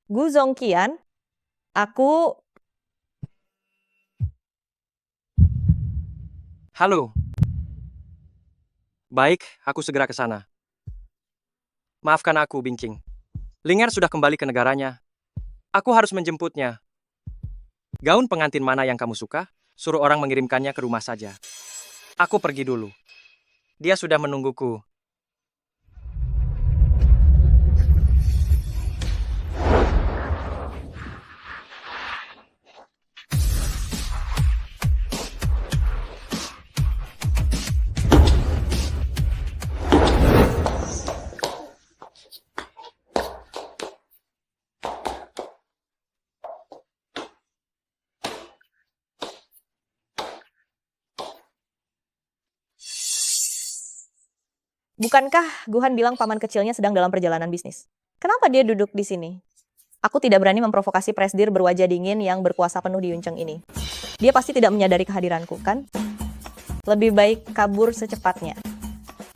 Gu Zongqian, aku... Halo. Baik, aku segera ke sana. Maafkan aku, Bingqing. Linger sudah kembali ke negaranya. Aku harus menjemputnya. Gaun pengantin mana yang kamu suka? Suruh orang mengirimkannya ke rumah saja. Aku pergi dulu. Dia sudah menungguku. Bukankah Guhan bilang paman kecilnya sedang dalam perjalanan bisnis? Kenapa dia duduk di sini? Aku tidak berani memprovokasi presdir berwajah dingin yang berkuasa penuh di Yunceng ini. Dia pasti tidak menyadari kehadiranku, kan? Lebih baik kabur secepatnya.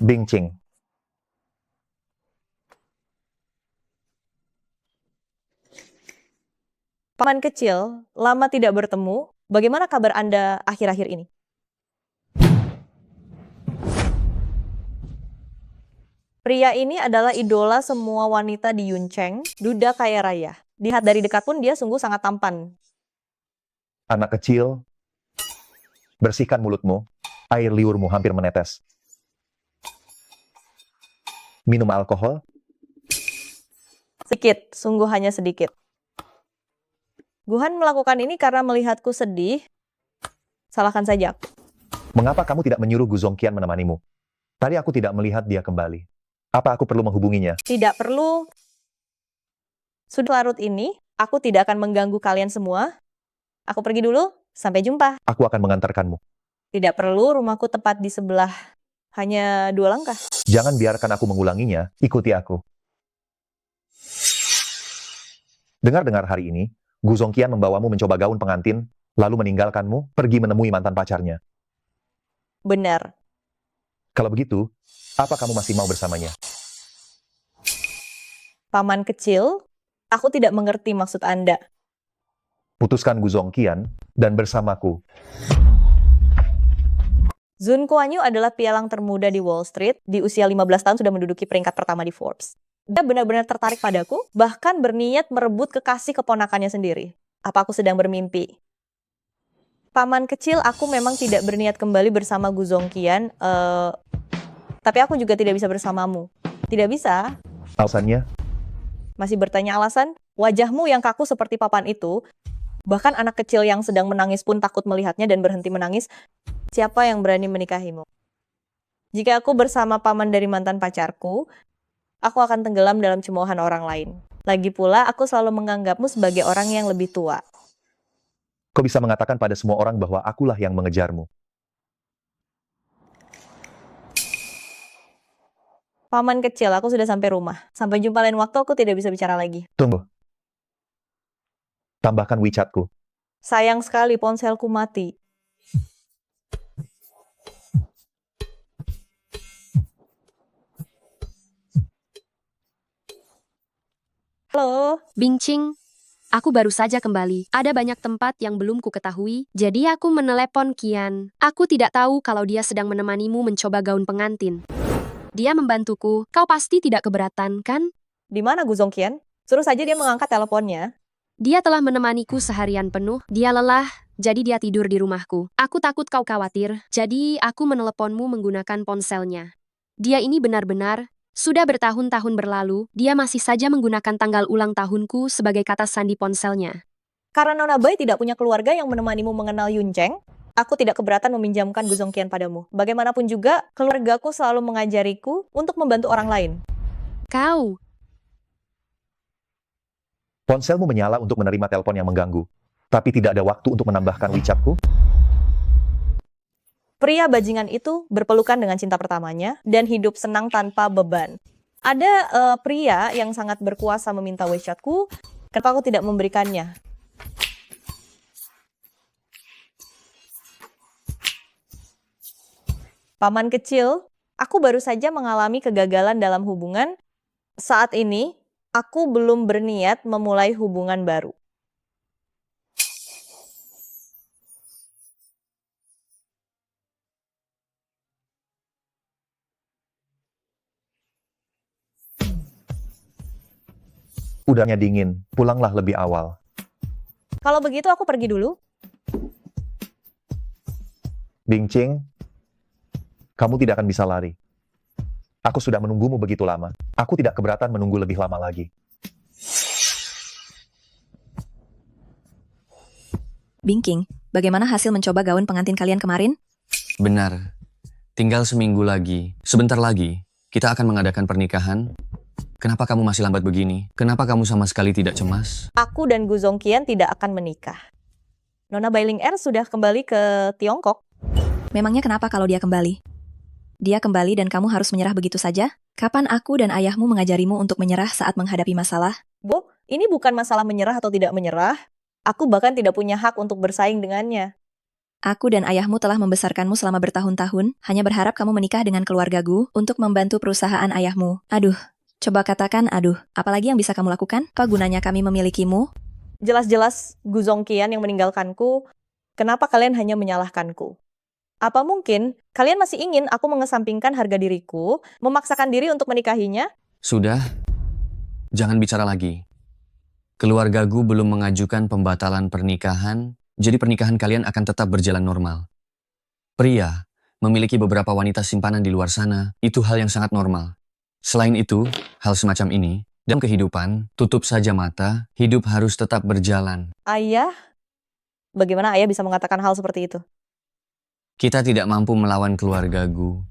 Bingqing, Paman kecil, lama tidak bertemu. Bagaimana kabar Anda akhir-akhir ini? Pria ini adalah idola semua wanita di Yunceng, duda kaya raya. Dilihat dari dekat pun dia sungguh sangat tampan. anak kecil, bersihkan mulutmu. Air liurmu hampir menetes. Minum alkohol? Sedikit, sungguh hanya sedikit. Guhan melakukan ini karena melihatku sedih. Salahkan saja. Mengapa kamu tidak menyuruh Gu Zongqian menemanimu? Tadi aku tidak melihat dia kembali. Apa aku perlu menghubunginya? Tidak perlu. Sudah larut ini, aku tidak akan mengganggu kalian semua. Aku pergi dulu, sampai jumpa. Aku akan mengantarkanmu. Tidak perlu, rumahku tepat di sebelah. Hanya 2 langkah. Jangan biarkan aku mengulanginya, ikuti aku. Dengar-dengar hari ini, Gu Zongqian membawamu mencoba gaun pengantin, lalu meninggalkanmu, pergi menemui mantan pacarnya. Benar. Kalau begitu, apa kamu masih mau bersamanya? Paman kecil, aku tidak mengerti maksud Anda. Putuskan Gu Zongqian, dan bersamaku. Zun Kuan Yu adalah pialang termuda di Wall Street. Di usia 15 tahun sudah menduduki peringkat pertama di Forbes. Dia benar-benar tertarik padaku, bahkan berniat merebut kekasih keponakannya sendiri. Apa aku sedang bermimpi? Paman kecil, aku memang tidak berniat kembali bersama Gu Zongqian, tapi aku juga tidak bisa bersamamu. Tidak bisa. Alasannya, Masih bertanya alasan? Wajahmu yang kaku seperti papan itu, bahkan anak kecil yang sedang menangis pun takut melihatnya dan berhenti menangis. Siapa yang berani menikahimu? Jika aku bersama paman dari mantan pacarku, aku akan tenggelam dalam cemoohan orang lain. Lagi pula, aku selalu menganggapmu sebagai orang yang lebih tua. kau bisa mengatakan pada semua orang bahwa akulah yang mengejarmu. Paman kecil, aku sudah sampai rumah. Sampai jumpa lain waktu, aku tidak bisa bicara lagi. Tunggu. Tambahkan WeChat-ku. Sayang sekali ponselku mati. Halo, Bingqing, aku baru saja kembali. Ada banyak tempat yang belum ku ketahui, jadi aku menelepon Qian. Aku tidak tahu kalau dia sedang menemanimu mencoba gaun pengantin. Dia membantuku, kau pasti tidak keberatan, kan? di mana Gu Zongqian? Suruh saja dia mengangkat teleponnya. Dia telah menemaniku seharian penuh, dia lelah, jadi dia tidur di rumahku. Aku takut kau khawatir, jadi aku meneleponmu menggunakan ponselnya. Dia ini benar-benar, sudah bertahun-tahun berlalu, dia masih saja menggunakan tanggal ulang tahunku sebagai kata sandi ponselnya. Karena Nona Bai tidak punya keluarga yang menemanimu mengenal Yunceng, aku tidak keberatan meminjamkan Gu Zongqian padamu. Bagaimanapun juga, keluargaku selalu mengajariku untuk membantu orang lain. Kau, Ponselmu menyala untuk menerima telepon yang mengganggu. Tapi tidak ada waktu untuk menambahkan WeChat-ku. Pria bajingan itu berpelukan dengan cinta pertamanya dan hidup senang tanpa beban. Ada pria yang sangat berkuasa meminta WeChat-ku, kenapa aku tidak memberikannya? Paman kecil, aku baru saja mengalami kegagalan dalam hubungan. Saat ini, Aku belum berniat memulai hubungan baru. Udaranya dingin, pulanglah lebih awal. Kalau begitu aku pergi dulu. Bingcing, kamu tidak akan bisa lari. Aku sudah menunggumu begitu lama. Aku tidak keberatan menunggu lebih lama lagi. Bingking, bagaimana hasil mencoba gaun pengantin kalian kemarin? Benar. Tinggal seminggu lagi. Sebentar lagi, kita akan mengadakan pernikahan. Kenapa kamu masih lambat begini? Kenapa kamu sama sekali tidak cemas? Aku dan Gu Zongqian tidak akan menikah. Nona Bailing Er sudah kembali ke Tiongkok. Memangnya kenapa kalau dia kembali? Dia kembali dan kamu harus menyerah begitu saja? Kapan aku dan ayahmu mengajarimu untuk menyerah saat menghadapi masalah? Bu, ini bukan masalah menyerah atau tidak menyerah. Aku bahkan tidak punya hak untuk bersaing dengannya. Aku dan ayahmu telah membesarkanmu selama bertahun-tahun, hanya berharap kamu menikah dengan keluarga Gu untuk membantu perusahaan ayahmu. Aduh, coba katakan aduh, apalagi yang bisa kamu lakukan? Apa gunanya kami memilikimu? Jelas-jelas Gu Zongqian yang meninggalkanku. Kenapa kalian hanya menyalahkanku? Apa mungkin kalian masih ingin aku mengesampingkan harga diriku, memaksakan diri untuk menikahinya? Sudah, jangan bicara lagi. Keluarga Gu belum mengajukan pembatalan pernikahan, jadi pernikahan kalian akan tetap berjalan normal. Pria memiliki beberapa wanita simpanan di luar sana, itu hal yang sangat normal. Selain itu, hal semacam ini, dalam kehidupan, tutup saja mata, hidup harus tetap berjalan. Ayah? Bagaimana ayah bisa mengatakan hal seperti itu? Kita tidak mampu melawan keluarga Gu.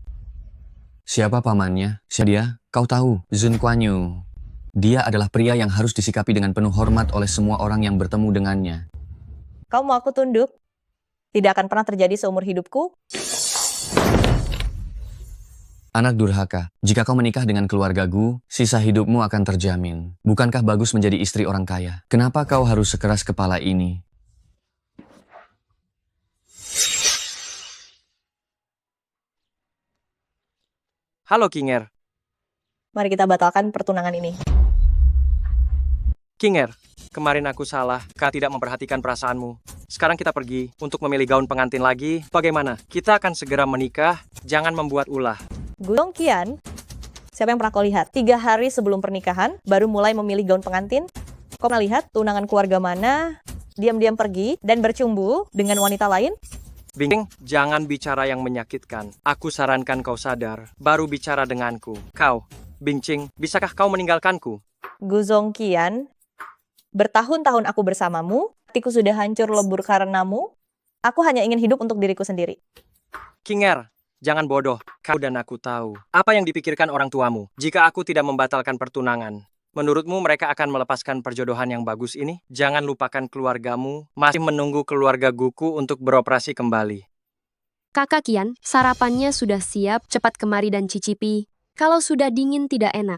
Siapa pamannya? Siapa dia? Kau tahu, Zun Kuan-yu. Dia adalah pria yang harus disikapi dengan penuh hormat oleh semua orang yang bertemu dengannya. Kau mau aku tunduk? Tidak akan pernah terjadi seumur hidupku. Anak durhaka, jika kau menikah dengan keluarga Gu, sisa hidupmu akan terjamin. Bukankah bagus menjadi istri orang kaya? Kenapa kau harus sekeras kepala ini? Halo King Er. Mari kita batalkan pertunangan ini. King Er, kemarin aku salah. Kau tidak memperhatikan perasaanmu. Sekarang kita pergi untuk memilih gaun pengantin lagi. Bagaimana? Kita akan segera menikah. Jangan membuat ulah. Gu Zongqian, siapa yang pernah kau lihat? 3 hari sebelum pernikahan, baru mulai memilih gaun pengantin. Kau pernah lihat tunangan keluarga mana diam-diam pergi dan bercumbu dengan wanita lain? Bing, jangan bicara yang menyakitkan. Aku sarankan kau sadar, baru bicara denganku. Kau, Bingcing, bisakah kau meninggalkanku? Gu Zongqian, bertahun-tahun aku bersamamu, hatiku sudah hancur lebur karenamu. Aku hanya ingin hidup untuk diriku sendiri. King Er, jangan bodoh. Kau dan aku tahu apa yang dipikirkan orang tuamu jika aku tidak membatalkan pertunangan. Menurutmu mereka akan melepaskan perjodohan yang bagus ini? Jangan lupakan keluargamu masih menunggu keluarga Guku untuk beroperasi kembali. Kakak Kian, sarapannya sudah siap, cepat kemari dan cicipi. Kalau sudah dingin tidak enak.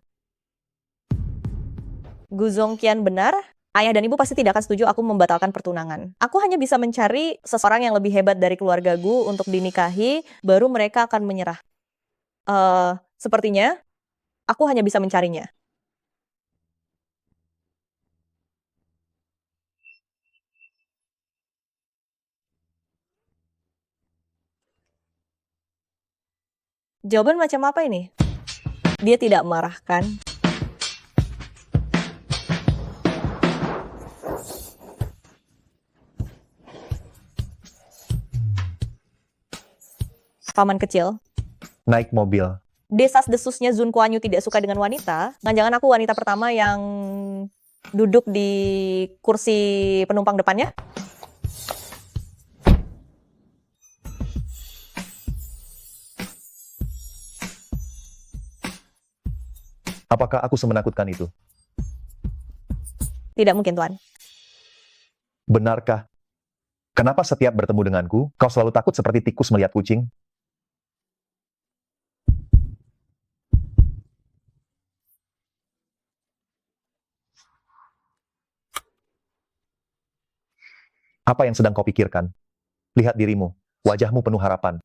Gu Zongqian benar, ayah dan ibu pasti tidak akan setuju aku membatalkan pertunangan. Aku hanya bisa mencari seseorang yang lebih hebat dari keluarga Gu untuk dinikahi, baru mereka akan menyerah. Sepertinya, aku hanya bisa mencarinya. Jawaban macam apa ini? Dia tidak marah, kan? Paman kecil. Naik mobil. Desas-desusnya Zun Kuan Yu tidak suka dengan wanita. Jangan-jangan aku wanita pertama yang duduk di kursi penumpang depannya. Apakah aku semenakutkan itu? Tidak mungkin, Tuan. Benarkah? Kenapa setiap bertemu denganku, kau selalu takut seperti tikus melihat kucing? Apa yang sedang kau pikirkan? Lihat dirimu, wajahmu penuh harapan.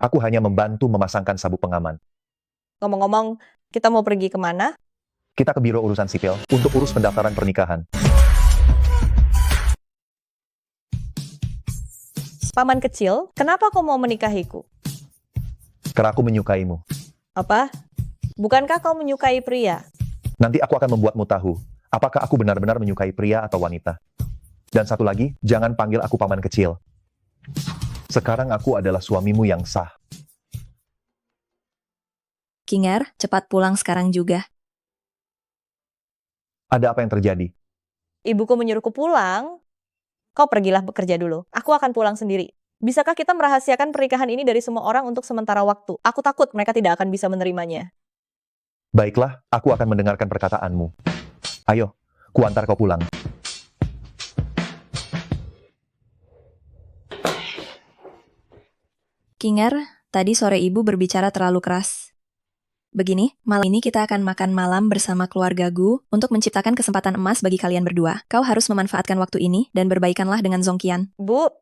Aku hanya membantu memasangkan sabuk pengaman. Ngomong-ngomong, kita mau pergi kemana? Kita ke Biro Urusan Sipil untuk urus pendaftaran pernikahan. Paman kecil, kenapa kau mau menikahiku? Karena aku menyukaimu. Apa? Bukankah kau menyukai pria? Nanti aku akan membuatmu tahu, apakah aku benar-benar menyukai pria atau wanita. Dan satu lagi, jangan panggil aku paman kecil. Sekarang aku adalah suamimu yang sah. Kinger, cepat pulang sekarang juga. Ada apa yang terjadi? Ibuku menyuruhku pulang. Kau pergilah bekerja dulu. Aku akan pulang sendiri. Bisakah kita merahasiakan pernikahan ini dari semua orang untuk sementara waktu? Aku takut mereka tidak akan bisa menerimanya. Baiklah, aku akan mendengarkan perkataanmu. Ayo, kuantar kau pulang. Kinger, tadi sore ibu berbicara terlalu keras. Begini, malam ini kita akan makan malam bersama keluarga Gu untuk menciptakan kesempatan emas bagi kalian berdua. Kau harus memanfaatkan waktu ini dan berbaikanlah dengan Zongqian. Bu,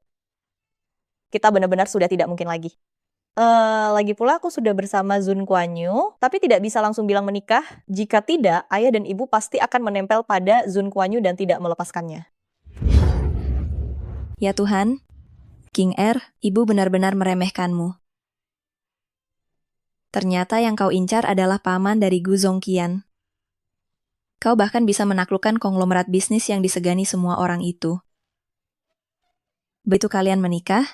kita benar-benar sudah tidak mungkin lagi. Lagi pula aku sudah bersama Zun Kuan-yu, tapi tidak bisa langsung bilang menikah. Jika tidak, ayah dan ibu pasti akan menempel pada Zun Kuan-yu dan tidak melepaskannya. Ya Tuhan, King Er, ibu benar-benar meremehkanmu. Ternyata yang kau incar adalah paman dari Gu Zongqian. Kau bahkan bisa menaklukkan konglomerat bisnis yang disegani semua orang itu. Begitu kalian menikah,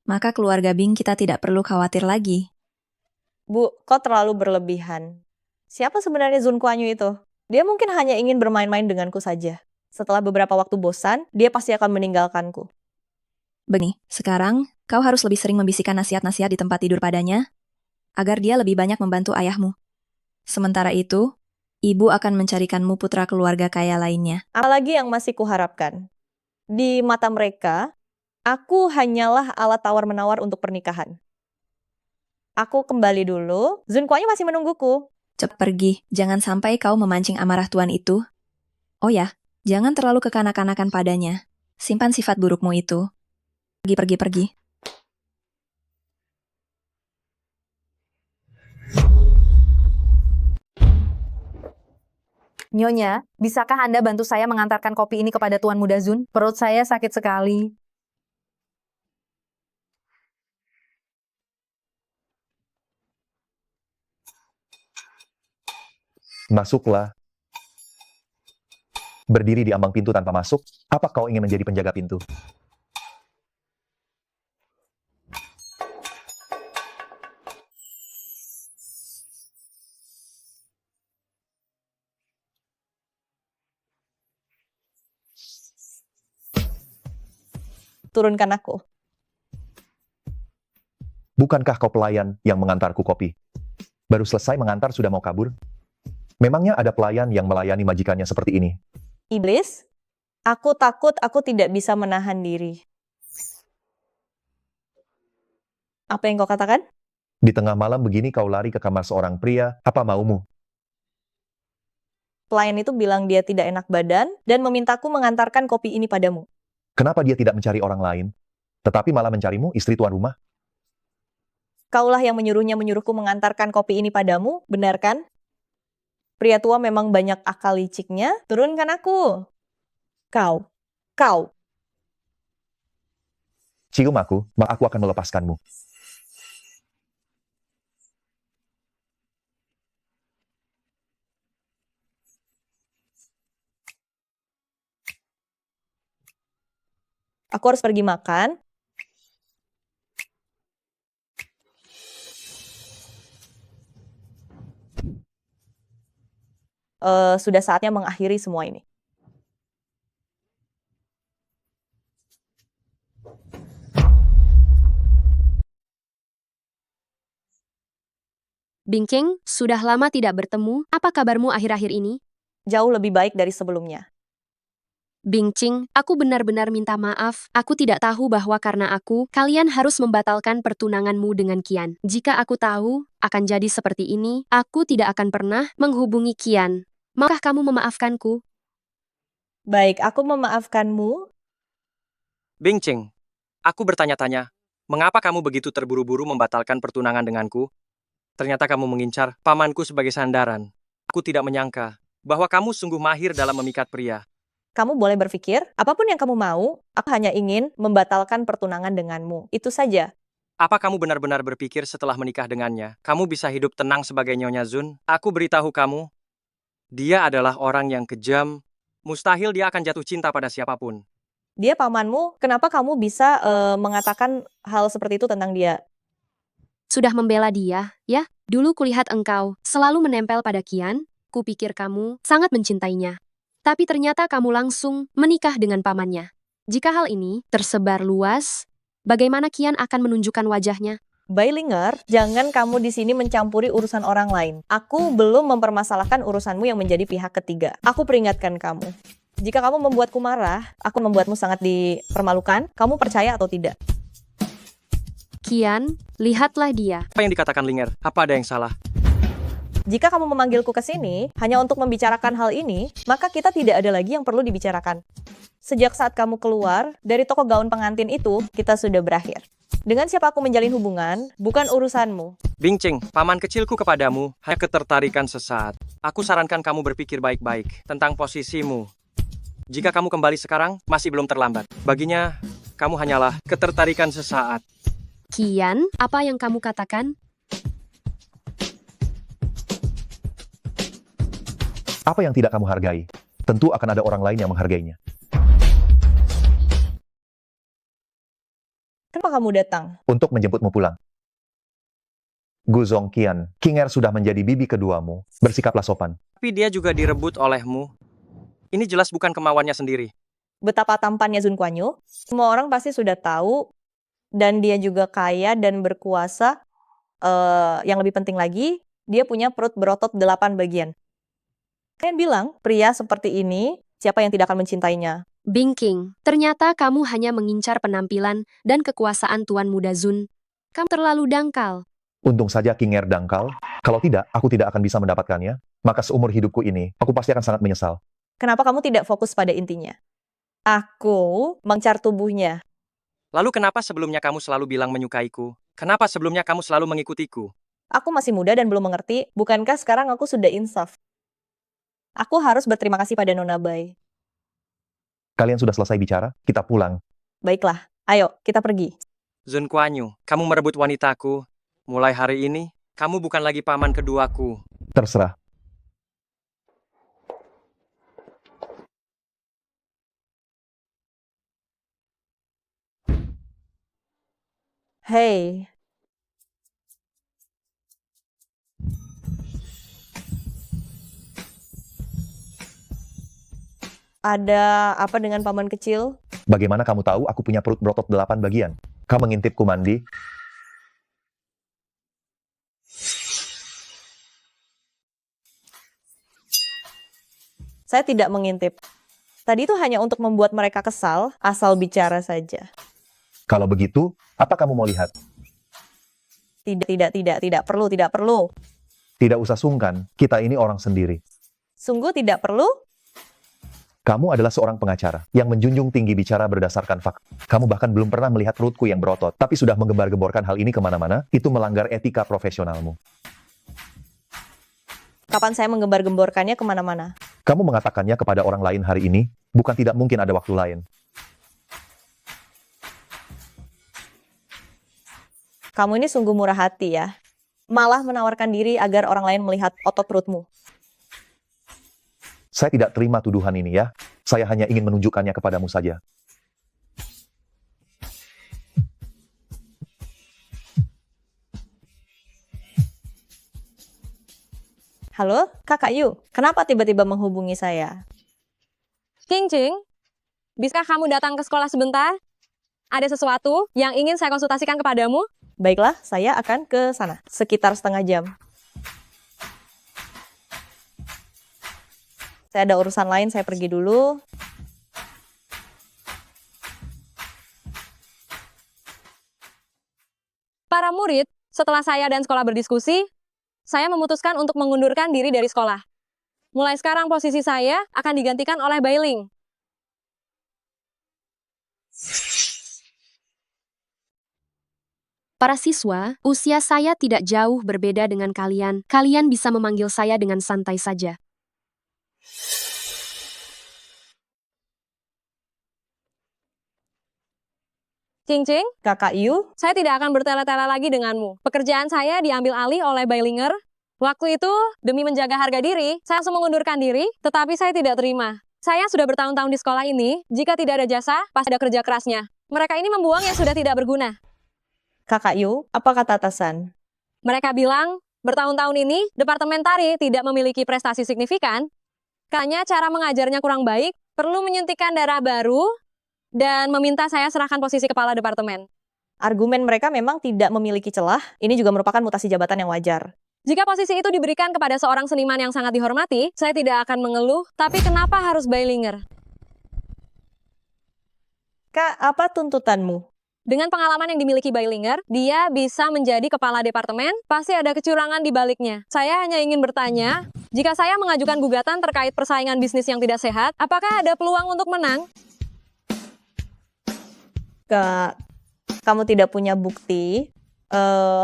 maka keluarga Bing kita tidak perlu khawatir lagi. Bu, kau terlalu berlebihan. Siapa sebenarnya Zun Kuan-yu itu? Dia mungkin hanya ingin bermain-main denganku saja. Setelah beberapa waktu bosan, dia pasti akan meninggalkanku. Begini, sekarang kau harus lebih sering membisikkan nasihat-nasihat di tempat tidur padanya, agar dia lebih banyak membantu ayahmu. Sementara itu, ibu akan mencarikanmu putra keluarga kaya lainnya. Apalagi yang masih kuharapkan. Di mata mereka, aku hanyalah alat tawar-menawar untuk pernikahan. Aku kembali dulu. Zun Kuan-yu masih menungguku. Cepat pergi, jangan sampai kau memancing amarah tuan itu. Oh ya, jangan terlalu kekanak-kanakan padanya. Simpan sifat burukmu itu. Pergi. Nyonya, bisakah Anda bantu saya mengantarkan kopi ini kepada Tuan Muda Zun? Perut saya sakit sekali. Masuklah. Berdiri di ambang pintu tanpa masuk, apa kau ingin menjadi penjaga pintu? Turunkan aku. Bukankah kau pelayan yang mengantarku kopi? Baru selesai mengantar sudah mau kabur? Memangnya ada pelayan yang melayani majikannya seperti ini? Iblis, aku takut aku tidak bisa menahan diri. Apa yang kau katakan? Di tengah malam begini kau lari ke kamar seorang pria, apa maumu? Pelayan itu bilang dia tidak enak badan dan memintaku mengantarkan kopi ini padamu. Kenapa dia tidak mencari orang lain, tetapi malah mencarimu, istri tuan rumah? Kaulah yang menyuruhku mengantarkan kopi ini padamu, benar kan? Pria tua memang banyak akal liciknya, turunkan aku. Kau. Cium aku, maka aku akan melepaskanmu. Aku harus pergi makan. Sudah saatnya mengakhiri semua ini. Bingking, sudah lama tidak bertemu. Apa kabarmu akhir-akhir ini? Jauh lebih baik dari sebelumnya. Bingqing, aku benar-benar minta maaf. Aku tidak tahu bahwa karena aku, kalian harus membatalkan pertunanganmu dengan Qian. Jika aku tahu akan jadi seperti ini, aku tidak akan pernah menghubungi Qian. Maukah kamu memaafkanku? Baik, aku memaafkanmu. Bingqing, aku bertanya-tanya, mengapa kamu begitu terburu-buru membatalkan pertunangan denganku? Ternyata kamu mengincar pamanku sebagai sandaran. Aku tidak menyangka bahwa kamu sungguh mahir dalam memikat pria. Kamu boleh berpikir, apapun yang kamu mau, aku hanya ingin membatalkan pertunangan denganmu. Itu saja. Apa kamu benar-benar berpikir setelah menikah dengannya, kamu bisa hidup tenang sebagai Nyonya Zun? Aku beritahu kamu, dia adalah orang yang kejam. Mustahil dia akan jatuh cinta pada siapapun. Dia pamanmu, kenapa kamu bisa mengatakan hal seperti itu tentang dia? Sudah membela dia, ya? Dulu kulihat engkau selalu menempel pada Kian, kupikir kamu sangat mencintainya. Tapi ternyata kamu langsung menikah dengan pamannya. Jika hal ini tersebar luas, bagaimana Kian akan menunjukkan wajahnya? Bailinger, jangan kamu di sini mencampuri urusan orang lain. Aku belum mempermasalahkan urusanmu yang menjadi pihak ketiga. Aku peringatkan kamu. Jika kamu membuatku marah, aku membuatmu sangat dipermalukan. Kamu percaya atau tidak? Kian, lihatlah dia. Apa yang dikatakan Linger? Apa ada yang salah? Jika kamu memanggilku ke sini hanya untuk membicarakan hal ini, maka kita tidak ada lagi yang perlu dibicarakan. Sejak saat kamu keluar dari toko gaun pengantin itu, kita sudah berakhir. Dengan siapa aku menjalin hubungan, bukan urusanmu. Bingcing, paman kecilku kepadamu hanya ketertarikan sesaat. Aku sarankan kamu berpikir baik-baik tentang posisimu. Jika kamu kembali sekarang, masih belum terlambat. Baginya, kamu hanyalah ketertarikan sesaat. Kian, apa yang kamu katakan? Apa yang tidak kamu hargai? Tentu akan ada orang lain yang menghargainya. Kenapa kamu datang? Untuk menjemputmu pulang. Gu Zongqian, King Er sudah menjadi bibi keduamu. Bersikaplah sopan. Tapi dia juga direbut olehmu. Ini jelas bukan kemauannya sendiri. Betapa tampannya Zun Kuan-yu, semua orang pasti sudah tahu, dan dia juga kaya dan berkuasa. Yang lebih penting lagi, dia punya perut berotot 8 bagian. Kalian bilang, pria seperti ini, siapa yang tidak akan mencintainya? Bingking, ternyata kamu hanya mengincar penampilan dan kekuasaan Tuan Muda Zun. Kamu terlalu dangkal. Untung saja King Er dangkal. Kalau tidak, aku tidak akan bisa mendapatkannya. Maka seumur hidupku ini, aku pasti akan sangat menyesal. Kenapa kamu tidak fokus pada intinya? Aku mengincar tubuhnya. Lalu kenapa sebelumnya kamu selalu bilang menyukaiku? Kenapa sebelumnya kamu selalu mengikutiku? Aku masih muda dan belum mengerti, bukankah sekarang aku sudah insaf? Aku harus berterima kasih pada Nona Bai. Kalian sudah selesai bicara? Kita pulang. Baiklah, ayo kita pergi. Zun Kuan-yu, kamu merebut wanitaku. Mulai hari ini, kamu bukan lagi paman keduaku. Terserah. Hei. Ada apa dengan paman kecil? Bagaimana kamu tahu aku punya perut berotot 8 bagian? Kamu mengintipku mandi? Saya tidak mengintip. Tadi itu hanya untuk membuat mereka kesal, asal bicara saja. Kalau begitu, apa kamu mau lihat? Tidak perlu. Tidak usah sungkan, kita ini orang sendiri. Sungguh tidak perlu? Kamu adalah seorang pengacara yang menjunjung tinggi bicara berdasarkan fakta. Kamu bahkan belum pernah melihat perutku yang berotot, tapi sudah menggembar-gemborkan hal ini kemana-mana, itu melanggar etika profesionalmu. Kapan saya menggembar-gemborkannya kemana-mana? Kamu mengatakannya kepada orang lain hari ini, bukan tidak mungkin ada waktu lain. Kamu ini sungguh murah hati ya. Malah menawarkan diri agar orang lain melihat otot perutmu. Saya tidak terima tuduhan ini ya. Saya hanya ingin menunjukkannya kepadamu saja. Halo, Kakak Yu. Kenapa tiba-tiba menghubungi saya? King Ching, bisakah kamu datang ke sekolah sebentar? Ada sesuatu yang ingin saya konsultasikan kepadamu? Baiklah, saya akan ke sana. Sekitar setengah jam. Saya ada urusan lain, saya pergi dulu. Para murid, setelah saya dan sekolah berdiskusi, saya memutuskan untuk mengundurkan diri dari sekolah. Mulai sekarang posisi saya akan digantikan oleh Bailing. Para siswa, usia saya tidak jauh berbeda dengan kalian. Kalian bisa memanggil saya dengan santai saja. Cing-cing, Kakak Yu, saya tidak akan bertele-tele lagi denganmu. Pekerjaan saya diambil alih oleh Bailinger. Waktu itu, demi menjaga harga diri, saya langsung mengundurkan diri, tetapi saya tidak terima. Saya sudah bertahun-tahun di sekolah ini, jika tidak ada jasa, pasti ada kerja kerasnya. Mereka ini membuang yang sudah tidak berguna. Kakak Yu, apa kata atasan? Mereka bilang, bertahun-tahun ini, Departemen Tari tidak memiliki prestasi signifikan, karena cara mengajarnya kurang baik, perlu menyuntikkan darah baru, dan meminta saya serahkan posisi kepala departemen. Argumen mereka memang tidak memiliki celah, ini juga merupakan mutasi jabatan yang wajar. Jika posisi itu diberikan kepada seorang seniman yang sangat dihormati, saya tidak akan mengeluh, tapi kenapa harus Bailinger? Kak, apa tuntutanmu? Dengan pengalaman yang dimiliki Bailinger, dia bisa menjadi kepala departemen, pasti ada kecurangan di baliknya. Saya hanya ingin bertanya, jika saya mengajukan gugatan terkait persaingan bisnis yang tidak sehat, apakah ada peluang untuk menang? Kak, kamu tidak punya bukti.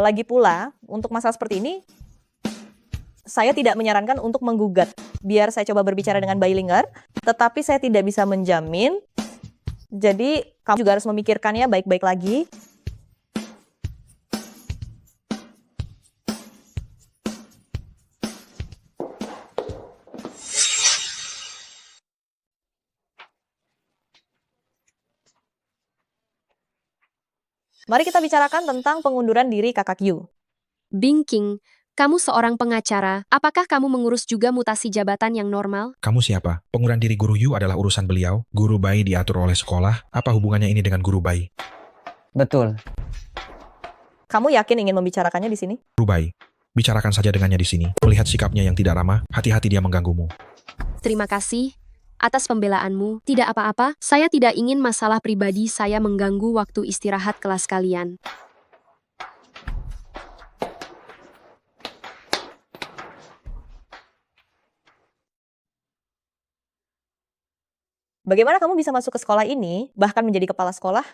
Lagi pula, untuk masalah seperti ini, saya tidak menyarankan untuk menggugat. Biar saya coba berbicara dengan Bailinger, tetapi saya tidak bisa menjamin. Jadi, kamu juga harus memikirkannya baik-baik lagi. Mari kita bicarakan tentang pengunduran diri Kakak Yu. Bingking, kamu seorang pengacara, apakah kamu mengurus juga mutasi jabatan yang normal? Kamu siapa? Pengunduran diri guru Yu adalah urusan beliau. Guru bayi diatur oleh sekolah. Apa hubungannya ini dengan guru bayi? Betul. Kamu yakin ingin membicarakannya di sini? Guru bayi. Bicarakan saja dengannya di sini. Melihat sikapnya yang tidak ramah, hati-hati dia mengganggumu. Terima kasih atas pembelaanmu. Tidak apa-apa, saya tidak ingin masalah pribadi saya mengganggu waktu istirahat kelas kalian. Bagaimana kamu bisa masuk ke sekolah ini, bahkan menjadi kepala sekolah?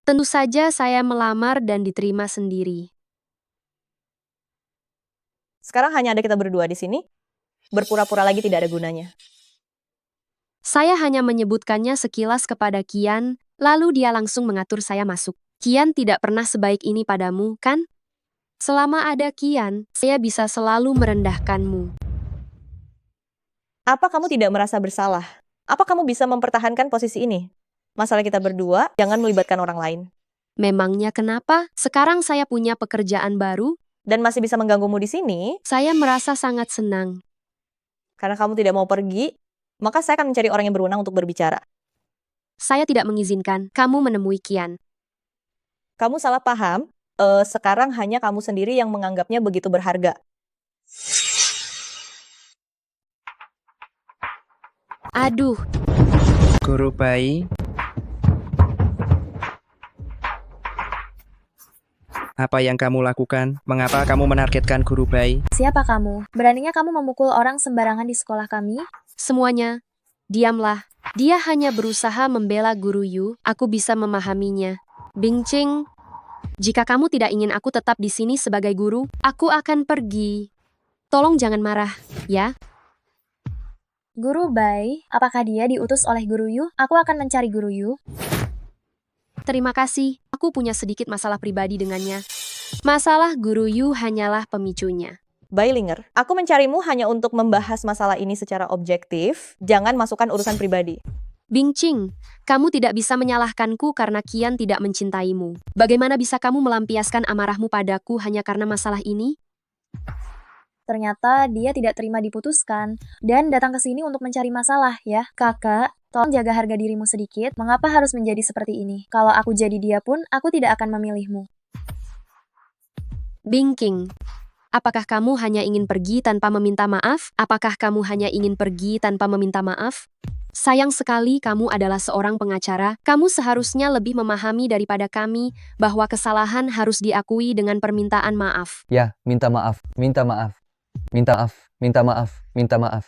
Tentu saja saya melamar dan diterima sendiri. Sekarang hanya ada kita berdua di sini. Berpura-pura lagi tidak ada gunanya. Saya hanya menyebutkannya sekilas kepada Kian, lalu dia langsung mengatur saya masuk. Kian tidak pernah sebaik ini padamu, kan? Selama ada Kian, saya bisa selalu merendahkanmu. Apa kamu tidak merasa bersalah? Apa kamu bisa mempertahankan posisi ini? Masalah kita berdua, jangan melibatkan orang lain. Memangnya kenapa? Sekarang saya punya pekerjaan baru, Dan masih bisa mengganggumu di sini, saya merasa sangat senang. karena kamu tidak mau pergi, maka saya akan mencari orang yang berwenang untuk berbicara. Saya tidak mengizinkan kamu menemui Kian. Kamu salah paham, sekarang hanya kamu sendiri yang menganggapnya begitu berharga. Aduh, Guru bayi. Apa yang kamu lakukan? Mengapa kamu menargetkan guru bayi? Siapa kamu? Beraninya kamu memukul orang sembarangan di sekolah kami? semuanya, diamlah. Dia hanya berusaha membela guru Yu, aku bisa memahaminya. Bingqing, jika kamu tidak ingin aku tetap di sini sebagai guru, aku akan pergi. Tolong jangan marah, ya? Guru Bai, apakah dia diutus oleh Guru Yu? Aku akan mencari Guru Yu. Terima kasih, aku punya sedikit masalah pribadi dengannya. Masalah guru Yu hanyalah pemicunya. Bailinger, aku mencarimu hanya untuk membahas masalah ini secara objektif, jangan masukkan urusan pribadi. Bingqing, kamu tidak bisa menyalahkanku karena Kian tidak mencintaimu. Bagaimana bisa kamu melampiaskan amarahmu padaku hanya karena masalah ini? Ternyata dia tidak terima diputuskan dan datang ke sini untuk mencari masalah ya. Kakak, tolong jaga harga dirimu sedikit. Mengapa harus menjadi seperti ini? Kalau aku jadi dia pun, aku tidak akan memilihmu. Bingqing, apakah kamu hanya ingin pergi tanpa meminta maaf? Apakah kamu hanya ingin pergi tanpa meminta maaf? Sayang sekali kamu adalah seorang pengacara. Kamu seharusnya lebih memahami daripada kami bahwa kesalahan harus diakui dengan permintaan maaf. Ya, minta maaf, minta maaf. Minta maaf, minta maaf, minta maaf.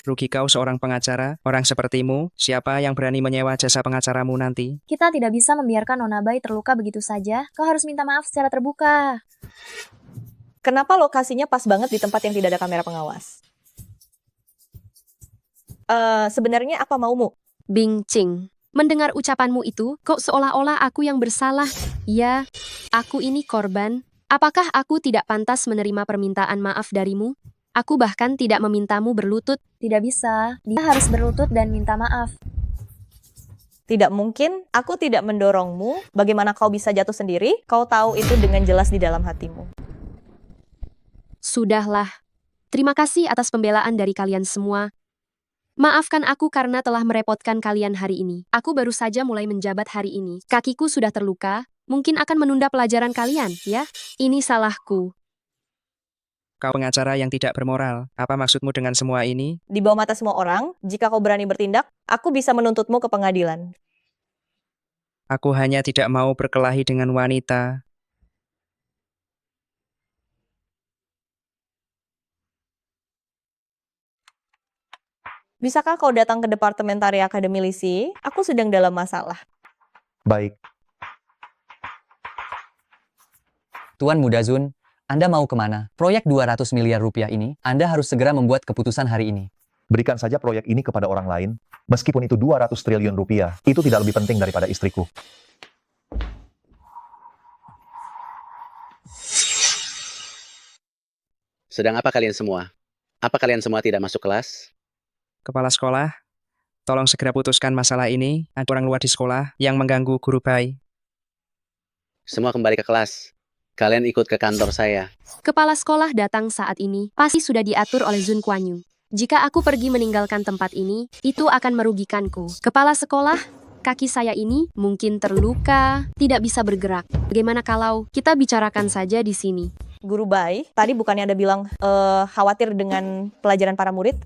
Rugi kau seorang pengacara, orang sepertimu, siapa yang berani menyewa jasa pengacaramu nanti? Kita tidak bisa membiarkan Nona Bai terluka begitu saja. Kau harus minta maaf secara terbuka. Kenapa lokasinya pas banget di tempat yang tidak ada kamera pengawas? Sebenarnya apa maumu? Bing Ching, mendengar ucapanmu itu, kok seolah-olah aku yang bersalah. Ya, aku ini korban. Apakah aku tidak pantas menerima permintaan maaf darimu? Aku bahkan tidak memintamu berlutut. Tidak bisa. Dia harus berlutut dan minta maaf. Tidak mungkin, aku tidak mendorongmu. Bagaimana kau bisa jatuh sendiri? Kau tahu itu dengan jelas di dalam hatimu. Sudahlah. Terima kasih atas pembelaan dari kalian semua. Maafkan aku karena telah merepotkan kalian hari ini. Aku baru saja mulai menjabat hari ini. Kakiku sudah terluka, mungkin akan menunda pelajaran kalian, ya? Ini salahku. Kau pengacara yang tidak bermoral. Apa maksudmu dengan semua ini? Di bawah mata semua orang, jika kau berani bertindak, aku bisa menuntutmu ke pengadilan. Aku hanya tidak mau berkelahi dengan wanita. Bisakah kau datang ke Departemen Tari Akademi Lisi? Aku sedang dalam masalah. Baik, Tuan Muda Zun, Anda mau kemana? Proyek 200 miliar rupiah ini, Anda harus segera membuat keputusan hari ini. berikan saja proyek ini kepada orang lain. Meskipun itu 200 triliun rupiah, itu tidak lebih penting daripada istriku. Sedang apa kalian semua? Apa kalian semua tidak masuk kelas? Kepala sekolah, tolong segera putuskan masalah ini. Ada orang luar di sekolah yang mengganggu guru bayi. Semua kembali ke kelas. Kalian ikut ke kantor saya. Kepala sekolah datang saat ini, pasti sudah diatur oleh Zun Kuan Yu. Jika aku pergi meninggalkan tempat ini, itu akan merugikanku. Kepala sekolah, kaki saya ini mungkin terluka, tidak bisa bergerak. Bagaimana kalau kita bicarakan saja di sini? Guru Bai, tadi bukannya Anda bilang khawatir dengan pelajaran para murid?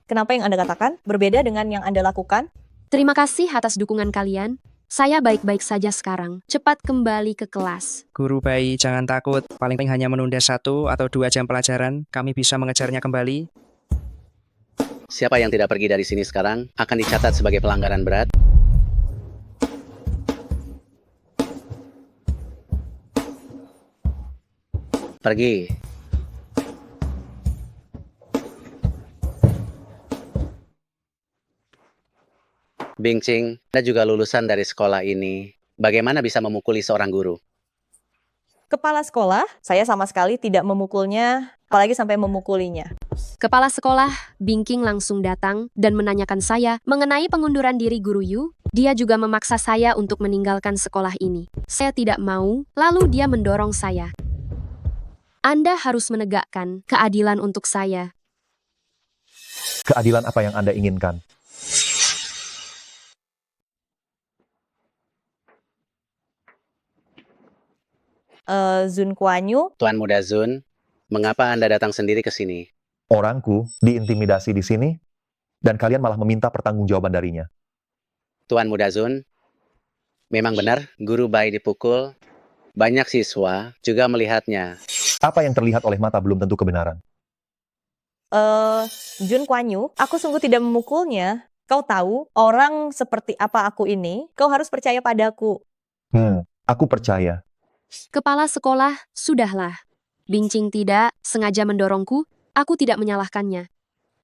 Kenapa yang Anda katakan berbeda dengan yang Anda lakukan? Terima kasih atas dukungan kalian. Saya baik-baik saja sekarang. Cepat kembali ke kelas. Guru bayi, jangan takut. Paling hanya menunda 1 atau 2 jam pelajaran. Kami bisa mengejarnya kembali. Siapa yang tidak pergi dari sini sekarang akan dicatat sebagai pelanggaran berat. Pergi. Bing Ching, Anda juga lulusan dari sekolah ini. Bagaimana bisa memukuli seorang guru? Kepala sekolah, saya sama sekali tidak memukulnya, apalagi sampai memukulinya. Kepala sekolah, Bingking langsung datang dan menanyakan saya mengenai pengunduran diri Guru Yu. Dia juga memaksa saya untuk meninggalkan sekolah ini. Saya tidak mau, lalu dia mendorong saya. Anda harus menegakkan keadilan untuk saya. Keadilan apa yang Anda inginkan? Zun Kuan Yu, Tuan Muda Zun, mengapa Anda datang sendiri ke sini? Orangku diintimidasi di sini, dan kalian malah meminta pertanggungjawaban darinya. Tuan Muda Zun, memang benar guru bayi dipukul. Banyak siswa juga melihatnya. Apa yang terlihat oleh mata belum tentu kebenaran. Jun Kuan Yu, aku sungguh tidak memukulnya. Kau tahu, orang seperti apa aku ini, kau harus percaya padaku. Aku percaya. Kepala sekolah, sudahlah. Bingcing tidak sengaja mendorongku, aku tidak menyalahkannya.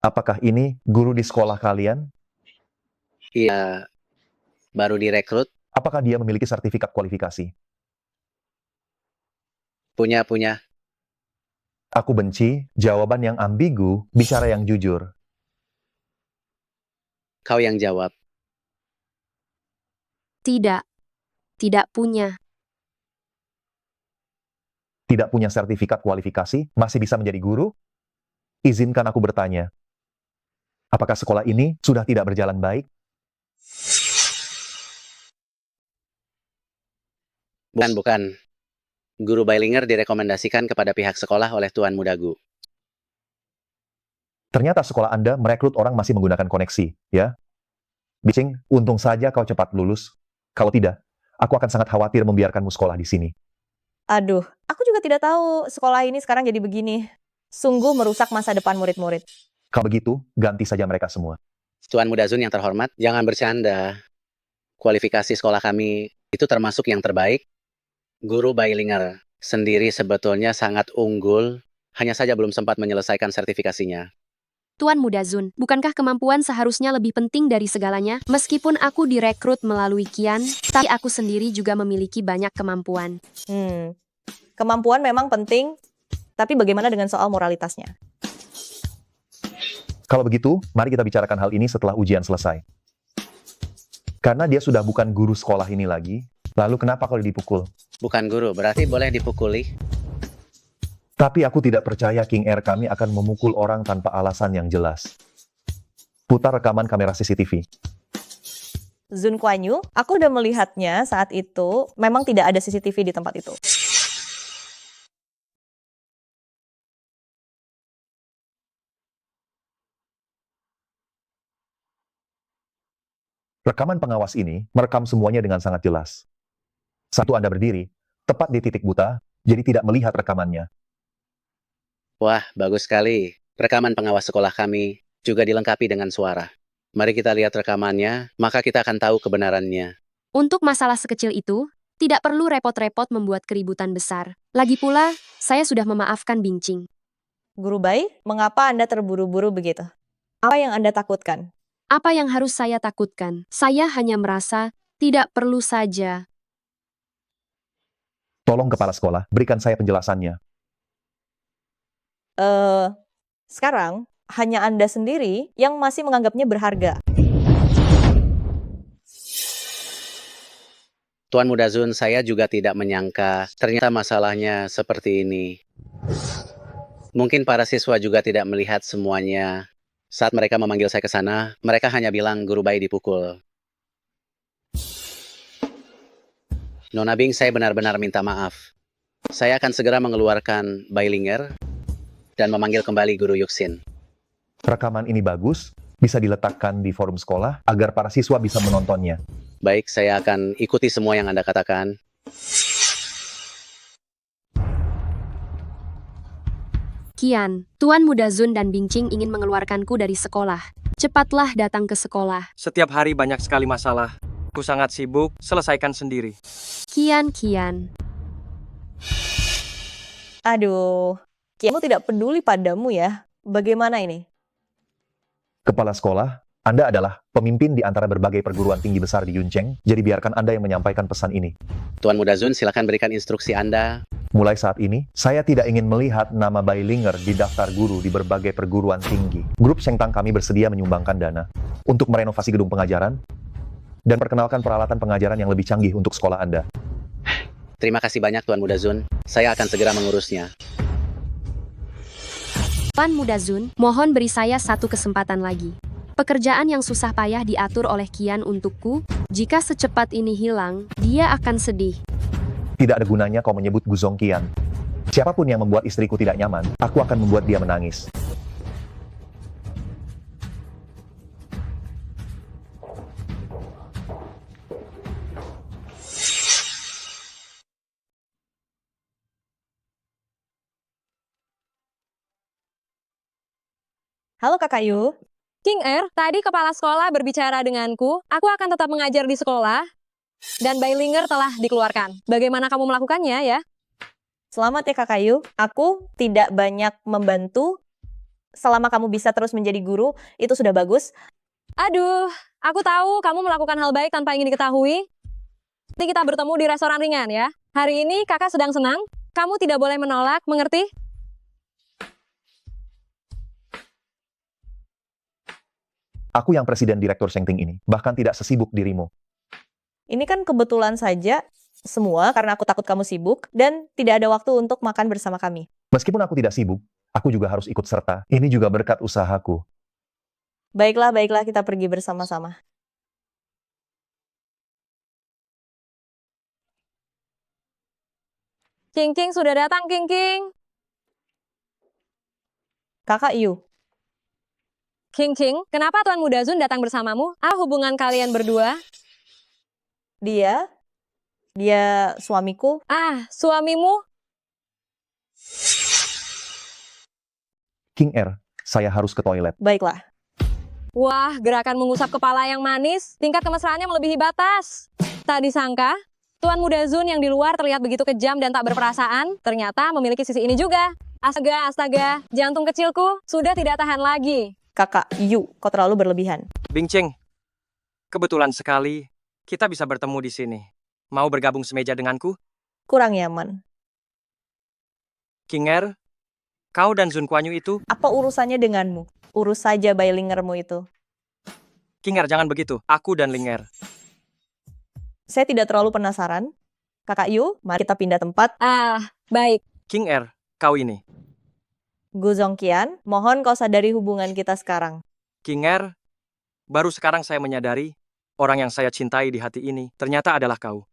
Apakah ini guru di sekolah kalian? Iya, baru direkrut. Apakah dia memiliki sertifikat kualifikasi? Punya. Aku benci jawaban yang ambigu, bicara yang jujur. Kau yang jawab. Tidak punya. Tidak punya sertifikat kualifikasi, masih bisa menjadi guru? Izinkan aku bertanya. Apakah sekolah ini sudah tidak berjalan baik? Bukan. Guru Bailinger direkomendasikan kepada pihak sekolah oleh Tuan Muda Gu. Ternyata sekolah Anda merekrut orang masih menggunakan koneksi, ya? Bicing, untung saja kau cepat lulus. Kalau tidak, aku akan sangat khawatir membiarkanmu sekolah di sini. Aduh, aku juga tidak tahu sekolah ini sekarang jadi begini. Sungguh merusak masa depan murid-murid. Kalau begitu, ganti saja mereka semua. Tuan Muda Zun yang terhormat, jangan bercanda. Kualifikasi sekolah kami itu termasuk yang terbaik. Guru Bailinger sendiri sebetulnya sangat unggul hanya saja belum sempat menyelesaikan sertifikasinya. Tuan Muda Zun, bukankah kemampuan seharusnya lebih penting dari segalanya? Meskipun aku direkrut melalui Kian, tapi aku sendiri juga memiliki banyak kemampuan. Kemampuan memang penting, tapi bagaimana dengan soal moralitasnya? Kalau begitu, mari kita bicarakan hal ini setelah ujian selesai. Karena dia sudah bukan guru sekolah ini lagi, lalu kenapa kalau dipukul? Bukan guru, berarti boleh dipukuli. Tapi aku tidak percaya King Air kami akan memukul orang tanpa alasan yang jelas. Putar rekaman kamera CCTV. Zun Kuan Yu, aku udah melihatnya saat itu, memang tidak ada CCTV di tempat itu. Rekaman pengawas ini merekam semuanya dengan sangat jelas. Satu Anda berdiri, tepat di titik buta, jadi tidak melihat rekamannya. Wah, bagus sekali. Rekaman pengawas sekolah kami juga dilengkapi dengan suara. Mari kita lihat rekamannya, maka kita akan tahu kebenarannya. Untuk masalah sekecil itu, tidak perlu repot-repot membuat keributan besar. Lagi pula, saya sudah memaafkan Bingqing. Guru Bai, mengapa Anda terburu-buru begitu? Apa yang Anda takutkan? Apa yang harus saya takutkan? Saya hanya merasa tidak perlu saja. Tolong kepala sekolah, berikan saya penjelasannya. Sekarang, hanya Anda sendiri yang masih menganggapnya berharga. Tuan Muda Zun, saya juga tidak menyangka ternyata masalahnya seperti ini. Mungkin para siswa juga tidak melihat semuanya. Saat mereka memanggil saya ke sana, mereka hanya bilang guru Bai dipukul. Nona Bing, saya benar-benar minta maaf. Saya akan segera mengeluarkan Bailinger dan memanggil kembali guru Yuxin. Rekaman ini bagus, bisa diletakkan di forum sekolah agar para siswa bisa menontonnya. Baik, saya akan ikuti semua yang Anda katakan. Kian, Tuan Muda Zun dan Bingqing ingin mengeluarkanku dari sekolah. Cepatlah datang ke sekolah. Setiap hari banyak sekali masalah. Aku sangat sibuk, selesaikan sendiri. Kian. Aduh, Kianmu tidak peduli padamu ya. Bagaimana ini? Kepala sekolah, Anda adalah pemimpin di antara berbagai perguruan tinggi besar di Yuncheng, jadi biarkan Anda yang menyampaikan pesan ini. Tuan Muda Zun, silakan berikan instruksi Anda. Mulai saat ini, saya tidak ingin melihat nama Bailinger di daftar guru di berbagai perguruan tinggi. Grup Shengtang kami bersedia menyumbangkan dana untuk merenovasi gedung pengajaran dan perkenalkan peralatan pengajaran yang lebih canggih untuk sekolah Anda. Terima kasih banyak Tuan Muda Zun. Saya akan segera mengurusnya. Tuan Muda Zun, mohon beri saya satu kesempatan lagi. Pekerjaan yang susah payah diatur oleh Kian untukku, jika secepat ini hilang, dia akan sedih. Tidak ada gunanya kau menyebut Guzong Kian. Siapapun yang membuat istriku tidak nyaman, aku akan membuat dia menangis. Halo Kakak Yu. King Air, tadi kepala sekolah berbicara denganku. Aku akan tetap mengajar di sekolah. Dan Bailinger telah dikeluarkan. Bagaimana kamu melakukannya ya? Selamat ya Kakak Yu. Aku tidak banyak membantu. Selama kamu bisa terus menjadi guru, itu sudah bagus. Aduh, aku tahu kamu melakukan hal baik tanpa ingin diketahui. Nanti kita bertemu di restoran ringan ya. Hari ini kakak sedang senang. Kamu tidak boleh menolak, mengerti? Aku yang presiden direktur Shengting ini, bahkan tidak sesibuk dirimu. Ini kan kebetulan saja semua karena aku takut kamu sibuk dan tidak ada waktu untuk makan bersama kami. Meskipun aku tidak sibuk, aku juga harus ikut serta. Ini juga berkat usahaku. Baiklah, kita pergi bersama-sama. King sudah datang, King. Kakak Yu. King, kenapa Tuan Muda Zun datang bersamamu? Apa hubungan kalian berdua? Dia suamiku. Ah, suamimu? King Air, saya harus ke toilet. Baiklah. Wah, gerakan mengusap kepala yang manis, tingkat kemesraannya melebihi batas. Tak disangka, Tuan Muda Zun yang di luar terlihat begitu kejam dan tak berperasaan, ternyata memiliki sisi ini juga. Astaga, astaga, jantung kecilku sudah tidak tahan lagi. Kakak Yu, kau terlalu berlebihan. Bingcing, kebetulan sekali kita bisa bertemu di sini. Mau bergabung semeja denganku? Kurang nyaman. King Er, kau dan Zun Kuan Yu itu? Apa urusannya denganmu? Urus saja Bailingermu itu. King Er, jangan begitu. Aku dan Ling Er. Saya tidak terlalu penasaran. Kakak Yu, mari kita pindah tempat. Baik. King Er, kau ini. Gu Zongqian, mohon kau sadari hubungan kita sekarang. King Er, baru sekarang saya menyadari orang yang saya cintai di hati ini ternyata adalah kau.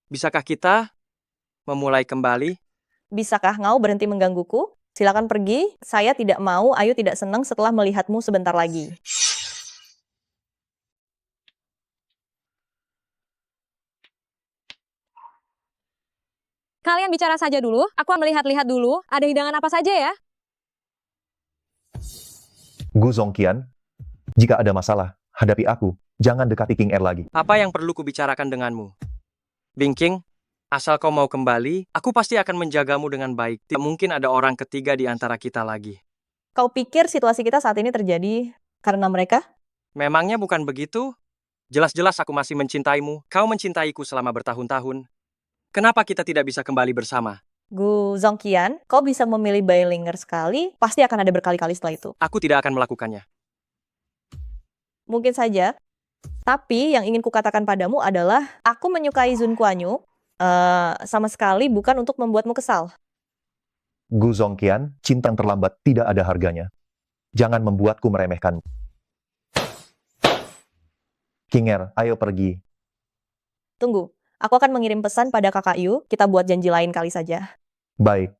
Bisakah kita memulai kembali? Bisakah kau berhenti menggangguku? Silakan pergi. Saya tidak mau Ayu tidak senang setelah melihatmu sebentar lagi. Kalian bicara saja dulu, aku melihat-lihat dulu, ada hidangan apa saja ya? Gu Zongqian, jika ada masalah, hadapi aku. Jangan dekati King Er lagi. Apa yang perlu kubicarakan denganmu? Bingking, asal kau mau kembali, aku pasti akan menjagamu dengan baik. Tidak mungkin ada orang ketiga di antara kita lagi. Kau pikir situasi kita saat ini terjadi karena mereka? Memangnya bukan begitu? Jelas-jelas aku masih mencintaimu. Kau mencintaiku selama bertahun-tahun. Kenapa kita tidak bisa kembali bersama? Gu Zongqian, kau bisa memilih Bailinger sekali, pasti akan ada berkali-kali setelah itu. Aku tidak akan melakukannya. Mungkin saja. Tapi yang ingin kukatakan padamu adalah, aku menyukai Zun Kuan Yu sama sekali bukan untuk membuatmu kesal. Gu Zongqian, cinta yang terlambat tidak ada harganya. Jangan membuatku meremehkan. King Er, ayo pergi. Tunggu, aku akan mengirim pesan pada kakak Yu, kita buat janji lain kali saja. Baik.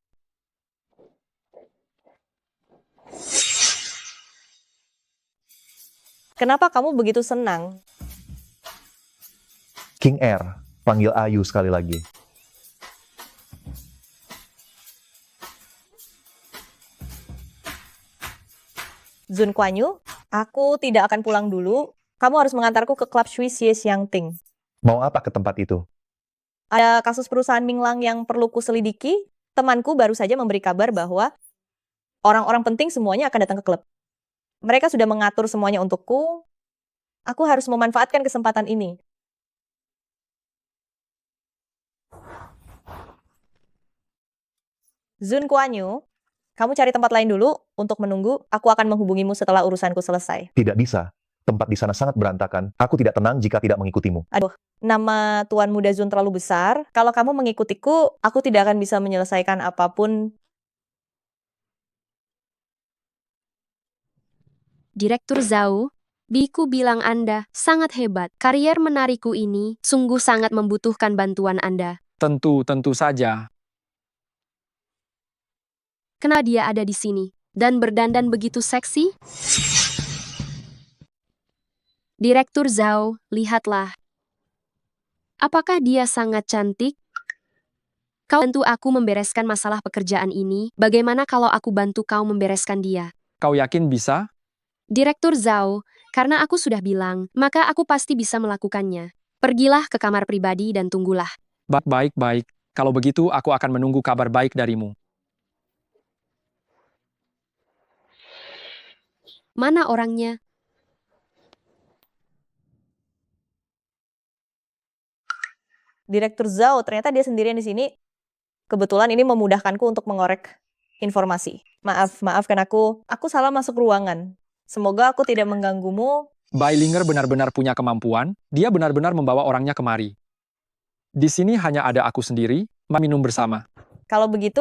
Kenapa kamu begitu senang? King Er, panggil Ayu sekali lagi. Zun Kuan Yu, aku tidak akan pulang dulu. Kamu harus mengantarku ke klub Shui Xie Xiangting. Mau apa ke tempat itu? Ada kasus perusahaan Minglang yang perlu kuselidiki. Temanku baru saja memberi kabar bahwa orang-orang penting semuanya akan datang ke klub. Mereka sudah mengatur semuanya untukku. Aku harus memanfaatkan kesempatan ini. Zun Kuan Yu, kamu cari tempat lain dulu untuk menunggu. Aku akan menghubungimu setelah urusanku selesai. Tidak bisa. Tempat di sana sangat berantakan. Aku tidak tenang jika tidak mengikutimu. Aduh, nama Tuan Muda Zun terlalu besar. Kalau kamu mengikutiku, aku tidak akan bisa menyelesaikan apapun. Direktur Zhao, Biku bilang Anda sangat hebat. Karier menariku ini sungguh sangat membutuhkan bantuan Anda. Tentu saja. Kenapa dia ada di sini dan berdandan begitu seksi? Direktur Zhao, lihatlah. Apakah dia sangat cantik? Kau bantu aku membereskan masalah pekerjaan ini. Bagaimana kalau aku bantu kau membereskan dia? Kau yakin bisa? Direktur Zhao, karena aku sudah bilang, maka aku pasti bisa melakukannya. Pergilah ke kamar pribadi dan tunggulah. Baik. Kalau begitu, aku akan menunggu kabar baik darimu. Mana orangnya? Direktur Zhao, ternyata dia sendirian di sini. Kebetulan ini memudahkanku untuk mengorek informasi. Maafkan aku salah masuk ruangan. Semoga aku tidak mengganggumu. Bailinger benar-benar punya kemampuan, dia benar-benar membawa orangnya kemari. Di sini hanya ada aku sendiri, mari minum bersama. Kalau begitu,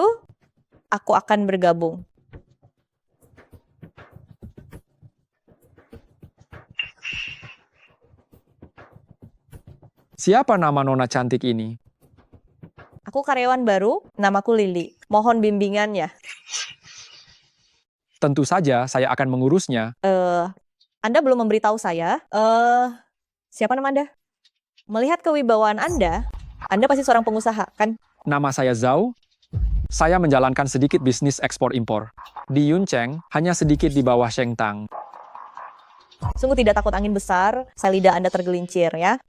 aku akan bergabung. Siapa nama nona cantik ini? Aku karyawan baru, namaku Lily. Mohon bimbingannya. Tentu saja saya akan mengurusnya. Anda belum memberitahu saya. Siapa nama Anda? Melihat kewibawaan Anda pasti seorang pengusaha, kan? Nama saya Zhao. Saya menjalankan sedikit bisnis ekspor-impor. Di Yuncheng, hanya sedikit di bawah Sheng Tang. Sungguh tidak takut angin besar, lidah Anda tergelincir, ya.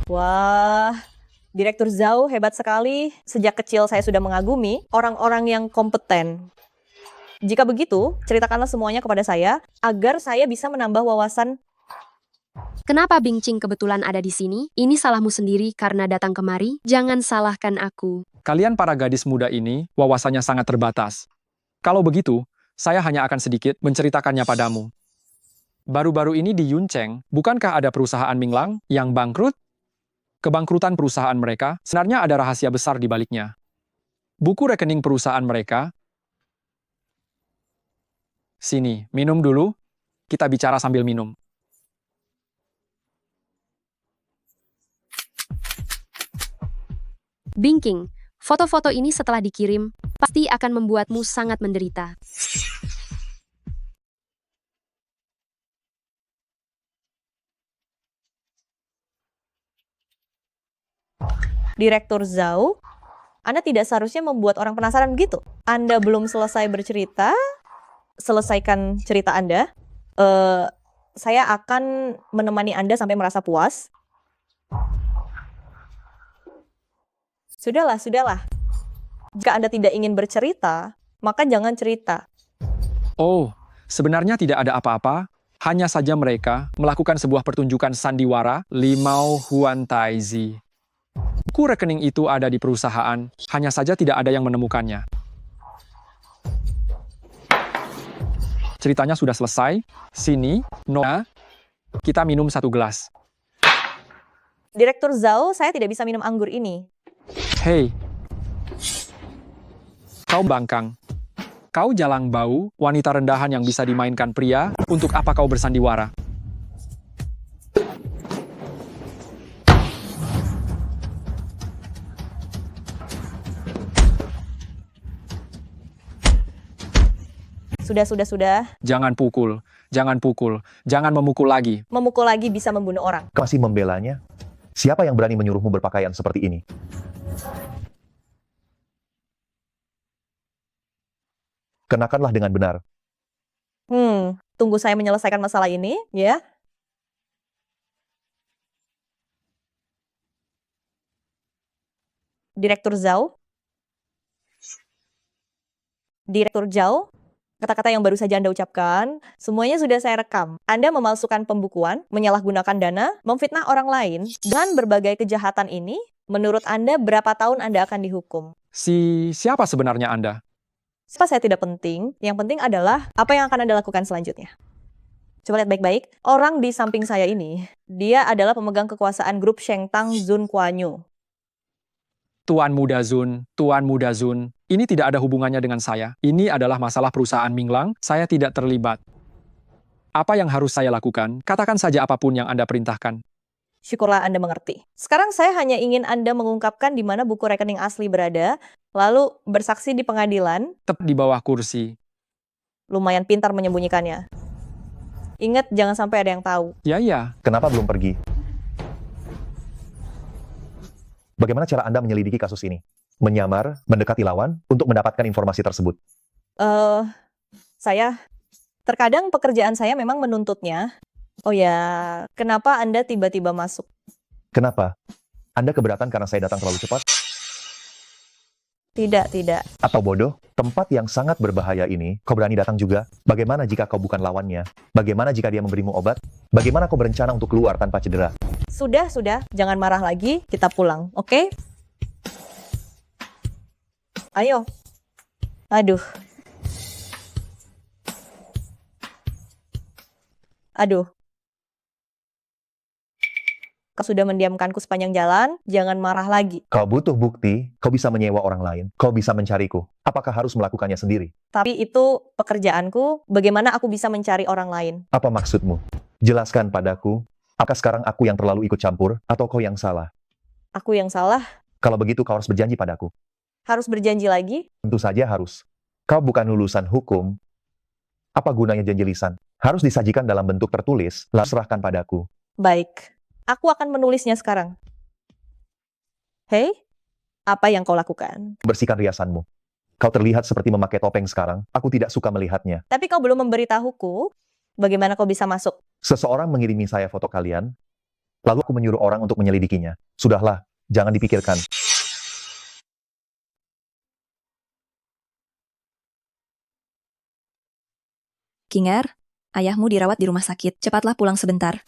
Wah, Direktur Zhao hebat sekali. Sejak kecil saya sudah mengagumi orang-orang yang kompeten. Jika begitu, ceritakanlah semuanya kepada saya agar saya bisa menambah wawasan. Kenapa Bingqing kebetulan ada di sini? Ini salahmu sendiri karena datang kemari. Jangan salahkan aku. Kalian para gadis muda ini wawasannya sangat terbatas. Kalau begitu, saya hanya akan sedikit menceritakannya padamu. Baru-baru ini di Yuncheng, bukankah ada perusahaan Minglang yang bangkrut? Kebangkrutan perusahaan mereka sebenarnya ada rahasia besar di baliknya. Buku rekening perusahaan mereka. Sini, minum dulu. Kita bicara sambil minum. Bingqing, foto-foto ini setelah dikirim, pasti akan membuatmu sangat menderita. Direktur Zhao, Anda tidak seharusnya membuat orang penasaran begitu. Anda belum selesai bercerita, selesaikan cerita Anda. Saya akan menemani Anda sampai merasa puas. Sudahlah, sudahlah. Jika Anda tidak ingin bercerita, maka jangan cerita. Oh, sebenarnya tidak ada apa-apa. Hanya saja mereka melakukan sebuah pertunjukan sandiwara Limau Huan Taizi. Buku rekening itu ada di perusahaan, hanya saja tidak ada yang menemukannya. Ceritanya sudah selesai. Sini, Nona, kita minum 1 gelas. Direktur Zhao, saya tidak bisa minum anggur ini. Hei, kau bangkang. Kau jalang bau, wanita rendahan yang bisa dimainkan pria, untuk apa kau bersandiwara? Sudah. Jangan pukul, jangan pukul, jangan memukul lagi. Memukul lagi bisa membunuh orang. Kau masih membelanya? Siapa yang berani menyuruhmu berpakaian seperti ini? Kenakanlah dengan benar. Tunggu saya menyelesaikan masalah ini, ya. Direktur Zhao. Direktur Zhao, kata-kata yang baru saja Anda ucapkan, semuanya sudah saya rekam. Anda memalsukan pembukuan, menyalahgunakan dana, memfitnah orang lain, dan berbagai kejahatan ini, menurut Anda berapa tahun Anda akan dihukum? Siapa sebenarnya Anda? Siapa saya tidak penting, yang penting adalah apa yang akan Anda lakukan selanjutnya. Coba lihat baik-baik, orang di samping saya ini, dia adalah pemegang kekuasaan grup Shengtang Zun Kuanyu. Tuan Muda Zun, ini tidak ada hubungannya dengan saya. Ini adalah masalah perusahaan Minglang, saya tidak terlibat. Apa yang harus saya lakukan? Katakan saja apapun yang Anda perintahkan. Syukurlah Anda mengerti. Sekarang saya hanya ingin Anda mengungkapkan di mana buku rekening asli berada, lalu bersaksi di pengadilan. Tepat di bawah kursi. Lumayan pintar menyembunyikannya. Ingat, jangan sampai ada yang tahu. Ya. Kenapa belum pergi? Bagaimana cara Anda menyelidiki kasus ini? Menyamar, mendekati lawan, untuk mendapatkan informasi tersebut? Terkadang pekerjaan saya memang menuntutnya. Oh ya, kenapa Anda tiba-tiba masuk? Kenapa? Anda keberatan karena saya datang terlalu cepat? Tidak. Atau bodoh? Tempat yang sangat berbahaya ini, kau berani datang juga? Bagaimana jika kau bukan lawannya? Bagaimana jika dia memberimu obat? Bagaimana kau berencana untuk keluar tanpa cedera? Sudah. Jangan marah lagi, kita pulang, oke? Ayo. Aduh. Kau sudah mendiamkanku sepanjang jalan, jangan marah lagi. Kau butuh bukti, kau bisa menyewa orang lain, kau bisa mencariku. Apakah harus melakukannya sendiri? Tapi itu pekerjaanku, bagaimana aku bisa mencari orang lain? Apa maksudmu? Jelaskan padaku, apakah sekarang aku yang terlalu ikut campur, atau kau yang salah? Aku yang salah? Kalau begitu kau harus berjanji padaku. Harus berjanji lagi? Tentu saja harus. Kau bukan lulusan hukum. Apa gunanya janji lisan? Harus disajikan dalam bentuk tertulis, lalu serahkan padaku. Baik. Aku akan menulisnya sekarang. Hei, apa yang kau lakukan? Bersihkan riasanmu. Kau terlihat seperti memakai topeng sekarang. Aku tidak suka melihatnya. Tapi kau belum memberitahuku, bagaimana kau bisa masuk? Seseorang mengirimi saya foto kalian, lalu aku menyuruh orang untuk menyelidikinya. Sudahlah, Jangan dipikirkan. King Er, ayahmu dirawat di rumah sakit. Cepatlah pulang sebentar.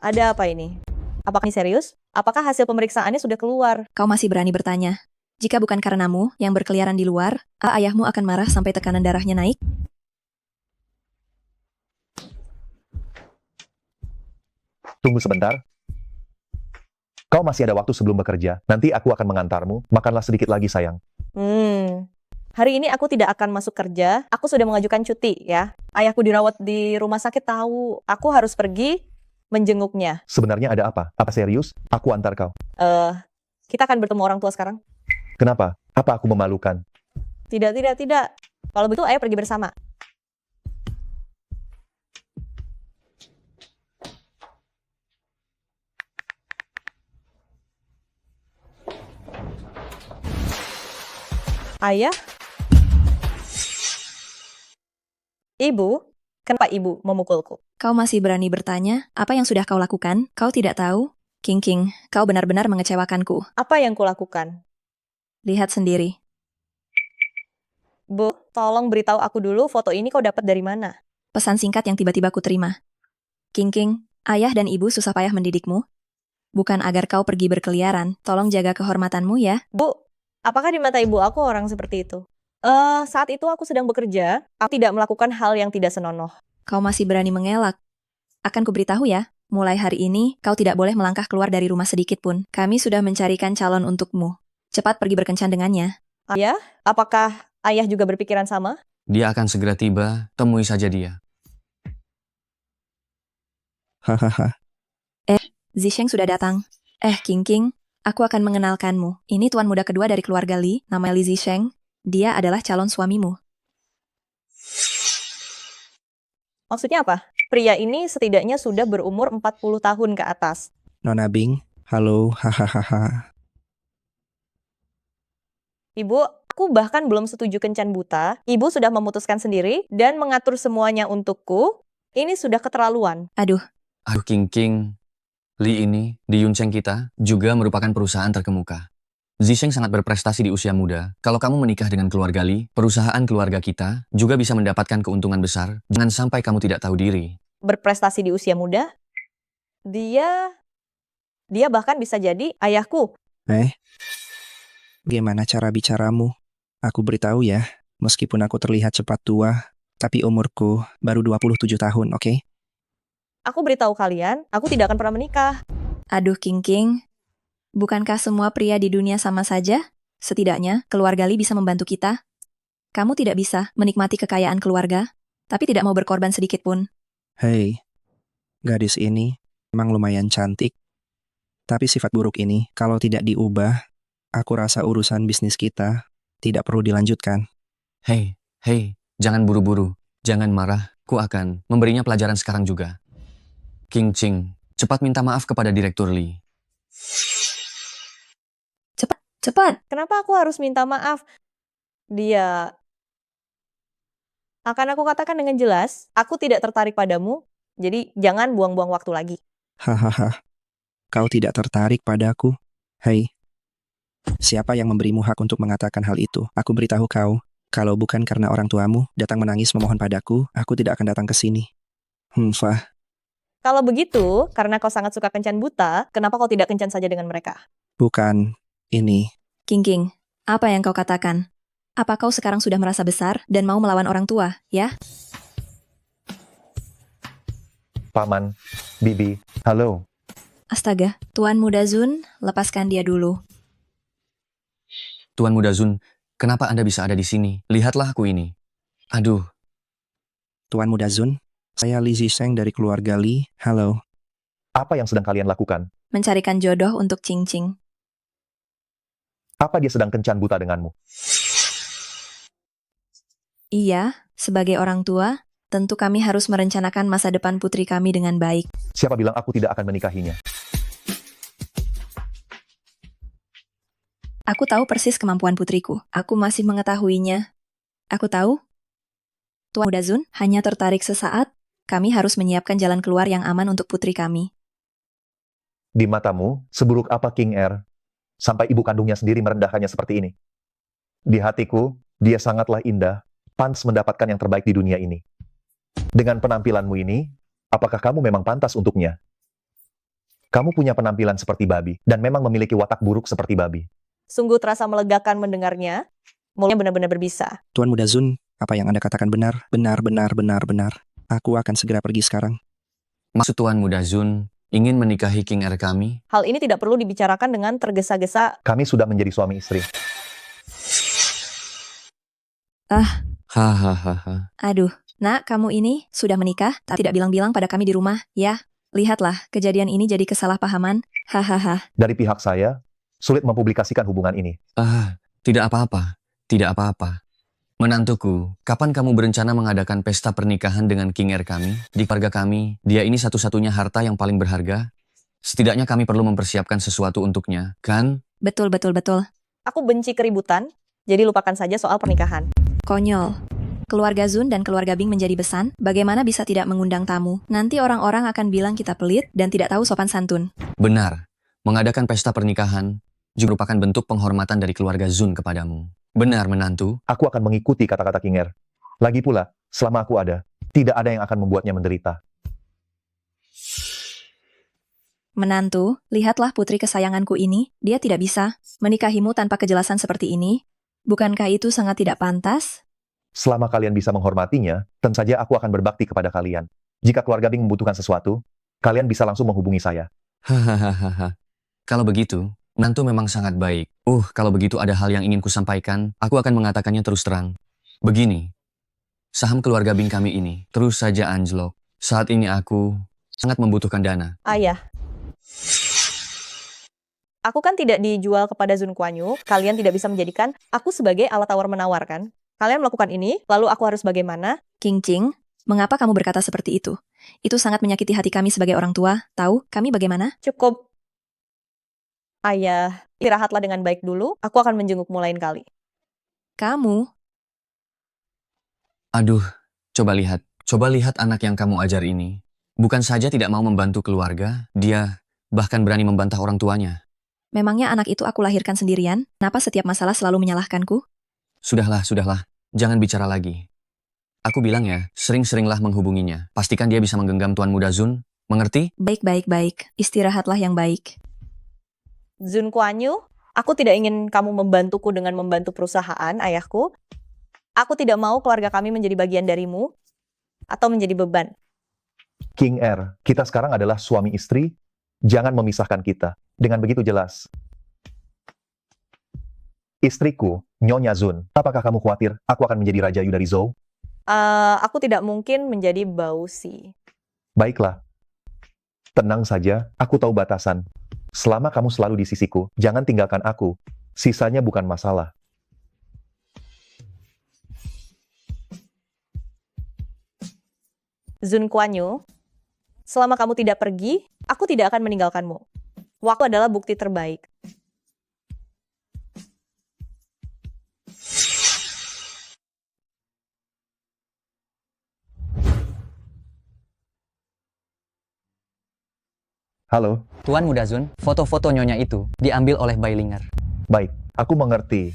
Ada apa ini? Apakah ini serius? Apakah hasil pemeriksaannya sudah keluar? Kau masih berani bertanya? Jika bukan karenamu yang berkeliaran di luar, ayahmu akan marah sampai tekanan darahnya naik. Tunggu sebentar. Kau masih ada waktu sebelum bekerja. Nanti aku akan mengantarmu. Makanlah sedikit lagi, sayang. Hari ini aku tidak akan masuk kerja. Aku sudah mengajukan cuti ya. Ayahku dirawat di rumah sakit tahu. Aku harus pergi menjenguknya. Sebenarnya ada apa? Apa serius? Aku antar kau. Kita akan bertemu orang tua sekarang. Kenapa? Apa aku memalukan? Tidak. Kalau begitu ayah pergi bersama. Ayah? Ibu? Kenapa ibu memukulku? Kau masih berani bertanya apa yang sudah kau lakukan? Kau tidak tahu? King, kau benar-benar mengecewakanku. Apa yang kulakukan? Lihat sendiri. Bu, tolong beritahu aku dulu foto ini kau dapat dari mana? Pesan singkat yang tiba-tiba ku terima. King, ayah dan ibu susah payah mendidikmu. Bukan agar kau pergi berkeliaran. Tolong jaga kehormatanmu ya. Bu, apakah di mata ibu aku orang seperti itu? Saat itu aku sedang bekerja. Aku tidak melakukan hal yang tidak senonoh. Kau masih berani mengelak. Akan kuberitahu ya, mulai hari ini kau tidak boleh melangkah keluar dari rumah sedikit pun. Kami sudah mencarikan calon untukmu. Cepat pergi berkencan dengannya. Ayah, apakah ayah juga berpikiran sama? Dia akan segera tiba, temui saja dia. Hahaha. Zisheng sudah datang. King, aku akan mengenalkanmu. Ini tuan muda kedua dari keluarga Li, nama Li Zisheng. Dia adalah calon suamimu. Maksudnya apa? Pria ini setidaknya sudah berumur 40 tahun ke atas. Nona Bing, halo, hahaha. Ibu, aku bahkan belum setuju kencan buta. Ibu sudah memutuskan sendiri dan mengatur semuanya untukku. Ini sudah keterlaluan. Aduh, King, Li ini di Yuncheng kita juga merupakan perusahaan terkemuka. Zisheng sangat berprestasi di usia muda. Kalau kamu menikah dengan keluarga Li, perusahaan keluarga kita juga bisa mendapatkan keuntungan besar. Jangan sampai kamu tidak tahu diri. Berprestasi di usia muda? Dia bahkan bisa jadi ayahku. Gimana cara bicaramu? Aku beritahu ya, meskipun aku terlihat cepat tua, tapi umurku baru 27 tahun, oke? Aku beritahu kalian, aku tidak akan pernah menikah. aduh King. Bukankah semua pria di dunia sama saja? Setidaknya, keluarga Li bisa membantu kita. Kamu tidak bisa menikmati kekayaan keluarga, tapi tidak mau berkorban sedikit pun. Hei, gadis ini memang lumayan cantik. Tapi sifat buruk ini, kalau tidak diubah, aku rasa urusan bisnis kita tidak perlu dilanjutkan. Hei, jangan buru-buru. Jangan marah, ku akan memberinya pelajaran sekarang juga. King Ching, cepat minta maaf kepada Direktur Li. Cepat! Kenapa aku harus minta maaf? Dia... Akan aku katakan dengan jelas, aku tidak tertarik padamu, jadi jangan buang-buang waktu lagi. Hahaha, kau tidak tertarik padaku? Hei, siapa yang memberimu hak untuk mengatakan hal itu? Aku beritahu kau, kalau bukan karena orang tuamu datang menangis memohon padaku, aku tidak akan datang ke sini. Fah. Kalau begitu, karena kau sangat suka kencan buta, kenapa kau tidak kencan saja dengan mereka? Bukan ini. King, apa yang kau katakan? Apa kau sekarang sudah merasa besar dan mau melawan orang tua, ya? Paman, Bibi, halo. Astaga, Tuan Muda Zun, lepaskan dia dulu. Tuan Muda Zun, kenapa Anda bisa ada di sini? Lihatlah aku ini. Aduh. Tuan Muda Zun, saya Li Zisheng dari keluarga Li. Halo. Apa yang sedang kalian lakukan? Mencarikan jodoh untuk Cing. Apa dia sedang kencan buta denganmu? Iya, sebagai orang tua, tentu kami harus merencanakan masa depan putri kami dengan baik. Siapa bilang aku tidak akan menikahinya? Aku tahu persis kemampuan putriku. Aku masih mengetahuinya. Aku tahu. Tuan Muda Zun hanya tertarik sesaat. Kami harus menyiapkan jalan keluar yang aman untuk putri kami. Di matamu, seburuk apa King Er? sampai ibu kandungnya sendiri merendahkannya seperti ini. Di hatiku, dia sangatlah indah, pantas mendapatkan yang terbaik di dunia ini. Dengan penampilanmu ini, apakah kamu memang pantas untuknya? Kamu punya penampilan seperti babi, dan memang memiliki watak buruk seperti babi. Sungguh terasa melegakan mendengarnya. Mulanya benar-benar berbisa. Tuan Muda Zun, apa yang Anda katakan benar. Benar. Aku akan segera pergi sekarang. Maksud Tuan Muda Zun ingin menikahi King Er kami? Hal ini tidak perlu dibicarakan dengan tergesa-gesa. Kami sudah menjadi suami istri. Hahaha. Aduh, nak, kamu ini sudah menikah, tapi tidak bilang-bilang pada kami di rumah, ya? Lihatlah, kejadian ini jadi kesalahpahaman. Hahaha. Dari pihak saya, sulit mempublikasikan hubungan ini. Tidak apa-apa. Tidak apa-apa. Menantuku, kapan kamu berencana mengadakan pesta pernikahan dengan King Er kami? Di keluarga kami, dia ini satu-satunya harta yang paling berharga. Setidaknya kami perlu mempersiapkan sesuatu untuknya, kan? Betul. Aku benci keributan, jadi lupakan saja soal pernikahan. Konyol. Keluarga Zun dan keluarga Bing menjadi besan, bagaimana bisa tidak mengundang tamu? Nanti orang-orang akan bilang kita pelit dan tidak tahu sopan santun. Benar. Mengadakan pesta pernikahan juga merupakan bentuk penghormatan dari keluarga Zun kepadamu. Benar, menantu. Aku akan mengikuti kata-kata King Er. Lagi pula, selama aku ada, tidak ada yang akan membuatnya menderita. Menantu, lihatlah putri kesayanganku ini, dia tidak bisa menikahimu tanpa kejelasan seperti ini. Bukankah itu sangat tidak pantas? Selama kalian bisa menghormatinya, tentu saja aku akan berbakti kepada kalian. Jika keluarga Bing membutuhkan sesuatu, kalian bisa langsung menghubungi saya. Hahaha. Kalau begitu, menantu memang sangat baik. Kalau begitu ada hal yang ingin kusampaikan, aku akan mengatakannya terus terang. Begini, saham keluarga Bing kami ini terus saja anjlok. Saat ini aku sangat membutuhkan dana. Ayah. Aku kan tidak dijual kepada Zun Kuan Yu. Kalian tidak bisa menjadikan aku sebagai alat tawar-menawar, kan? Kalian melakukan ini, lalu aku harus bagaimana? King Ching, mengapa kamu berkata seperti itu? Itu sangat menyakiti hati kami sebagai orang tua. Tahu, kami bagaimana? Cukup. Ayah, istirahatlah dengan baik dulu. Aku akan menjengukmu lain kali. Kamu? Aduh, coba lihat anak yang kamu ajar ini. Bukan saja tidak mau membantu keluarga, dia bahkan berani membantah orang tuanya. Memangnya anak itu aku lahirkan sendirian? Kenapa setiap masalah selalu menyalahkanku? Sudahlah. Jangan bicara lagi. Aku bilang ya, sering-seringlah menghubunginya. Pastikan dia bisa menggenggam Tuan Muda Zun. Mengerti? Baik. Istirahatlah yang baik. Zun Kuan Yu, aku tidak ingin kamu membantuku dengan membantu perusahaan, ayahku. Aku tidak mau keluarga kami menjadi bagian darimu atau menjadi beban. King Er, kita sekarang adalah suami istri. Jangan memisahkan kita. Dengan begitu jelas. Istriku, Nyonya Zun, apakah kamu khawatir aku akan menjadi Raja Yu dari Zhou? Aku tidak mungkin menjadi Bausi. Baiklah. Tenang saja, aku tahu batasan. Selama kamu selalu di sisiku, jangan tinggalkan aku. Sisanya bukan masalah. Zun Kuan Yu, selama kamu tidak pergi, aku tidak akan meninggalkanmu. Waktu adalah bukti terbaik. Halo. Tuan Muda Zun, foto-foto nyonya itu diambil oleh Bailinger. Baik, aku mengerti.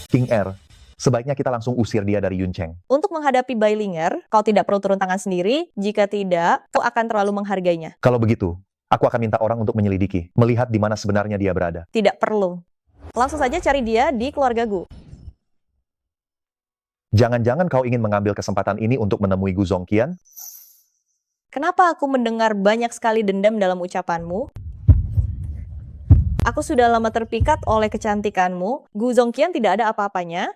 King Er, sebaiknya kita langsung usir dia dari Yuncheng. Untuk menghadapi Bailinger, kau tidak perlu turun tangan sendiri. Jika tidak, kau akan terlalu menghargainya. Kalau begitu, aku akan minta orang untuk menyelidiki, melihat di mana sebenarnya dia berada. Tidak perlu. Langsung saja cari dia di keluarga Gu. Jangan-jangan kau ingin mengambil kesempatan ini untuk menemui Gu Zongqian? Kenapa aku mendengar banyak sekali dendam dalam ucapanmu? Aku sudah lama terpikat oleh kecantikanmu. Gu Zongqian tidak ada apa-apanya.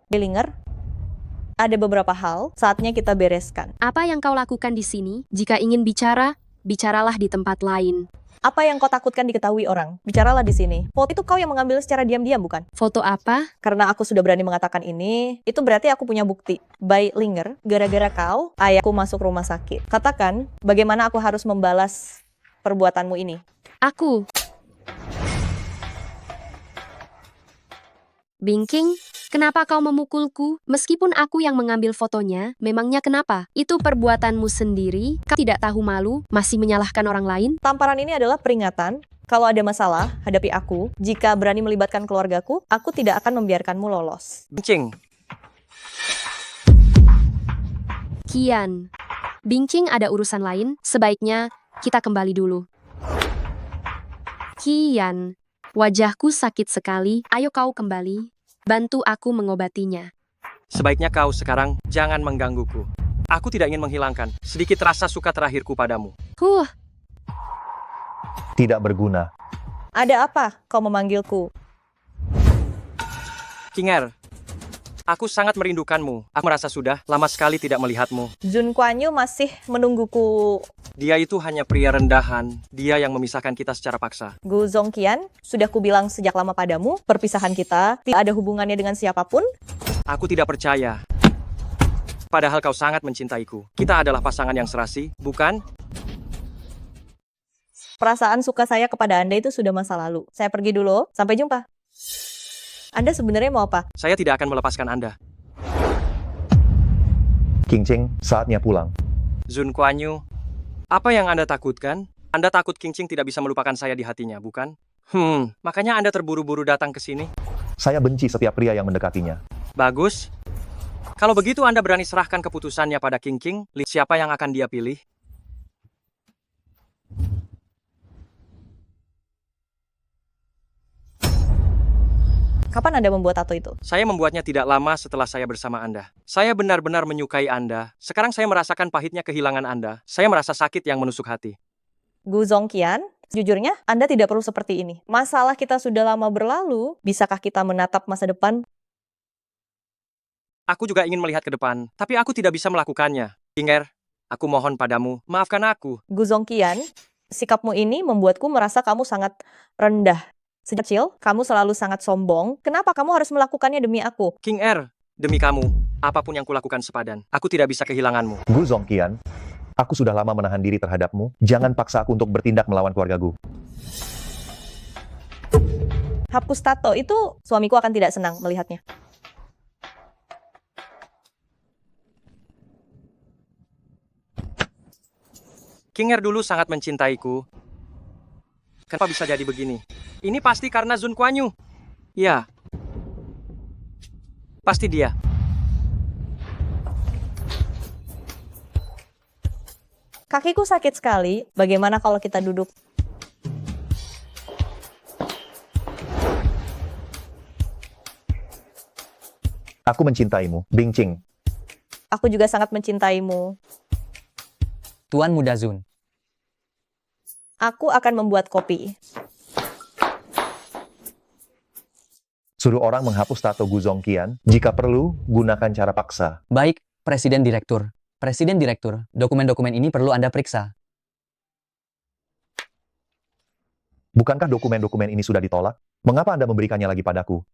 Bailinger, ada beberapa hal saatnya kita bereskan. Apa yang kau lakukan di sini? Jika ingin bicara, bicaralah di tempat lain. Apa yang kau takutkan diketahui orang? Bicaralah di sini. Foto itu kau yang mengambil secara diam-diam, bukan? Foto apa? Karena aku sudah berani mengatakan ini, itu berarti aku punya bukti. Bailinger, gara-gara kau, ayahku masuk rumah sakit. Katakan, bagaimana aku harus membalas perbuatanmu ini? Aku. Bingking, kenapa kau memukulku? Meskipun aku yang mengambil fotonya, memangnya kenapa? Itu perbuatanmu sendiri, kau tidak tahu malu, masih menyalahkan orang lain? Tamparan ini adalah peringatan. Kalau ada masalah, hadapi aku. Jika berani melibatkan keluargaku, aku tidak akan membiarkanmu lolos. Bingcing, Kian. Bingcing ada urusan lain, sebaiknya kita kembali dulu. Kian, wajahku sakit sekali, ayo kau kembali. Bantu aku mengobatinya. sebaiknya kau sekarang jangan menggangguku. Aku tidak ingin menghilangkan sedikit rasa suka terakhirku padamu. Tidak berguna. Ada apa kau memanggilku? Kinger, aku sangat merindukanmu. Aku merasa sudah lama sekali tidak melihatmu. Jun Kuan Yu masih menungguku. Dia itu hanya pria rendahan. Dia yang memisahkan kita secara paksa. Gu Zongqian, sudah kubilang sejak lama padamu, perpisahan kita tidak ada hubungannya dengan siapapun. Aku tidak percaya. Padahal kau sangat mencintaiku. Kita adalah pasangan yang serasi, bukan? Perasaan suka saya kepada Anda itu sudah masa lalu. Saya pergi dulu, sampai jumpa. Anda sebenarnya mau apa? Saya tidak akan melepaskan Anda. King Cheng, saatnya pulang. Zun Kuan Yu, apa yang Anda takutkan? Anda takut King Cheng tidak bisa melupakan saya di hatinya, bukan? Makanya Anda terburu-buru datang ke sini. Saya benci setiap pria yang mendekatinya. Bagus. Kalau begitu Anda berani serahkan keputusannya pada King Cheng, lihat siapa yang akan dia pilih? Kapan Anda membuat tato itu? Saya membuatnya tidak lama setelah saya bersama Anda. Saya benar-benar menyukai Anda. Sekarang saya merasakan pahitnya kehilangan Anda. Saya merasa sakit yang menusuk hati. Gu Zongqian, sejujurnya Anda tidak perlu seperti ini. Masalah kita sudah lama berlalu, bisakah kita menatap masa depan? Aku juga ingin melihat ke depan, tapi aku tidak bisa melakukannya. Kinger, aku mohon padamu, maafkan aku. Gu Zongqian, sikapmu ini membuatku merasa kamu sangat rendah. Sejak kecil, kamu selalu sangat sombong. Kenapa kamu harus melakukannya demi aku? King Er, demi kamu, apapun yang kulakukan sepadan. Aku tidak bisa kehilanganmu. Gu Zongqian, aku sudah lama menahan diri terhadapmu. Jangan paksa aku untuk bertindak melawan keluarga Gu. Hapus tato itu, suamiku akan tidak senang melihatnya. King Er dulu sangat mencintaiku. Kenapa bisa jadi begini? Ini pasti karena Zun Kuan Yu. Ya. Pasti dia. Kakiku sakit sekali. Bagaimana kalau kita duduk? Aku mencintaimu, Bing Ching. Aku juga sangat mencintaimu. Tuan Muda Zun. Aku akan membuat kopi. Suruh orang menghapus tato Gu Zongqian. Jika perlu, gunakan cara paksa. Baik, Presiden Direktur. Presiden Direktur, dokumen-dokumen ini perlu Anda periksa. Bukankah dokumen-dokumen ini sudah ditolak? Mengapa Anda memberikannya lagi padaku?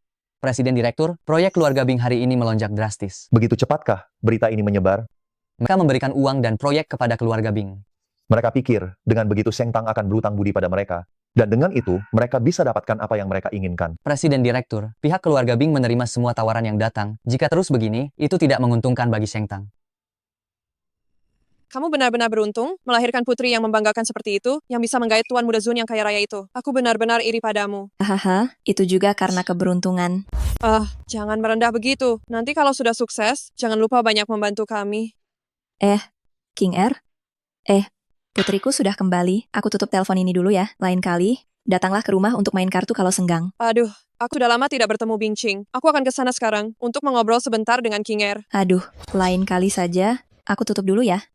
Presiden Direktur, proyek keluarga Bing hari ini melonjak drastis. Begitu cepatkah berita ini menyebar? Mereka memberikan uang dan proyek kepada keluarga Bing. Mereka pikir, dengan begitu Seng Tang akan berutang budi pada mereka. Dan dengan itu, mereka bisa dapatkan apa yang mereka inginkan. Presiden Direktur, pihak keluarga Bing menerima semua tawaran yang datang. Jika terus begini, itu tidak menguntungkan bagi Seng Tang. Kamu benar-benar beruntung melahirkan putri yang membanggakan seperti itu, yang bisa menggait Tuan Muda Zun yang kaya raya itu. Aku benar-benar iri padamu. Hahaha, itu juga karena keberuntungan. Jangan merendah begitu. Nanti kalau sudah sukses, jangan lupa banyak membantu kami. King Er? Putriku sudah kembali. Aku tutup telepon ini dulu ya. Lain kali, datanglah ke rumah untuk main kartu kalau senggang. Aduh, aku sudah lama tidak bertemu Bing Ching. Aku akan ke sana sekarang untuk mengobrol sebentar dengan King Er. Aduh, lain kali saja. Aku tutup dulu ya.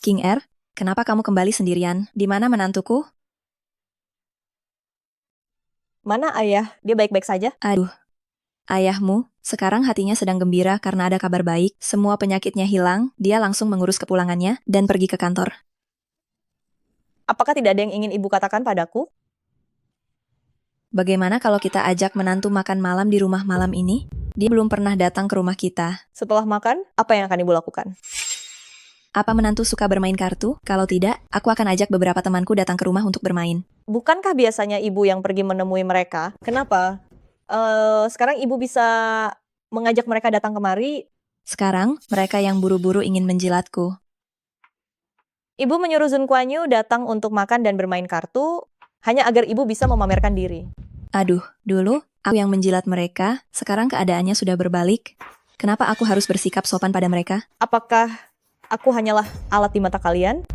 King Er, kenapa kamu kembali sendirian? Di mana menantuku? Mana ayah? Dia baik-baik saja? Aduh, ayahmu sekarang hatinya sedang gembira karena ada kabar baik. Semua penyakitnya hilang, dia langsung mengurus kepulangannya dan pergi ke kantor. Apakah tidak ada yang ingin ibu katakan padaku? Bagaimana kalau kita ajak menantu makan malam di rumah malam ini? Dia belum pernah datang ke rumah kita. Setelah makan, apa yang akan ibu lakukan? Apa menantu suka bermain kartu? Kalau tidak, aku akan ajak beberapa temanku datang ke rumah untuk bermain. Bukankah biasanya ibu yang pergi menemui mereka? Kenapa? Sekarang ibu bisa mengajak mereka datang kemari. Sekarang, mereka yang buru-buru ingin menjilatku. Ibu menyuruh Zun Kuan Yu datang untuk makan dan bermain kartu, hanya agar ibu bisa memamerkan diri. Aduh, dulu, aku yang menjilat mereka, sekarang keadaannya sudah berbalik. Kenapa aku harus bersikap sopan pada mereka? Apakah aku hanyalah alat di mata kalian?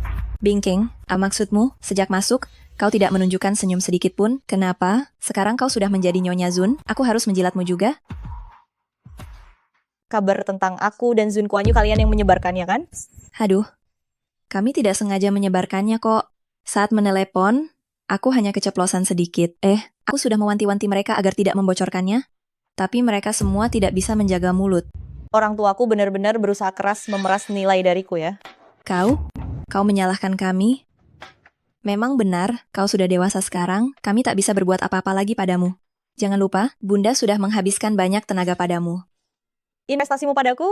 Bingking, maksudmu, sejak masuk, kau tidak menunjukkan senyum sedikit pun. Kenapa? Sekarang kau sudah menjadi Nyonya Zun, aku harus menjilatmu juga? Kabar tentang aku dan Zun Kuan Yu kalian yang menyebarkannya kan? Aduh, kami tidak sengaja menyebarkannya kok. Saat menelepon, aku hanya keceplosan sedikit. Aku sudah mewanti-wanti mereka agar tidak membocorkannya. Tapi mereka semua tidak bisa menjaga mulut. Orang tuaku benar-benar berusaha keras memeras nilai dariku ya. Kau menyalahkan kami? Memang benar, kau sudah dewasa sekarang, kami tak bisa berbuat apa-apa lagi padamu. Jangan lupa, Bunda sudah menghabiskan banyak tenaga padamu. Investasimu padaku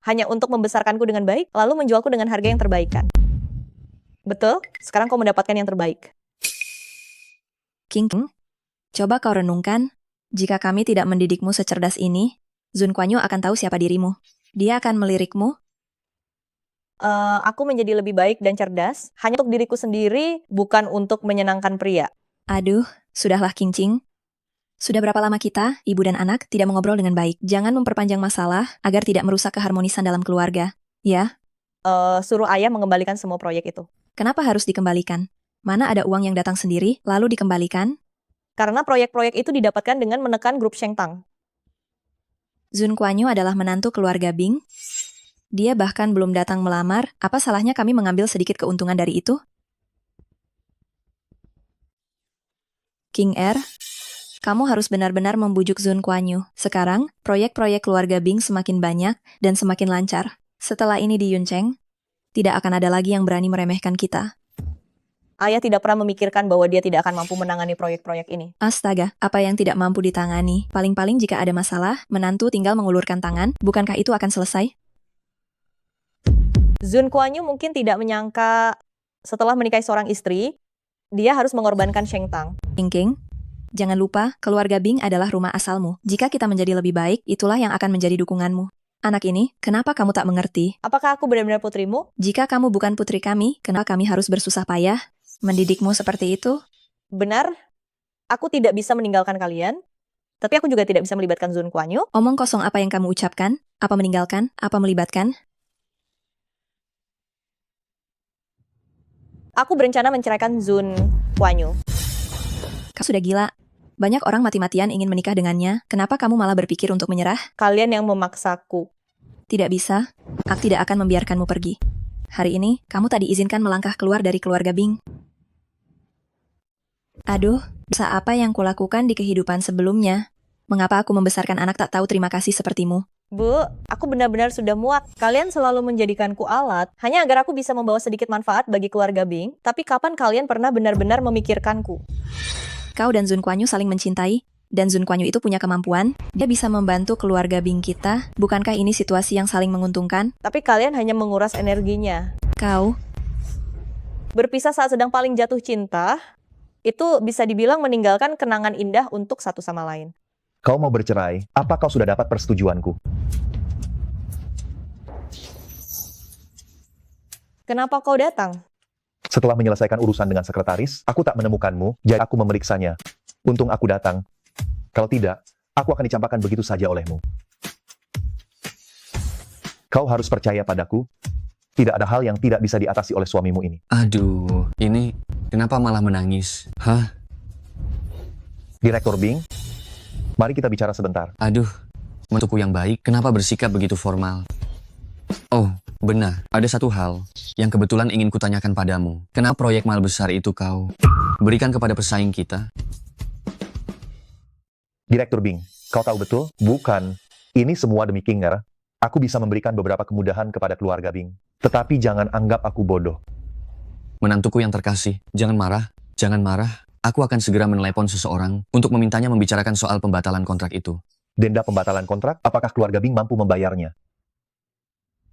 hanya untuk membesarkanku dengan baik, lalu menjualku dengan harga yang terbaik kan? Betul, sekarang kau mendapatkan yang terbaik. King, coba kau renungkan, jika kami tidak mendidikmu secerdas ini, Zun Kuan Yu akan tahu siapa dirimu. Dia akan melirikmu. Aku menjadi lebih baik dan cerdas, hanya untuk diriku sendiri, bukan untuk menyenangkan pria. Aduh, sudahlah King Ching. Sudah berapa lama kita, ibu dan anak, tidak mengobrol dengan baik. Jangan memperpanjang masalah agar tidak merusak keharmonisan dalam keluarga. Ya? Suruh ayah mengembalikan semua proyek itu. Kenapa harus dikembalikan? Mana ada uang yang datang sendiri, lalu dikembalikan? Karena proyek-proyek itu didapatkan dengan menekan grup Sheng Tang. Zun Kuan Yu adalah menantu keluarga Bing. Dia bahkan belum datang melamar, apa salahnya kami mengambil sedikit keuntungan dari itu? King Er, kamu harus benar-benar membujuk Zun Kuan Yu. Sekarang, proyek-proyek keluarga Bing semakin banyak dan semakin lancar. Setelah ini di Yuncheng, tidak akan ada lagi yang berani meremehkan kita. Ayah tidak pernah memikirkan bahwa dia tidak akan mampu menangani proyek-proyek ini. Astaga, apa yang tidak mampu ditangani? Paling-paling jika ada masalah, menantu tinggal mengulurkan tangan, bukankah itu akan selesai? Zun Kuan Yu mungkin tidak menyangka setelah menikahi seorang istri, dia harus mengorbankan Sheng Tang. King, jangan lupa, keluarga Bing adalah rumah asalmu. Jika kita menjadi lebih baik, itulah yang akan menjadi dukunganmu. Anak ini, kenapa kamu tak mengerti? Apakah aku benar-benar putrimu? Jika kamu bukan putri kami, kenapa kami harus bersusah payah mendidikmu seperti itu? Benar, aku tidak bisa meninggalkan kalian, tapi aku juga tidak bisa melibatkan Zun Kuan Yu. Omong kosong apa yang kamu ucapkan? Apa meninggalkan? Apa melibatkan? Aku berencana menceraikan Zun Kuan Yu. Kau sudah gila. Banyak orang mati-matian ingin menikah dengannya. Kenapa kamu malah berpikir untuk menyerah? Kalian yang memaksaku. Tidak bisa. Aku tidak akan membiarkanmu pergi. Hari ini, kamu tak diizinkan melangkah keluar dari keluarga Bing. Aduh, dosa apa yang kulakukan di kehidupan sebelumnya? Mengapa aku membesarkan anak tak tahu terima kasih sepertimu? Bu, aku benar-benar sudah muak. Kalian selalu menjadikanku alat, hanya agar aku bisa membawa sedikit manfaat bagi keluarga Bing. Tapi kapan kalian pernah benar-benar memikirkanku? Kau dan Zun Kuan Yu saling mencintai, dan Zun Kuan Yu itu punya kemampuan, dia bisa membantu keluarga Bing kita. Bukankah ini situasi yang saling menguntungkan? Tapi kalian hanya menguras energinya. Kau berpisah saat sedang paling jatuh cinta, itu bisa dibilang meninggalkan kenangan indah untuk satu sama lain. Kau mau bercerai, apa kau sudah dapat persetujuanku? Kenapa kau datang? Setelah menyelesaikan urusan dengan sekretaris, aku tak menemukanmu, jadi aku memeriksanya. Untung aku datang. Kalau tidak, aku akan dicampakkan begitu saja olehmu. Kau harus percaya padaku. Tidak ada hal yang tidak bisa diatasi oleh suamimu ini. Aduh, ini kenapa malah menangis? Hah? Direktur Bing, mari kita bicara sebentar. Aduh, menantuku yang baik, kenapa bersikap begitu formal? Oh, benar. Ada satu hal yang kebetulan ingin kutanyakan padamu. Kenapa proyek mal besar itu kau berikan kepada pesaing kita? Direktur Bing, kau tahu betul? Bukan. Ini semua demi King Er. Aku bisa memberikan beberapa kemudahan kepada keluarga Bing. Tetapi jangan anggap aku bodoh. Menantuku yang terkasih, jangan marah. Jangan marah. Aku akan segera menelepon seseorang untuk memintanya membicarakan soal pembatalan kontrak itu. Denda pembatalan kontrak, apakah keluarga Bing mampu membayarnya?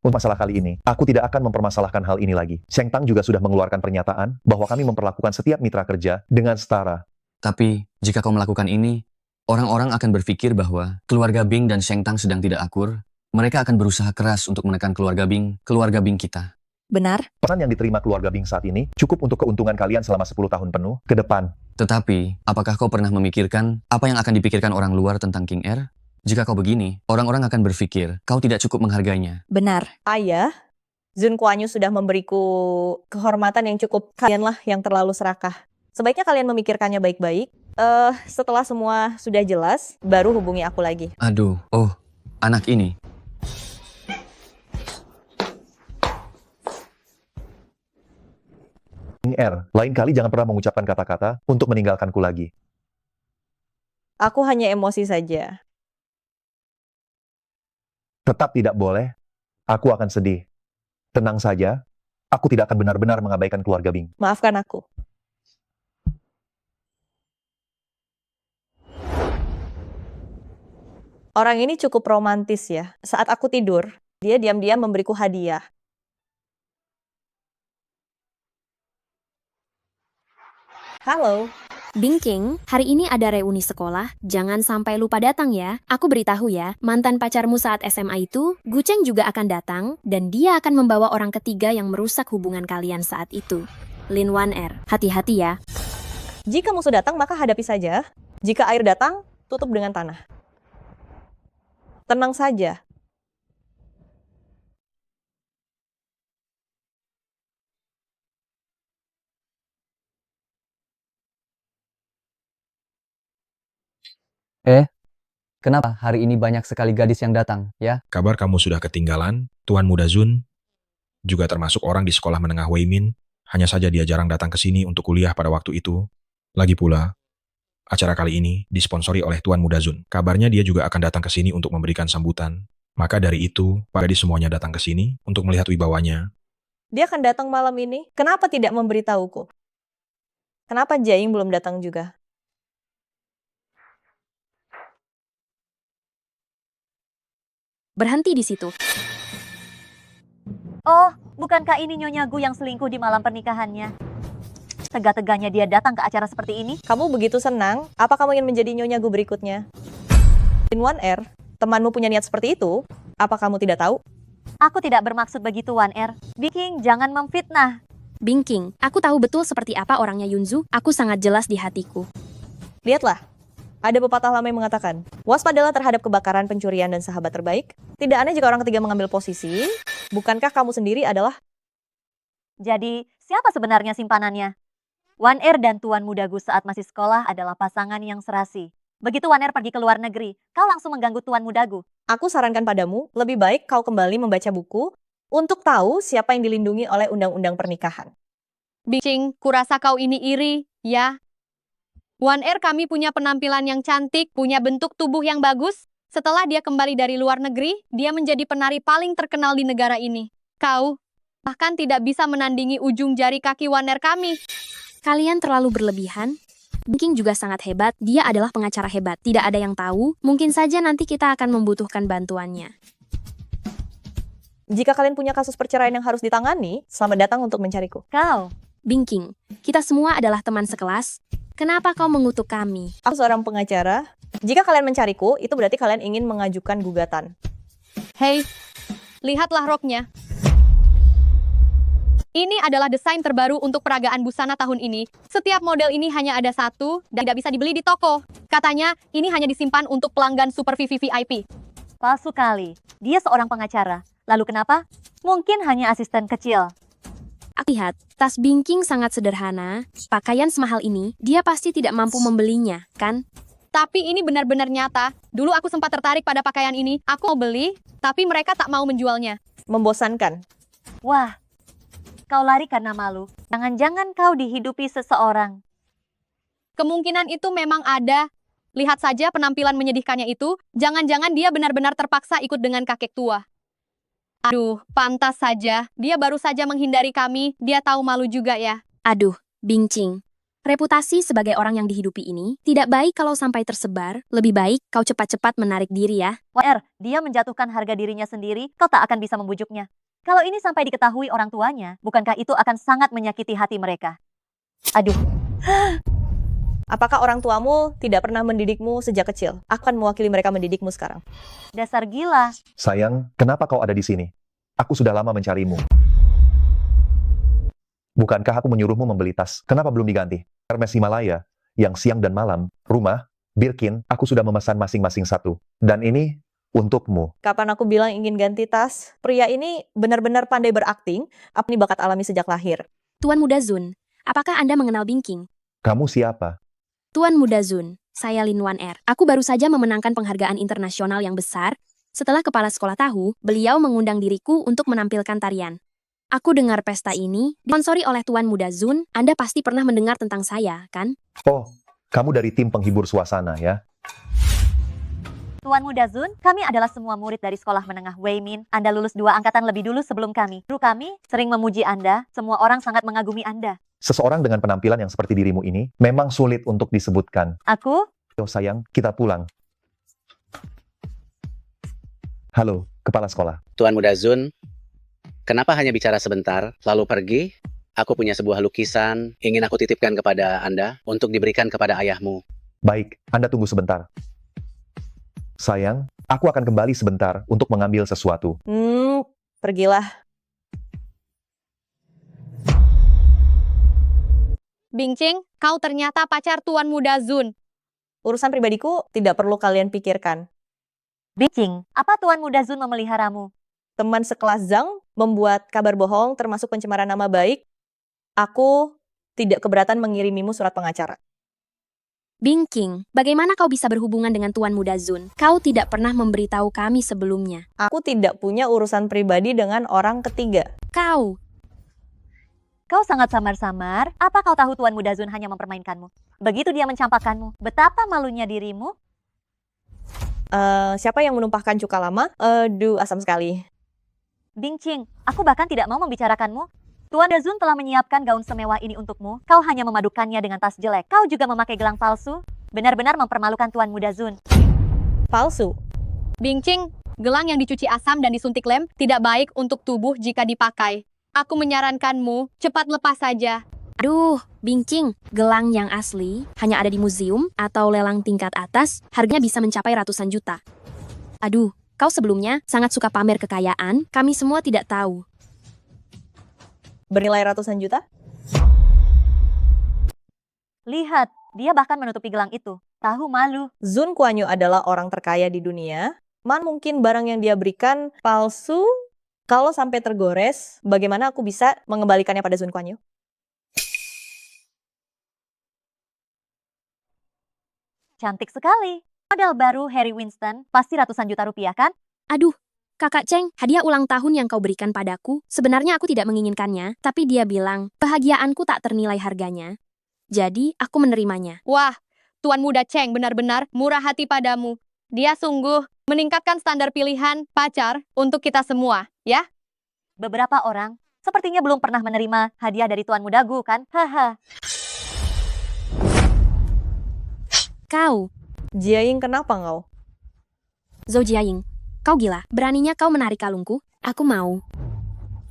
Untuk masalah kali ini, aku tidak akan mempermasalahkan hal ini lagi. Sheng Tang juga sudah mengeluarkan pernyataan bahwa kami memperlakukan setiap mitra kerja dengan setara. Tapi, jika kau melakukan ini, orang-orang akan berpikir bahwa keluarga Bing dan Sheng Tang sedang tidak akur. Mereka akan berusaha keras untuk menekan keluarga Bing kita. Benar? Pesan yang diterima keluarga Bing saat ini cukup untuk keuntungan kalian selama 10 tahun penuh ke depan. Tetapi, apakah kau pernah memikirkan apa yang akan dipikirkan orang luar tentang King Er? Jika kau begini, orang-orang akan berpikir kau tidak cukup menghargainya. Benar. Ayah, Zun Kuan Yu sudah memberiku kehormatan yang cukup. Kalianlah yang terlalu serakah. Sebaiknya kalian memikirkannya baik-baik. Setelah semua sudah jelas, baru hubungi aku lagi. Aduh, anak ini. King Er, lain kali jangan pernah mengucapkan kata-kata untuk meninggalkanku lagi. Aku hanya emosi saja. Tetap tidak boleh. Aku akan sedih. Tenang saja. Aku tidak akan benar-benar mengabaikan keluarga Bing. Maafkan aku. Orang ini cukup romantis ya. Saat aku tidur, dia diam-diam memberiku hadiah. Halo. Bingking, hari ini ada reuni sekolah, jangan sampai lupa datang ya. Aku beritahu ya, mantan pacarmu saat SMA itu, Guceng juga akan datang, dan dia akan membawa orang ketiga yang merusak hubungan kalian saat itu. Lin Wan Er, hati-hati ya. Jika musuh datang, maka hadapi saja. Jika air datang, tutup dengan tanah. Tenang saja. Kenapa hari ini banyak sekali gadis yang datang, ya? Kabar kamu sudah ketinggalan, Tuan Muda Zun, juga termasuk orang di sekolah menengah Wei Min, hanya saja dia jarang datang ke sini untuk kuliah pada waktu itu. Lagi pula, acara kali ini disponsori oleh Tuan Muda Zun. Kabarnya dia juga akan datang ke sini untuk memberikan sambutan. Maka dari itu, para gadis semuanya datang ke sini untuk melihat wibawanya. Dia akan datang malam ini. Kenapa tidak memberitahuku? Kenapa Jaing belum datang juga? Berhenti di situ. Oh, bukankah ini Nyonya Gu yang selingkuh di malam pernikahannya? Tega-teganya dia datang ke acara seperti ini. Kamu begitu senang? Apa kamu ingin menjadi Nyonya Gu berikutnya? Lin Wan Er, temanmu punya niat seperti itu? Apa kamu tidak tahu? Aku tidak bermaksud begitu, Wan Er. Bingking, jangan memfitnah. Bingking, aku tahu betul seperti apa orangnya Yunzu, aku sangat jelas di hatiku. Lihatlah, ada pepatah lama yang mengatakan, waspadalah terhadap kebakaran, pencurian, dan sahabat terbaik. Tidak aneh jika orang ketiga mengambil posisi. Bukankah kamu sendiri adalah... Jadi, siapa sebenarnya simpanannya? Wan Er dan Tuan Muda Gu saat masih sekolah adalah pasangan yang serasi. Begitu Wan Er pergi ke luar negeri, kau langsung mengganggu Tuan Muda Gu. Aku sarankan padamu, lebih baik kau kembali membaca buku untuk tahu siapa yang dilindungi oleh undang-undang pernikahan. Bingking, kurasa kau ini iri, ya? Wan Er kami punya penampilan yang cantik, punya bentuk tubuh yang bagus. Setelah dia kembali dari luar negeri, dia menjadi penari paling terkenal di negara ini. Kau bahkan tidak bisa menandingi ujung jari kaki Wan Er kami. Kalian terlalu berlebihan. Bingking juga sangat hebat, dia adalah pengacara hebat. Tidak ada yang tahu, mungkin saja nanti kita akan membutuhkan bantuannya. Jika kalian punya kasus perceraian yang harus ditangani, selamat datang untuk mencariku. Kau, Bingking, kita semua adalah teman sekelas. Kenapa kau mengutuk kami? Aku seorang pengacara. Jika kalian mencariku, itu berarti kalian ingin mengajukan gugatan. Hei, lihatlah roknya. Ini adalah desain terbaru untuk peragaan busana tahun ini. Setiap model ini hanya ada satu dan tidak bisa dibeli di toko. Katanya, ini hanya disimpan untuk pelanggan super VVVIP. palsu kali. Dia seorang pengacara. Lalu kenapa? Mungkin hanya asisten kecil. Lihat, tas Bingking sangat sederhana. Pakaian semahal ini, dia pasti tidak mampu membelinya, kan? Tapi ini benar-benar nyata. Dulu aku sempat tertarik pada pakaian ini. Aku mau beli, tapi mereka tak mau menjualnya. Membosankan. Wah, kau lari karena malu. Jangan-jangan kau dihidupi seseorang. Kemungkinan itu memang ada. Lihat saja penampilan menyedihkannya itu. Jangan-jangan dia benar-benar terpaksa ikut dengan kakek tua. Aduh, pantas saja. Dia baru saja menghindari kami. Dia tahu malu juga ya. Aduh, Bingking. Reputasi sebagai orang yang dihidupi ini tidak baik kalau sampai tersebar. Lebih baik kau cepat-cepat menarik diri ya. WR, dia menjatuhkan harga dirinya sendiri, kau tak akan bisa membujuknya. Kalau ini sampai diketahui orang tuanya, bukankah itu akan sangat menyakiti hati mereka? Aduh. Apakah orang tuamu tidak pernah mendidikmu sejak kecil? Aku akan mewakili mereka mendidikmu sekarang. Dasar gila. Sayang, kenapa kau ada di sini? Aku sudah lama mencarimu. Bukankah aku menyuruhmu membeli tas? Kenapa belum diganti? Hermes Himalaya, yang siang dan malam, rumah, Birkin, aku sudah memesan masing-masing satu. Dan ini untukmu. Kapan aku bilang ingin ganti tas? Pria ini benar-benar pandai berakting. Apa ini bakat alami sejak lahir? Tuan Muda Zun, apakah Anda mengenal Bingking? Kamu siapa? Tuan Muda Zun, saya Lin Wan Er. Aku baru saja memenangkan penghargaan internasional yang besar. Setelah kepala sekolah tahu, beliau mengundang diriku untuk menampilkan tarian. Aku dengar pesta ini disponsori oleh Tuan Muda Zun. Anda pasti pernah mendengar tentang saya, kan? Oh, kamu dari tim penghibur suasana ya? Tuan Muda Zun, kami adalah semua murid dari sekolah menengah Weimin. Anda lulus 2 angkatan lebih dulu sebelum kami. Guru kami sering memuji Anda, semua orang sangat mengagumi Anda. Seseorang dengan penampilan yang seperti dirimu ini memang sulit untuk disebutkan. Aku? Oh sayang, kita pulang. Halo, kepala sekolah. Tuan Muda Zun, kenapa hanya bicara sebentar, lalu pergi? Aku punya sebuah lukisan, ingin aku titipkan kepada Anda untuk diberikan kepada ayahmu. Baik, Anda tunggu sebentar. Sayang, aku akan kembali sebentar untuk mengambil sesuatu. Pergilah. Bingcing, kau ternyata pacar Tuan Muda Zun. Urusan pribadiku tidak perlu kalian pikirkan. Bingcing, apa Tuan Muda Zun memeliharamu? Teman sekelas Zhang membuat kabar bohong termasuk pencemaran nama baik. Aku tidak keberatan mengirimimu surat pengacara. Bingking, bagaimana kau bisa berhubungan dengan Tuan Muda Zun? Kau tidak pernah memberitahu kami sebelumnya. Aku tidak punya urusan pribadi dengan orang ketiga. Kau sangat samar-samar. Apa kau tahu Tuan Muda Zun hanya mempermainkanmu? Begitu dia mencampakkanmu, betapa malunya dirimu? Siapa yang menumpahkan cuka lama? Aduh, asam sekali. Bingcing, aku bahkan tidak mau membicarakanmu. Tuan Muda Zun telah menyiapkan gaun semewah ini untukmu. Kau hanya memadukannya dengan tas jelek. Kau juga memakai gelang palsu. Benar-benar mempermalukan Tuan Muda Zun. Palsu? Bingcing, gelang yang dicuci asam dan disuntik lem tidak baik untuk tubuh jika dipakai. Aku menyarankanmu, cepat lepas saja. Aduh, Bingcing, gelang yang asli hanya ada di museum atau lelang tingkat atas, harganya bisa mencapai ratusan juta. Aduh, kau sebelumnya sangat suka pamer kekayaan, kami semua tidak tahu. Bernilai ratusan juta? Lihat, dia bahkan menutupi gelang itu. Tahu malu. Zun Kuan-yu adalah orang terkaya di dunia. Man mungkin barang yang dia berikan palsu? Kalau sampai tergores, bagaimana aku bisa mengembalikannya pada Zun Kuan-yu? Cantik sekali. Model baru Harry Winston, pasti ratusan juta rupiah kan? Aduh, Kakak Cheng, hadiah ulang tahun yang kau berikan padaku, sebenarnya aku tidak menginginkannya, tapi dia bilang, bahagiaanku tak ternilai harganya. Jadi, aku menerimanya. Wah, Tuan Muda Cheng benar-benar murah hati padamu. Dia sungguh meningkatkan standar pilihan pacar untuk kita semua, ya? Beberapa orang sepertinya belum pernah menerima hadiah dari Tuan Muda Gu, kan? Haha. Kau. Jiaying, kenapa kau? Zhou Jiaying, kau gila. Beraninya kau menarik kalungku? Aku mau.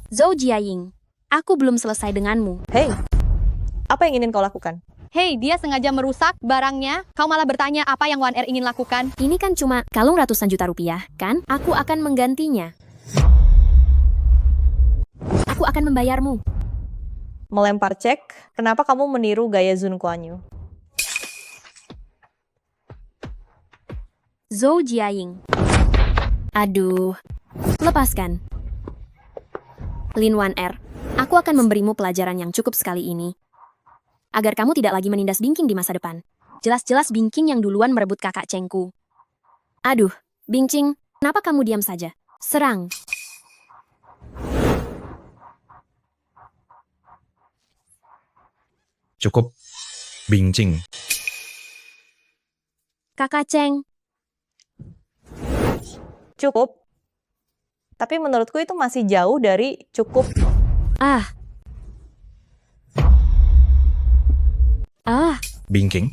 Zhou Jiaying, aku belum selesai denganmu. Hei, apa yang ingin kau lakukan? Hei, dia sengaja merusak barangnya. Kau malah bertanya apa yang Wan Er ingin lakukan. Ini kan cuma kalung ratusan juta rupiah, kan? Aku akan menggantinya. Aku akan membayarmu. Melempar cek, kenapa kamu meniru gaya Zun Kuan-yu? Zhou Jiaying. Aduh, lepaskan. Lin Wan Er, aku akan memberimu pelajaran yang cukup sekali ini. Agar kamu tidak lagi menindas Bingking di masa depan. Jelas-jelas Bingking yang duluan merebut kakak Chengku. Aduh, Bingking, kenapa kamu diam saja? Serang. Cukup, Bingcing. Kakak Cheng. Cukup. Tapi menurutku itu masih jauh dari cukup. Bingking,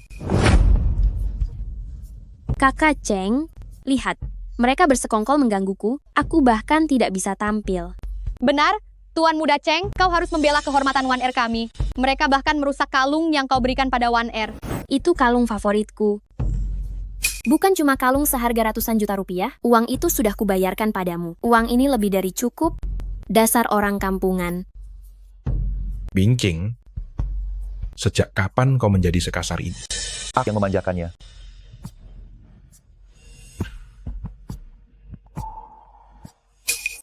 Kakak Cheng, lihat. Mereka bersekongkol menggangguku, aku bahkan tidak bisa tampil. Benar, Tuan Muda Cheng, kau harus membela kehormatan 1R kami. Mereka bahkan merusak kalung yang kau berikan pada 1R. Itu kalung favoritku. Bukan cuma kalung seharga ratusan juta rupiah, uang itu sudah kubayarkan padamu. Uang ini lebih dari cukup. Dasar orang kampungan. Bingking, sejak kapan kau menjadi sekasar ini? Aku yang memanjakannya.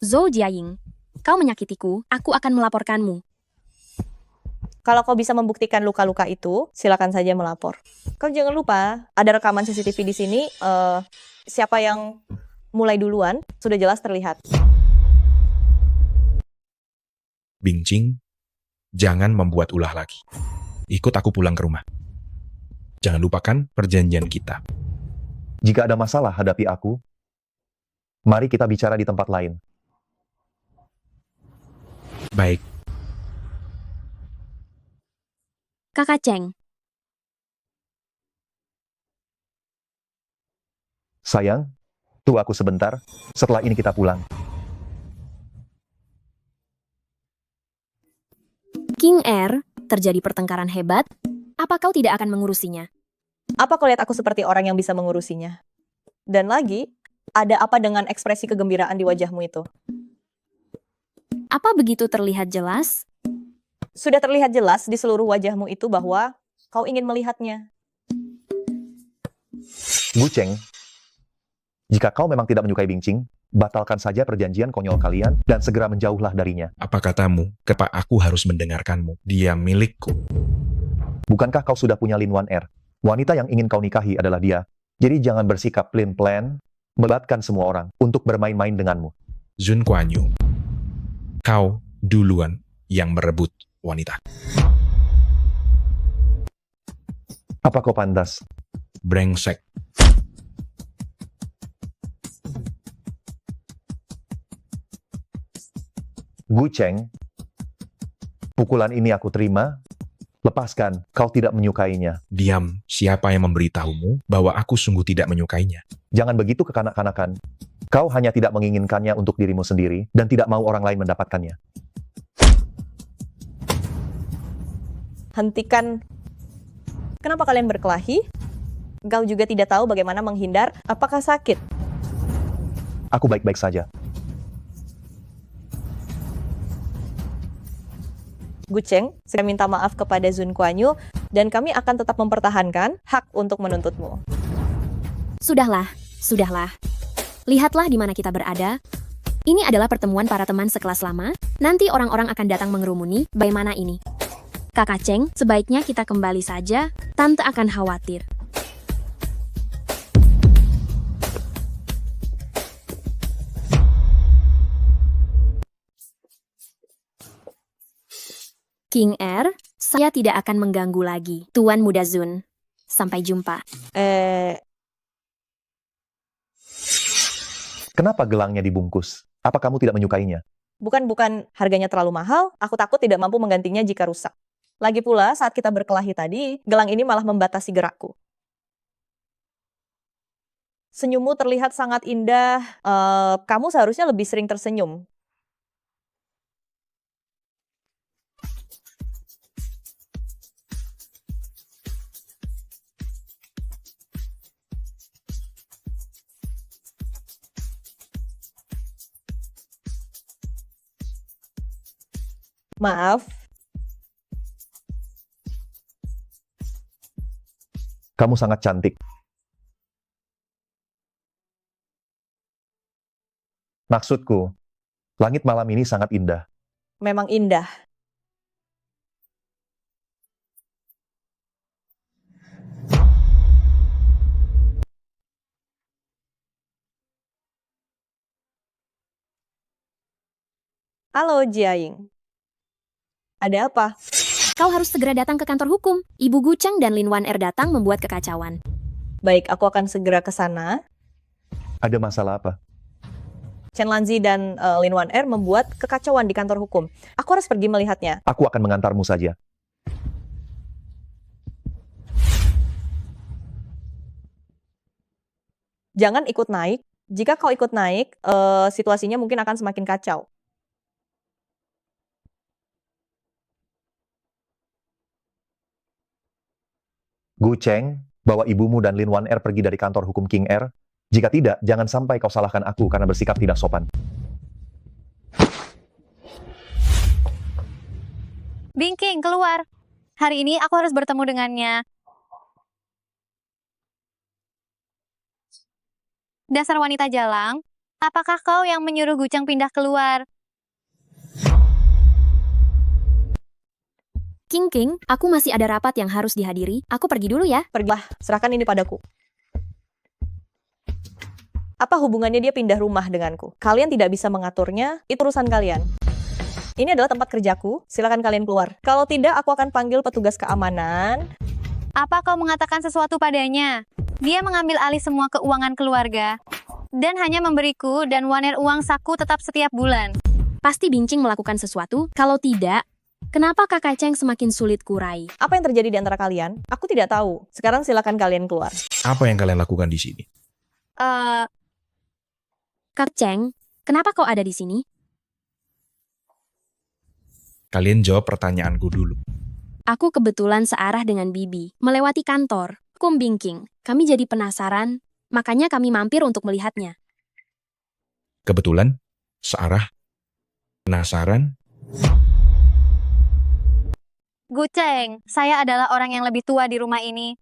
Zhou Jiaying, kau menyakitiku, aku akan melaporkanmu. Kalau kau bisa membuktikan luka-luka itu, silakan saja melapor. Kau jangan lupa, ada rekaman CCTV di sini. Siapa yang mulai duluan, sudah jelas terlihat. Bingking, jangan membuat ulah lagi. Ikut aku pulang ke rumah. Jangan lupakan perjanjian kita. Jika ada masalah hadapi aku, mari kita bicara di tempat lain. Baik. Kakak Cheng, Sayang, tunggu aku sebentar. Setelah ini kita pulang. King R, terjadi pertengkaran hebat. Apa kau tidak akan mengurusinya? Apa kau lihat aku seperti orang yang bisa mengurusinya? Dan lagi, ada apa dengan ekspresi kegembiraan di wajahmu itu? Apa begitu terlihat jelas? Sudah terlihat jelas di seluruh wajahmu itu bahwa kau ingin melihatnya. Gu Cheng, jika kau memang tidak menyukai Bingqing, batalkan saja perjanjian konyol kalian dan segera menjauhlah darinya. Apa katamu? Kenapa aku harus mendengarkanmu? Dia milikku. Bukankah kau sudah punya Lin 1R? Wanita yang ingin kau nikahi adalah dia. Jadi jangan bersikap plan-plan, melibatkan semua orang untuk bermain-main denganmu. Zun Kuan-Yu, kau duluan yang merebut wanita. Apa kau pantas? Brengsek. Gu Cheng, pukulan ini aku terima. Lepaskan, kau tidak menyukainya. Diam, siapa yang memberitahumu bahwa aku sungguh tidak menyukainya? Jangan begitu kekanak-kanakan. Kau hanya tidak menginginkannya untuk dirimu sendiri dan tidak mau orang lain mendapatkannya. Hentikan. Kenapa kalian berkelahi? Kau juga tidak tahu bagaimana menghindar. Apakah sakit? Aku baik-baik saja. Gu Cheng segera minta maaf kepada Zun Kuan-Yu dan kami akan tetap mempertahankan hak untuk menuntutmu. Sudahlah, sudahlah. Lihatlah di mana kita berada. Ini adalah pertemuan para teman sekelas lama. Nanti orang-orang akan datang mengerumuni. Bagaimana ini? Kakak Cheng, sebaiknya kita kembali saja. Tante akan khawatir. King R, saya tidak akan mengganggu lagi. Tuan Muda Zun, sampai jumpa. Kenapa gelangnya dibungkus? Apa kamu tidak menyukainya? Bukan harganya terlalu mahal, aku takut tidak mampu menggantinya jika rusak. Lagi pula saat kita berkelahi tadi, gelang ini malah membatasi gerakku. Senyummu terlihat sangat indah, kamu seharusnya lebih sering tersenyum. Maaf. Kamu sangat cantik. Maksudku, langit malam ini sangat indah. Memang indah. Halo Jiaying. Ada apa? Kau harus segera datang ke kantor hukum. Ibu Gu Cheng dan Lin 1R datang membuat kekacauan. Baik, aku akan segera ke sana. Ada masalah apa? Chen Lanzi dan Lin 1R membuat kekacauan di kantor hukum. Aku harus pergi melihatnya. Aku akan mengantarmu saja. Jangan ikut naik. Jika kau ikut naik, situasinya mungkin akan semakin kacau. Gu Cheng, bawa ibumu dan Lin Wan Er pergi dari kantor hukum King Er. Jika tidak, jangan sampai kau salahkan aku karena bersikap tidak sopan. Bingking, keluar. Hari ini aku harus bertemu dengannya. Dasar wanita jalang, apakah kau yang menyuruh Guceng pindah keluar? King, aku masih ada rapat yang harus dihadiri. Aku pergi dulu ya. Pergilah, serahkan ini padaku. Apa hubungannya dia pindah rumah denganku? Kalian tidak bisa mengaturnya, itu urusan kalian. Ini adalah tempat kerjaku, silakan kalian keluar. Kalau tidak, aku akan panggil petugas keamanan. Apa kau mengatakan sesuatu padanya? Dia mengambil alih semua keuangan keluarga dan hanya memberiku dan Waner uang saku tetap setiap bulan. Pasti Bingcing melakukan sesuatu. Kalau tidak, kenapa Kakak Cheng semakin sulit kurai? Apa yang terjadi di antara kalian? Aku tidak tahu. Sekarang silakan kalian keluar. Apa yang kalian lakukan di sini? Kak Cheng, kenapa kau ada di sini? Kalian jawab pertanyaanku dulu. Aku kebetulan searah dengan Bibi, melewati kantor, Kum Bingking. Kami jadi penasaran, makanya kami mampir untuk melihatnya. Kebetulan, searah, penasaran. Guceng, saya adalah orang yang lebih tua di rumah ini.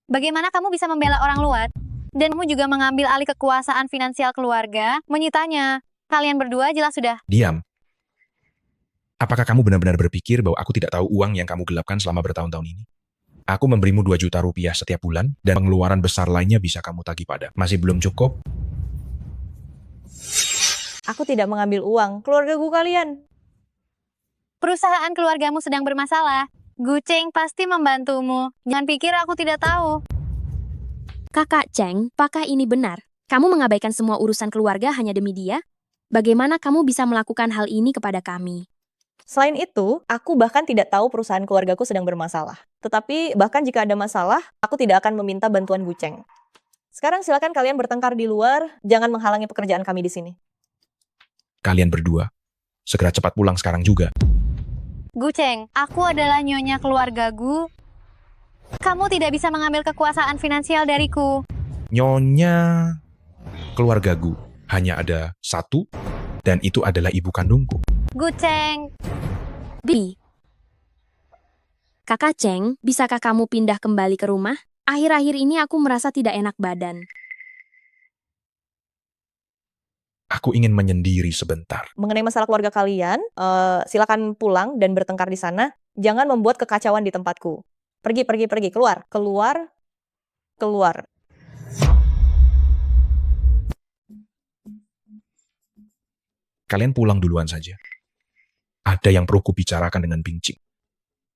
Bagaimana kamu bisa membela orang luar? Dan kamu juga mengambil alih kekuasaan finansial keluarga, menyitanya. Kalian berdua jelas sudah. Diam. Apakah kamu benar-benar berpikir bahwa aku tidak tahu uang yang kamu gelapkan selama bertahun-tahun ini? Aku memberimu 2 juta rupiah setiap bulan, dan pengeluaran besar lainnya bisa kamu tagih pada. Masih belum cukup? Aku tidak mengambil uang, keluarga gue kalian. Perusahaan keluargamu sedang bermasalah. Guceng pasti membantumu. Jangan pikir aku tidak tahu. Kakak Cheng, apakah ini benar? Kamu mengabaikan semua urusan keluarga hanya demi dia? Bagaimana kamu bisa melakukan hal ini kepada kami? Selain itu, aku bahkan tidak tahu perusahaan keluargaku sedang bermasalah. Tetapi bahkan jika ada masalah, aku tidak akan meminta bantuan Guceng. Sekarang silakan kalian bertengkar di luar, jangan menghalangi pekerjaan kami di sini. Kalian berdua, segera cepat pulang sekarang juga. Guceng, aku adalah nyonya keluarga Gu. Kamu tidak bisa mengambil kekuasaan finansial dariku. Nyonya keluargaku hanya ada satu, dan itu adalah ibu kandungku. Guceng. Bi. Kakak Cheng, bisakah kamu pindah kembali ke rumah? Akhir-akhir ini aku merasa tidak enak badan. Aku ingin menyendiri sebentar. Mengenai masalah keluarga kalian, silakan pulang dan bertengkar di sana. Jangan membuat kekacauan di tempatku. Pergi, keluar. Kalian pulang duluan saja. Ada yang perlu kubicarakan dengan Bingcing.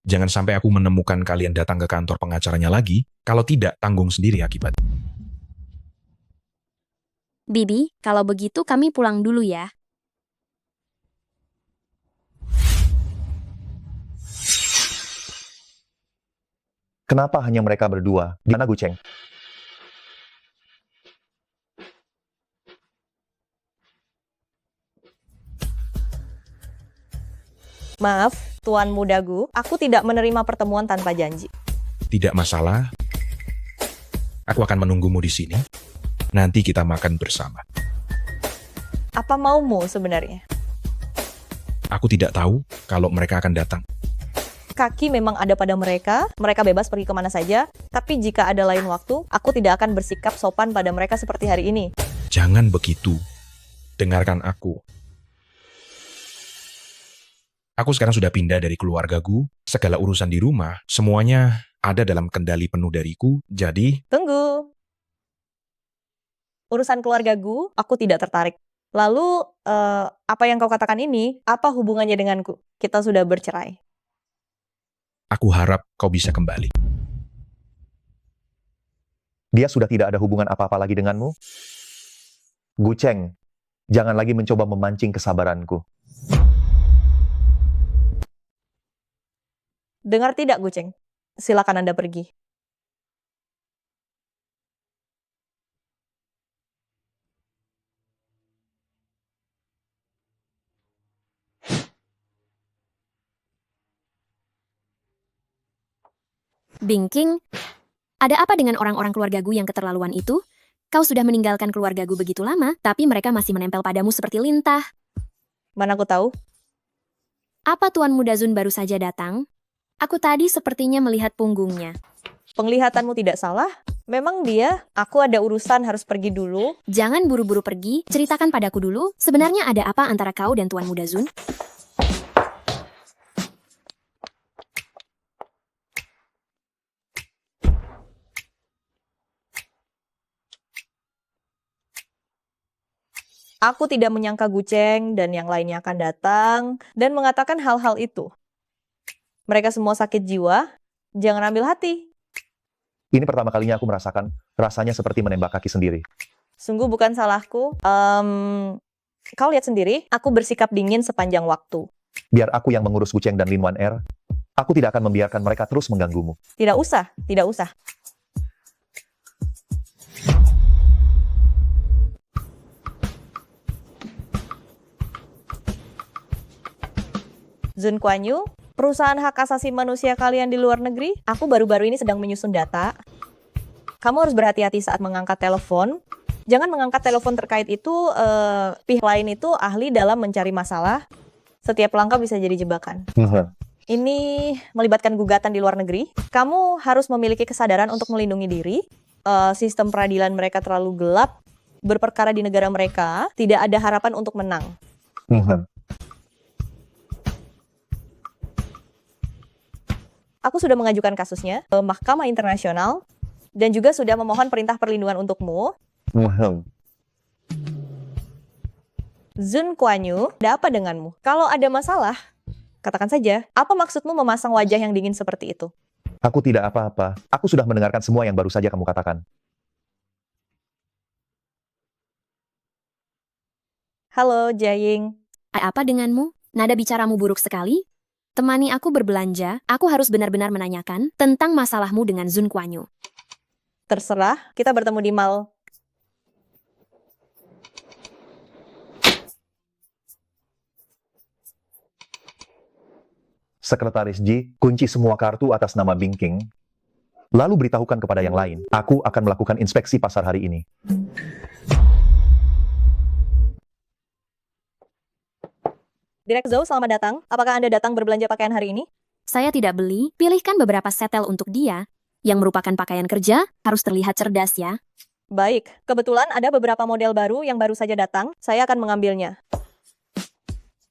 Jangan sampai aku menemukan kalian datang ke kantor pengacaranya lagi. Kalau tidak, tanggung sendiri akibat. Bibi, kalau begitu kami pulang dulu ya. Kenapa hanya mereka berdua? Di mana Guceng? Maaf, Tuan Muda Gu, aku tidak menerima pertemuan tanpa janji. Tidak masalah. Aku akan menunggumu di sini. Nanti kita makan bersama. Apa maumu sebenarnya? Aku tidak tahu kalau mereka akan datang. Kaki memang ada pada mereka bebas pergi kemana saja, tapi jika ada lain waktu, aku tidak akan bersikap sopan pada mereka seperti hari ini. Jangan begitu. Dengarkan aku. Aku sekarang sudah pindah dari keluargaku, segala urusan di rumah, semuanya ada dalam kendali penuh dariku, jadi... Tunggu. Urusan keluarga Gu, aku tidak tertarik. Lalu, apa yang kau katakan ini, apa hubungannya denganku? Kita sudah bercerai. Aku harap kau bisa kembali. Dia sudah tidak ada hubungan apa-apa lagi denganmu? Guceng, jangan lagi mencoba memancing kesabaranku. Dengar tidak, Guceng? Silakan Anda pergi. Bingking, ada apa dengan orang-orang keluarga Gu yang keterlaluan itu? Kau sudah meninggalkan keluarga Gu begitu lama, tapi mereka masih menempel padamu seperti lintah. Mana aku tahu? Apa Tuan Muda Zun baru saja datang? Aku tadi sepertinya melihat punggungnya. Penglihatanmu tidak salah. Memang dia, aku ada urusan harus pergi dulu. Jangan buru-buru pergi, ceritakan padaku dulu, sebenarnya ada apa antara kau dan Tuan Muda Zun? Aku tidak menyangka Guceng dan yang lainnya akan datang dan mengatakan hal-hal itu. Mereka semua sakit jiwa, jangan ambil hati. Ini pertama kalinya aku merasakan rasanya seperti menembak kaki sendiri. Sungguh bukan salahku. Kau lihat sendiri, aku bersikap dingin sepanjang waktu. Biar aku yang mengurus Guceng dan Lin Wan Er. Aku tidak akan membiarkan mereka terus mengganggumu. Tidak usah, tidak usah. Zun Kuan Yu, perusahaan hak asasi manusia kalian di luar negeri, aku baru-baru ini sedang menyusun data. Kamu harus berhati-hati saat mengangkat telepon. Jangan mengangkat telepon terkait itu, pihak lain itu ahli dalam mencari masalah. Setiap langkah bisa jadi jebakan. Ini melibatkan gugatan di luar negeri. Kamu harus memiliki kesadaran untuk melindungi diri. Sistem peradilan mereka terlalu gelap. Berperkara di negara mereka, tidak ada harapan untuk menang. Aku sudah mengajukan kasusnya ke Mahkamah Internasional dan juga sudah memohon perintah perlindungan untukmu. Zun Kuan Yu, ada apa denganmu? Kalau ada masalah, katakan saja. Apa maksudmu memasang wajah yang dingin seperti itu? Aku tidak apa-apa. Aku sudah mendengarkan semua yang baru saja kamu katakan. Halo, Jaying. Apa denganmu? Nada bicaramu buruk sekali. Temani aku berbelanja, aku harus benar-benar menanyakan tentang masalahmu dengan Zun Kuan Yu. Terserah, kita bertemu di mall. Sekretaris Ji, kunci semua kartu atas nama Bingking. Lalu beritahukan kepada yang lain. Aku akan melakukan inspeksi pasar hari ini. Direk Zhou, selamat datang. Apakah Anda datang berbelanja pakaian hari ini? Saya tidak beli, pilihkan beberapa setel untuk dia. Yang merupakan pakaian kerja, harus terlihat cerdas ya. Baik, kebetulan ada beberapa model baru yang baru saja datang. Saya akan mengambilnya.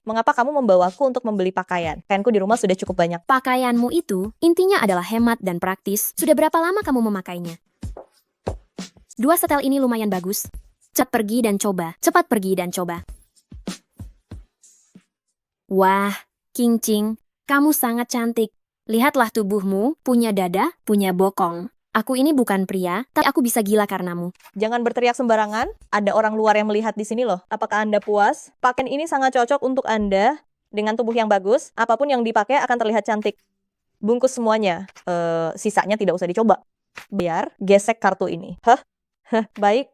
Mengapa kamu membawaku untuk membeli pakaian? Pakaianku di rumah sudah cukup banyak. Pakaianmu itu, intinya adalah hemat dan praktis. Sudah berapa lama kamu memakainya? 2 setel ini lumayan bagus. Cepat pergi dan coba, cepat pergi dan coba. Wah, King Ching, kamu sangat cantik. Lihatlah tubuhmu, punya dada, punya bokong. Aku ini bukan pria, tapi aku bisa gila karenamu. Jangan berteriak sembarangan, ada orang luar yang melihat di sini loh. Apakah Anda puas? Pakaian ini sangat cocok untuk Anda. Dengan tubuh yang bagus, apapun yang dipakai akan terlihat cantik. Bungkus semuanya, sisanya tidak usah dicoba. Biar gesek kartu ini. Baik.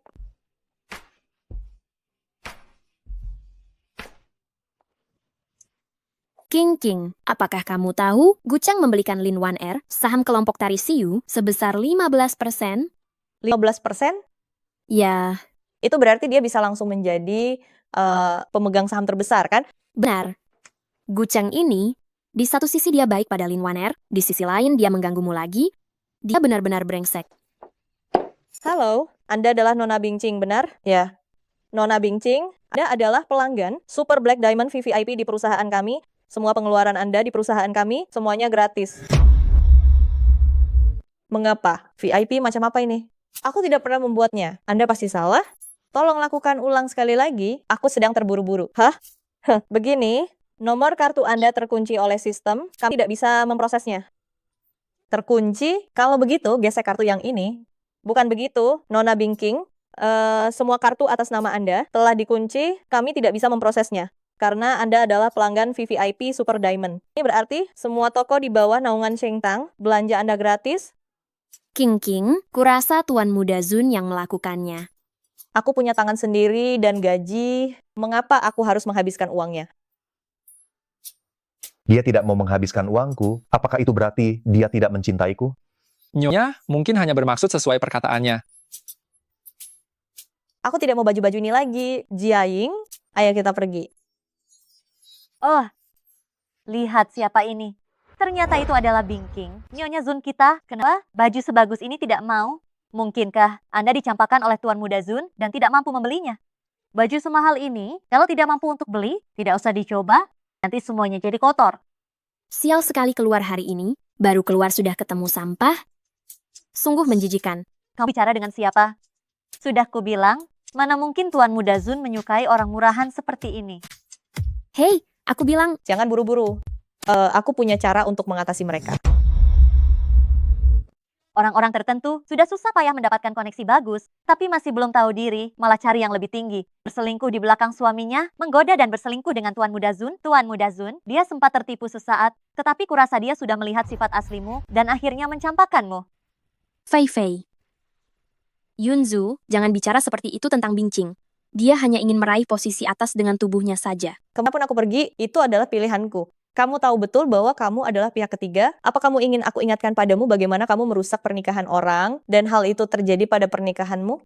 King, apakah kamu tahu Guceng membelikan Lin Wan Er, saham kelompok Tari Siu, sebesar 15%? 15%? Ya. Itu berarti dia bisa langsung menjadi pemegang saham terbesar, kan? Benar. Guceng ini, di satu sisi dia baik pada Lin Wan Er, di sisi lain dia mengganggumu lagi. Dia benar-benar brengsek. Halo, Anda adalah Nona Bingching, benar? Ya. Nona Bingching, Anda adalah pelanggan Super Black Diamond VVIP di perusahaan kami. Semua pengeluaran Anda di perusahaan kami, semuanya gratis. Mengapa? VIP macam apa ini? Aku tidak pernah membuatnya. Anda pasti salah? Tolong lakukan ulang sekali lagi. Aku sedang terburu-buru. Begini, nomor kartu Anda terkunci oleh sistem. Kami tidak bisa memprosesnya. Terkunci? Kalau begitu, gesek kartu yang ini. Bukan begitu, Nona Bingking. Semua kartu atas nama Anda telah dikunci. Kami tidak bisa memprosesnya. Karena Anda adalah pelanggan VVIP Super Diamond. Ini berarti semua toko di bawah naungan Sheng Tang, belanja Anda gratis. King, kurasa Tuan Muda Zun yang melakukannya. Aku punya tangan sendiri dan gaji. Mengapa aku harus menghabiskan uangnya? Dia tidak mau menghabiskan uangku. Apakah itu berarti dia tidak mencintaiku? Nyonya mungkin hanya bermaksud sesuai perkataannya. Aku tidak mau baju-baju ini lagi. Jiaying, ayo kita pergi. Oh, lihat siapa ini. Ternyata itu adalah Bingking, Nyonya Zun kita. Kenapa baju sebagus ini tidak mau? Mungkinkah Anda dicampakkan oleh Tuan Muda Zun dan tidak mampu membelinya? Baju semahal ini, kalau tidak mampu untuk beli, tidak usah dicoba, nanti semuanya jadi kotor. Sial sekali keluar hari ini, baru keluar sudah ketemu sampah. Sungguh menjijikan. Kamu bicara dengan siapa? Sudah kubilang, mana mungkin Tuan Muda Zun menyukai orang murahan seperti ini. Hei, aku bilang, jangan buru-buru. Aku punya cara untuk mengatasi mereka. Orang-orang tertentu sudah susah payah mendapatkan koneksi bagus, tapi masih belum tahu diri, malah cari yang lebih tinggi. Berselingkuh di belakang suaminya, menggoda dan berselingkuh dengan Tuan Muda Zun. Tuan Muda Zun, dia sempat tertipu sesaat, tetapi kurasa dia sudah melihat sifat aslimu dan akhirnya mencampakkanmu. Fei Fei. Yunzu, jangan bicara seperti itu tentang Bingqing. Dia hanya ingin meraih posisi atas dengan tubuhnya saja. Kemanapun aku pergi, itu adalah pilihanku. Kamu tahu betul bahwa kamu adalah pihak ketiga? Apa kamu ingin aku ingatkan padamu bagaimana kamu merusak pernikahan orang dan hal itu terjadi pada pernikahanmu?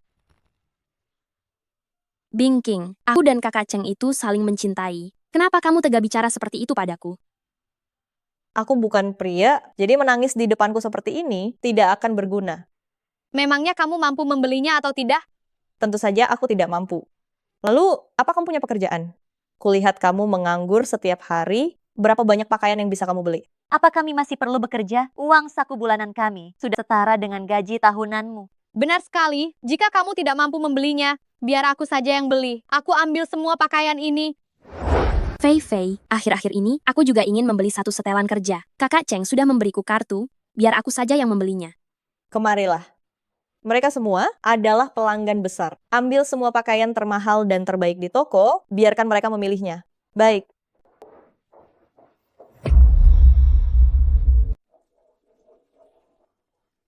Bingqing, aku dan kakak Cheng itu saling mencintai. Kenapa kamu tega bicara seperti itu padaku? Aku bukan pria, jadi menangis di depanku seperti ini tidak akan berguna. Memangnya kamu mampu membelinya atau tidak? Tentu saja aku tidak mampu. Lalu, apa kamu punya pekerjaan? Kulihat kamu menganggur setiap hari. Berapa banyak pakaian yang bisa kamu beli? Apa kami masih perlu bekerja? Uang saku bulanan kami sudah setara dengan gaji tahunanmu. Benar sekali, jika kamu tidak mampu membelinya, biar aku saja yang beli. Aku ambil semua pakaian ini. Fei Fei, akhir-akhir ini aku juga ingin membeli satu setelan kerja. Kakak Cheng sudah memberiku kartu, biar aku saja yang membelinya. Kemarilah. Mereka semua adalah pelanggan besar. Ambil semua pakaian termahal dan terbaik di toko, biarkan mereka memilihnya. Baik.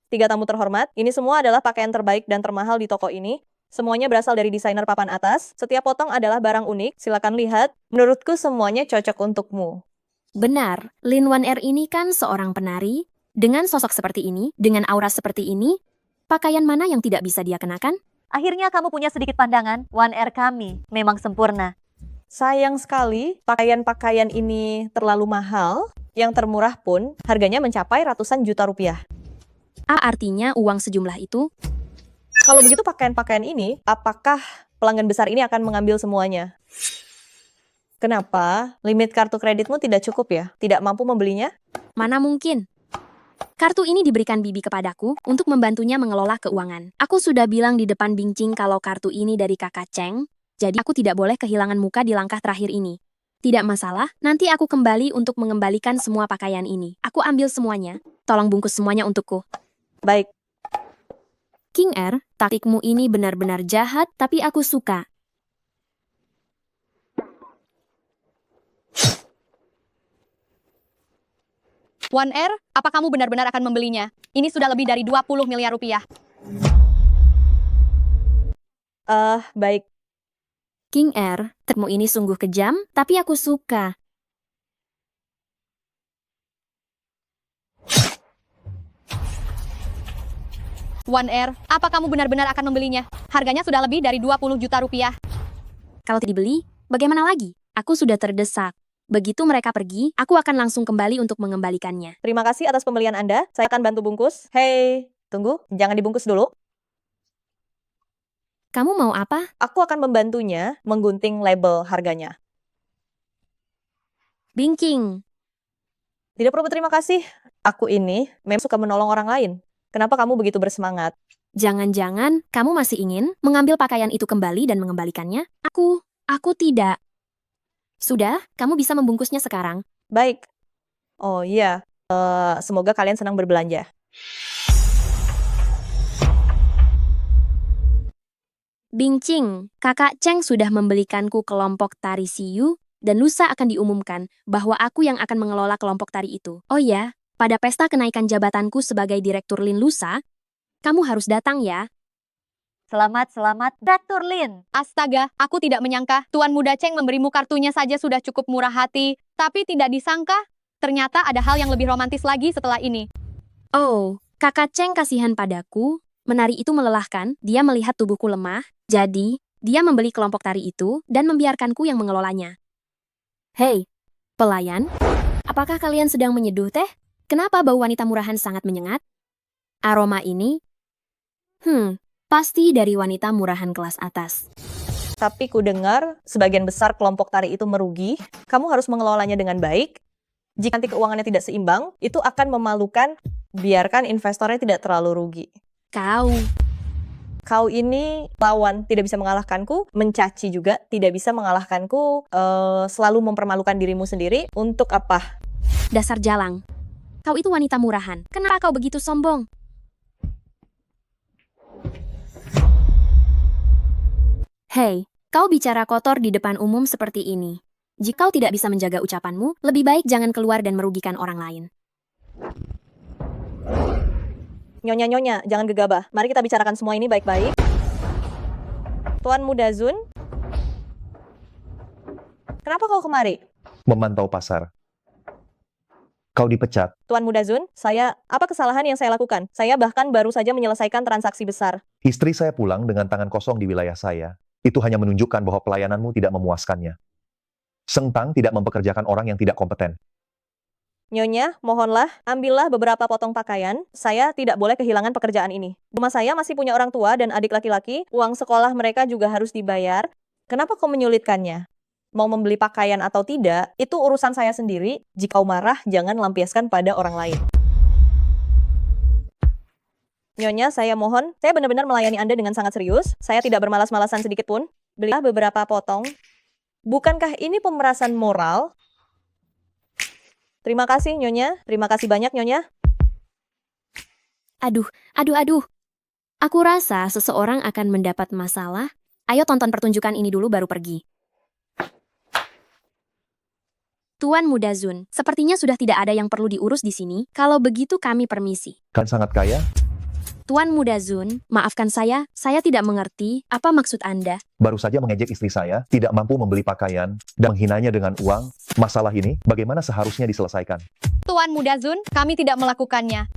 Tiga tamu terhormat, ini semua adalah pakaian terbaik dan termahal di toko ini. Semuanya berasal dari desainer papan atas. Setiap potong adalah barang unik. Silakan lihat. Menurutku semuanya cocok untukmu. Benar, Lin Wan Er ini kan seorang penari. Dengan sosok seperti ini, dengan aura seperti ini, pakaian mana yang tidak bisa dia kenakan? Akhirnya kamu punya sedikit pandangan. Wan Er kami memang sempurna. Sayang sekali, pakaian-pakaian ini terlalu mahal. Yang termurah pun harganya mencapai ratusan juta rupiah. Artinya uang sejumlah itu? Kalau begitu pakaian-pakaian ini, apakah pelanggan besar ini akan mengambil semuanya? Kenapa? Limit kartu kreditmu tidak cukup ya? Tidak mampu membelinya? Mana mungkin? Kartu ini diberikan Bibi kepadaku untuk membantunya mengelola keuangan. Aku sudah bilang di depan Bingqing kalau kartu ini dari kakak Cheng, jadi aku tidak boleh kehilangan muka di langkah terakhir ini. Tidak masalah, nanti aku kembali untuk mengembalikan semua pakaian ini. Aku ambil semuanya. Tolong bungkus semuanya untukku. Baik. King Er, taktikmu ini benar-benar jahat, tapi aku suka. Wan Er, apa kamu benar-benar akan membelinya? Ini sudah lebih dari 20 miliar rupiah. Baik. King Er, taktikmu ini sungguh kejam, tapi aku suka. Wan Er, apa kamu benar-benar akan membelinya? Harganya sudah lebih dari 20 juta rupiah. Kalau tidak dibeli, bagaimana lagi? Aku sudah terdesak. Begitu mereka pergi, aku akan langsung kembali untuk mengembalikannya. Terima kasih atas pembelian Anda. Saya akan bantu bungkus. Hei, tunggu. Jangan dibungkus dulu. Kamu mau apa? Aku akan membantunya menggunting label harganya. Bingqing. Tidak perlu berterima kasih. Aku ini memang suka menolong orang lain. Kenapa kamu begitu bersemangat? Jangan-jangan kamu masih ingin mengambil pakaian itu kembali dan mengembalikannya? Aku tidak. Sudah, kamu bisa membungkusnya sekarang. Baik. Oh iya, semoga kalian senang berbelanja. Bingqing, kakak Cheng sudah membelikanku kelompok tari Siyu, dan lusa akan diumumkan bahwa aku yang akan mengelola kelompok tari itu. Oh ya, pada pesta kenaikan jabatanku sebagai Direktur Lin lusa, kamu harus datang ya. Selamat, Direktur Lin. Astaga, aku tidak menyangka Tuan Muda Cheng memberimu kartunya saja sudah cukup murah hati. Tapi tidak disangka, ternyata ada hal yang lebih romantis lagi setelah ini. Oh, Kakak Cheng kasihan padaku, menari itu melelahkan, dia melihat tubuhku lemah, jadi dia membeli kelompok tari itu dan membiarkanku yang mengelolanya. Hei, pelayan, apakah kalian sedang menyeduh teh? Kenapa bau wanita murahan sangat menyengat? Aroma ini? Pasti dari wanita murahan kelas atas. Tapi ku dengar sebagian besar kelompok tari itu merugi. Kamu harus mengelolanya dengan baik. Jika nanti keuangannya tidak seimbang, itu akan memalukan. Biarkan investornya tidak terlalu rugi. Kau ini lawan, tidak bisa mengalahkanku, mencaci juga, tidak bisa mengalahkanku, selalu mempermalukan dirimu sendiri. Untuk apa? Dasar jalang. Kau itu wanita murahan. Kenapa kau begitu sombong? Hei, kau bicara kotor di depan umum seperti ini. Jika kau tidak bisa menjaga ucapanmu, lebih baik jangan keluar dan merugikan orang lain. Nyonya, jangan gegabah. Mari kita bicarakan semua ini baik-baik. Tuan Muda Zun, kenapa kau kemari? Memantau pasar. Kau dipecat. Tuan Muda Zun, apa kesalahan yang saya lakukan? Saya bahkan baru saja menyelesaikan transaksi besar. Istri saya pulang dengan tangan kosong di wilayah saya. Itu hanya menunjukkan bahwa pelayananmu tidak memuaskannya. Seng Tang tidak mempekerjakan orang yang tidak kompeten. Nyonya, mohonlah, ambillah beberapa potong pakaian. Saya tidak boleh kehilangan pekerjaan ini. Rumah saya masih punya orang tua dan adik laki-laki. Uang sekolah mereka juga harus dibayar. Kenapa kau menyulitkannya? Mau membeli pakaian atau tidak, itu urusan saya sendiri. Jika kau marah, jangan lampiaskan pada orang lain. Nyonya, saya mohon, saya benar-benar melayani Anda dengan sangat serius. Saya tidak bermalas-malasan sedikit pun. Belilah beberapa potong. Bukankah ini pemerasan moral? Terima kasih, Nyonya. Terima kasih banyak, Nyonya. Aduh. Aku rasa seseorang akan mendapat masalah. Ayo tonton pertunjukan ini dulu baru pergi. Tuan Muda Zun, sepertinya sudah tidak ada yang perlu diurus di sini. Kalau begitu kami permisi. Kan sangat kaya? Tuan Muda Zun, maafkan saya tidak mengerti apa maksud Anda. Baru saja mengejek istri saya, tidak mampu membeli pakaian, dan menghinanya dengan uang. Masalah ini, bagaimana seharusnya diselesaikan? Tuan Muda Zun, kami tidak melakukannya.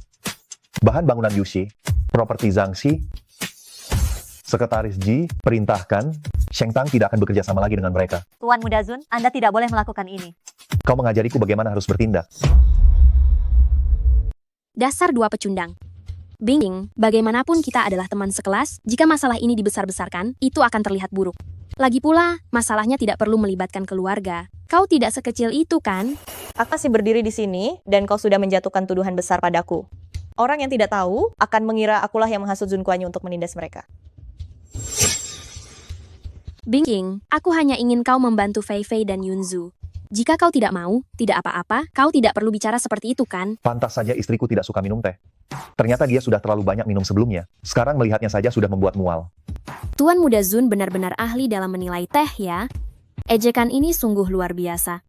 Bahan bangunan Yushi, properti Zhangxi, Sekretaris Ji, perintahkan, Sheng Tang tidak akan bekerja sama lagi dengan mereka. Tuan Muda Zun, Anda tidak boleh melakukan ini. Kau mengajariku bagaimana harus bertindak. Dasar dua pecundang. Bing, bagaimanapun kita adalah teman sekelas, jika masalah ini dibesar-besarkan, itu akan terlihat buruk. Lagi pula, masalahnya tidak perlu melibatkan keluarga. Kau tidak sekecil itu, kan? Aku masih berdiri di sini, dan kau sudah menjatuhkan tuduhan besar padaku. Orang yang tidak tahu akan mengira akulah yang menghasut Zun Kuan Yu untuk menindas mereka. Bing, aku hanya ingin kau membantu Fei Fei dan Yunzu. Jika kau tidak mau, tidak apa-apa, kau tidak perlu bicara seperti itu, kan? Pantas saja istriku tidak suka minum teh. Ternyata dia sudah terlalu banyak minum sebelumnya. Sekarang melihatnya saja sudah membuat mual. Tuan Muda Zun benar-benar ahli dalam menilai teh, ya. Ejekan ini sungguh luar biasa.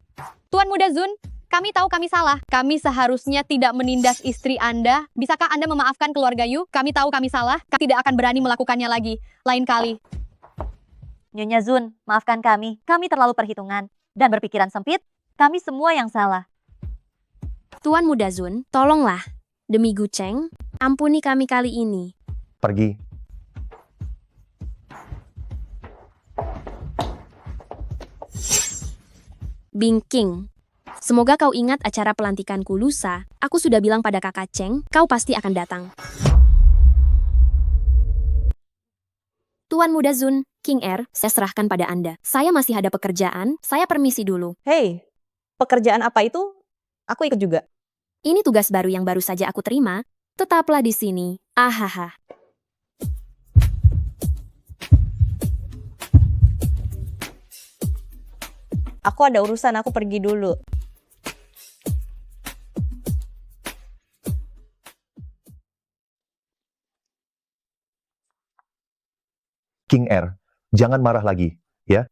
Tuan Muda Zun, kami tahu kami salah. Kami seharusnya tidak menindas istri Anda. Bisakah Anda memaafkan keluarga Yu? Kami tahu kami salah. Kami tidak akan berani melakukannya lagi. Lain kali. Nyonya Zun, maafkan kami. Kami terlalu perhitungan dan berpikiran sempit. Kami semua yang salah. Tuan Muda Zun, tolonglah. Demi Gu Cheng, ampuni kami kali ini. Pergi. Bing King, semoga kau ingat acara pelantikanku lusa. Aku sudah bilang pada kakak Cheng, kau pasti akan datang. Tuan Muda Zun, King Er, saya serahkan pada Anda. Saya masih ada pekerjaan, saya permisi dulu. Hei, pekerjaan apa itu? Aku ikut juga. Ini tugas baru yang baru saja aku terima. Tetaplah di sini. Ahaha. Aku ada urusan, aku pergi dulu. King Er, jangan marah lagi, ya?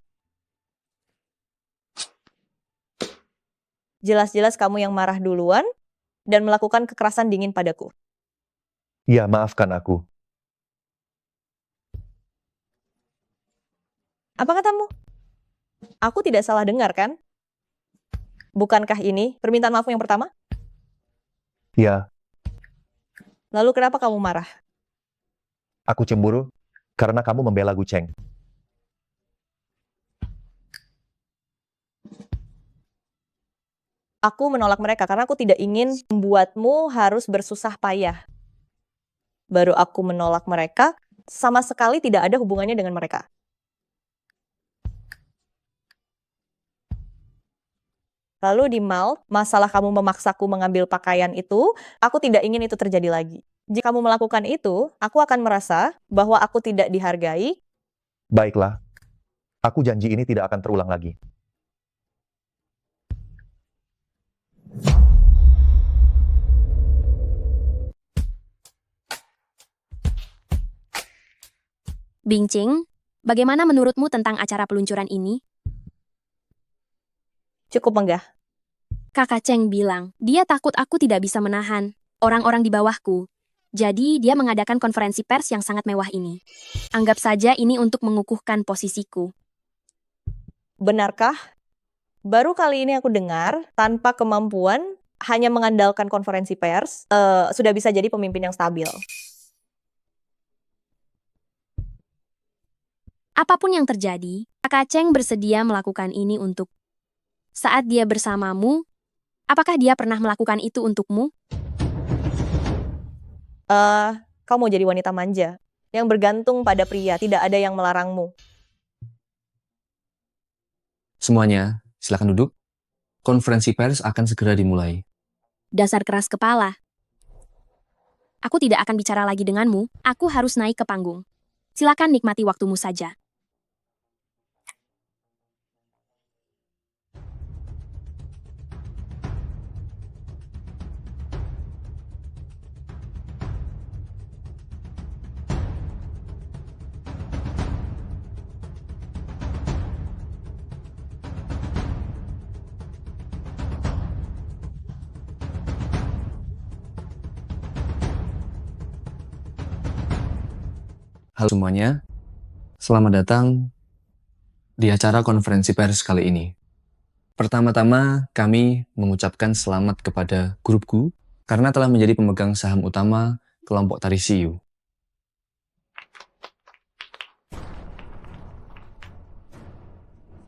Jelas-jelas kamu yang marah duluan dan melakukan kekerasan dingin padaku. Ya, maafkan aku. Apa katamu? Aku tidak salah dengar, kan? Bukankah ini permintaan maafmu yang pertama? Ya. Lalu kenapa kamu marah? Aku cemburu karena kamu membela Gu Cheng. Aku menolak mereka karena aku tidak ingin membuatmu harus bersusah payah. Baru aku menolak mereka, sama sekali tidak ada hubungannya dengan mereka. Lalu di mall, masalah kamu memaksaku mengambil pakaian itu, aku tidak ingin itu terjadi lagi. Jika kamu melakukan itu, aku akan merasa bahwa aku tidak dihargai. Baiklah, aku janji ini tidak akan terulang lagi. Bingcing, bagaimana menurutmu tentang acara peluncuran ini? Cukup megah. Kakak Cheng bilang, dia takut aku tidak bisa menahan orang-orang di bawahku. Jadi, dia mengadakan konferensi pers yang sangat mewah ini. Anggap saja ini untuk mengukuhkan posisiku. Benarkah? Baru kali ini aku dengar, tanpa kemampuan, hanya mengandalkan konferensi pers, sudah bisa jadi pemimpin yang stabil. Apapun yang terjadi, Kakak Cheng bersedia melakukan ini untuk saat dia bersamamu. Apakah dia pernah melakukan itu untukmu? Kau mau jadi wanita manja, yang bergantung pada pria, tidak ada yang melarangmu. Semuanya, silakan duduk. Konferensi pers akan segera dimulai. Dasar keras kepala. Aku tidak akan bicara lagi denganmu, aku harus naik ke panggung. Silakan nikmati waktumu saja. Halo semuanya, selamat datang di acara konferensi pers kali ini. Pertama-tama, kami mengucapkan selamat kepada grupku karena telah menjadi pemegang saham utama kelompok tari Siu.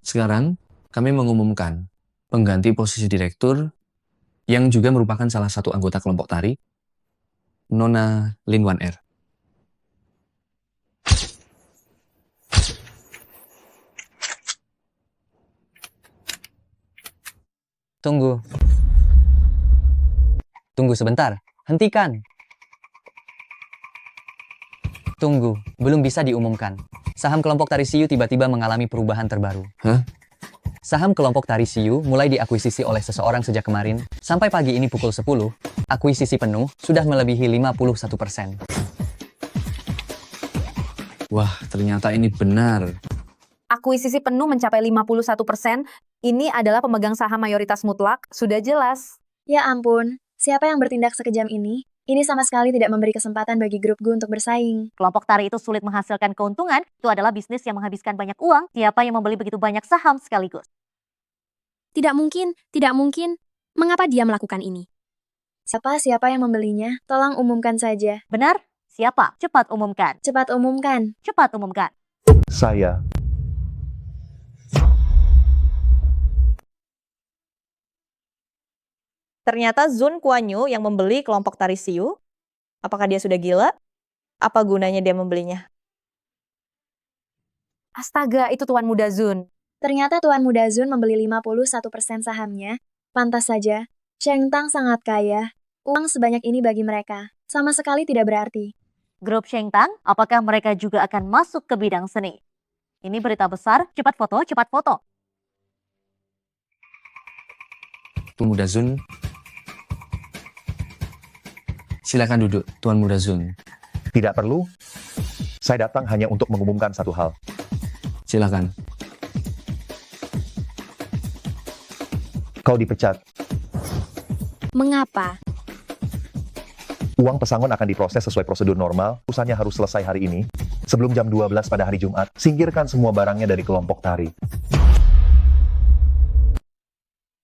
Sekarang, kami mengumumkan pengganti posisi direktur yang juga merupakan salah satu anggota kelompok tari, Nona Lin Wan Er. Tunggu. Tunggu sebentar. Hentikan. Tunggu, belum bisa diumumkan. Saham kelompok tari Siu tiba-tiba mengalami perubahan terbaru. Hah? Saham kelompok tari Siu mulai diakuisisi oleh seseorang sejak kemarin. Sampai pagi ini pukul 10, akuisisi penuh sudah melebihi 51%. Wah, ternyata ini benar. Akuisisi penuh mencapai 51%. Ini adalah pemegang saham mayoritas mutlak. Sudah jelas. Ya ampun, siapa yang bertindak sekejam ini? Ini sama sekali tidak memberi kesempatan bagi grup Gu untuk bersaing. Kelompok tari itu sulit menghasilkan keuntungan. Itu adalah bisnis yang menghabiskan banyak uang. Siapa yang membeli begitu banyak saham sekaligus? Tidak mungkin, tidak mungkin. Mengapa dia melakukan ini? Siapa yang membelinya? Tolong umumkan saja. Benar? Siapa? Cepat umumkan. Cepat umumkan. Cepat umumkan. Saya. Ternyata Zun Kuan-yu yang membeli kelompok tari Siu. Apakah dia sudah gila? Apa gunanya dia membelinya? Astaga, itu Tuan Muda Zun. Ternyata Tuan Muda Zun membeli 51% sahamnya. Pantas saja. Cheng Tang sangat kaya. Uang sebanyak ini bagi mereka sama sekali tidak berarti. Grup Cheng Tang, apakah mereka juga akan masuk ke bidang seni? Ini berita besar. Cepat foto, cepat foto. Tuan Muda Zun. Silakan duduk, Tuan Muda Zun. Tidak perlu. Saya datang hanya untuk mengumumkan satu hal. Silakan. Kau dipecat. Mengapa? Uang pesangon akan diproses sesuai prosedur normal. Urusannya harus selesai hari ini. Sebelum jam 12 pada hari Jumat, singkirkan semua barangnya dari kelompok tari.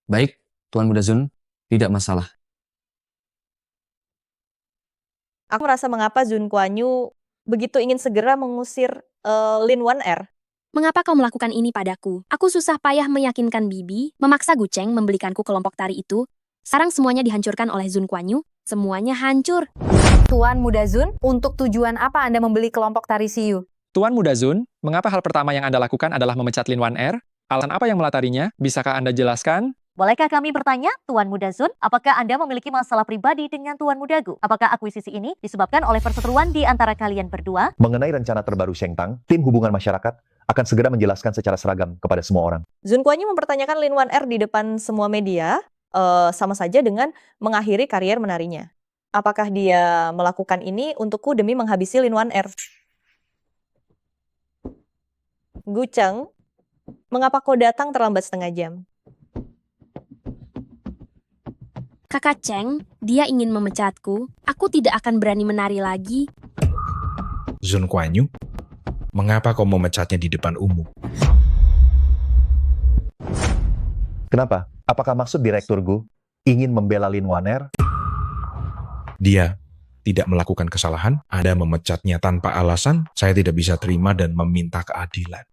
Baik, Tuan Muda Zun, tidak masalah. Aku merasa mengapa Zun Kuan Yu begitu ingin segera mengusir Lin Wan Er. Mengapa kau melakukan ini padaku? Aku susah payah meyakinkan Bibi, memaksa Gu Cheng membelikanku kelompok tari itu. Sekarang semuanya dihancurkan oleh Zun Kuan Yu. Semuanya hancur. Tuan Muda Zun, untuk tujuan apa Anda membeli kelompok tari Siyu? Tuan Muda Zun, mengapa hal pertama yang Anda lakukan adalah memecat Lin Wan Er? Alasan apa yang melatarinya? Bisakah Anda jelaskan? Bolehkah kami bertanya, Tuan Muda Zun, apakah Anda memiliki masalah pribadi dengan Tuan Muda Gu? Apakah akuisisi ini disebabkan oleh perseteruan di antara kalian berdua? Mengenai rencana terbaru Sheng Tang, tim hubungan masyarakat akan segera menjelaskan secara seragam kepada semua orang. Zun Kuan Yu mempertanyakan Lin Wan Er di depan semua media, sama saja dengan mengakhiri karier menarinya. Apakah dia melakukan ini untukku demi menghabisi Lin Wan Er? Gu Cheng, mengapa kau datang terlambat setengah jam? Kakak Cheng, dia ingin memecatku. Aku tidak akan berani menari lagi. Zun Kuan Yu, mengapa kau memecatnya di depan umum? Kenapa? Apakah maksud Direktur Gu ingin membela Lin Wan Er? Dia tidak melakukan kesalahan, Anda memecatnya tanpa alasan, saya tidak bisa terima dan meminta keadilan.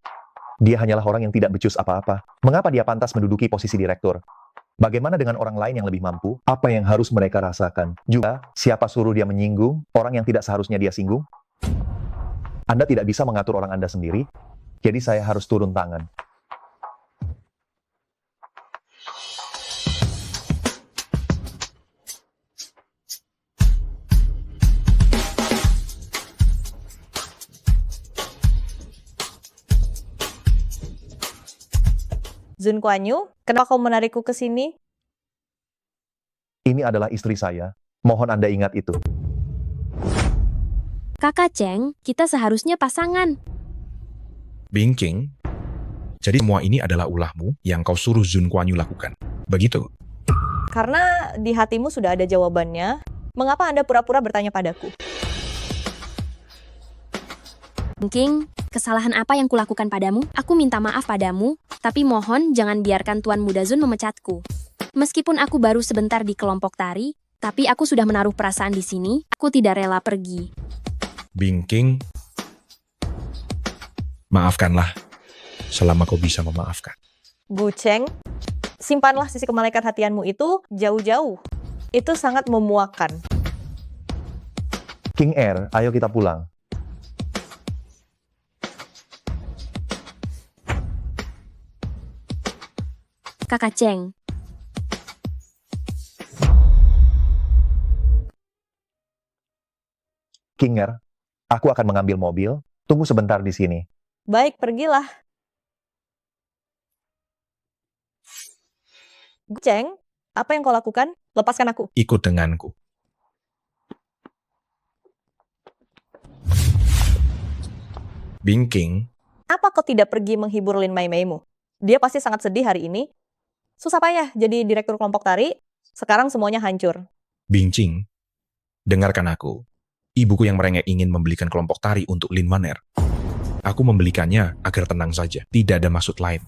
Dia hanyalah orang yang tidak becus apa-apa. Mengapa dia pantas menduduki posisi direktur? Bagaimana dengan orang lain yang lebih mampu? Apa yang harus mereka rasakan? Juga, siapa suruh dia menyinggung orang yang tidak seharusnya dia singgung? Anda tidak bisa mengatur orang Anda sendiri, jadi saya harus turun tangan. Zun Kuan Yu, kenapa kau menarikku ke sini? Ini adalah istri saya. Mohon Anda ingat itu. Kakak Cheng, kita seharusnya pasangan. Bing King, jadi semua ini adalah ulahmu yang kau suruh Zun Kuan Yu lakukan. Begitu? Karena di hatimu sudah ada jawabannya, mengapa Anda pura-pura bertanya padaku? King, kesalahan apa yang kulakukan padamu? Aku minta maaf padamu, tapi mohon jangan biarkan Tuan Muda Zun memecatku. Meskipun aku baru sebentar di kelompok tari, tapi aku sudah menaruh perasaan di sini, aku tidak rela pergi. Bing King, maafkanlah selama kau bisa memaafkan. Gu Cheng, simpanlah sisi kemalaikat hatianmu itu jauh-jauh. Itu sangat memuakkan. King Er, ayo kita pulang. Kakak Cheng, King Er, aku akan mengambil mobil. Tunggu sebentar di sini. Baik, pergilah. Gu Cheng, apa yang kau lakukan? Lepaskan aku. Ikut denganku. Bing King, Apa kau tidak pergi menghibur Lin Mei Meimu? Dia pasti sangat sedih hari ini. Susah payah jadi direktur kelompok tari, sekarang semuanya hancur. Bing Ching, dengarkan aku. Ibuku yang merengek ingin membelikan kelompok tari untuk Lin Wan Er. Aku membelikannya agar tenang saja, tidak ada maksud lain.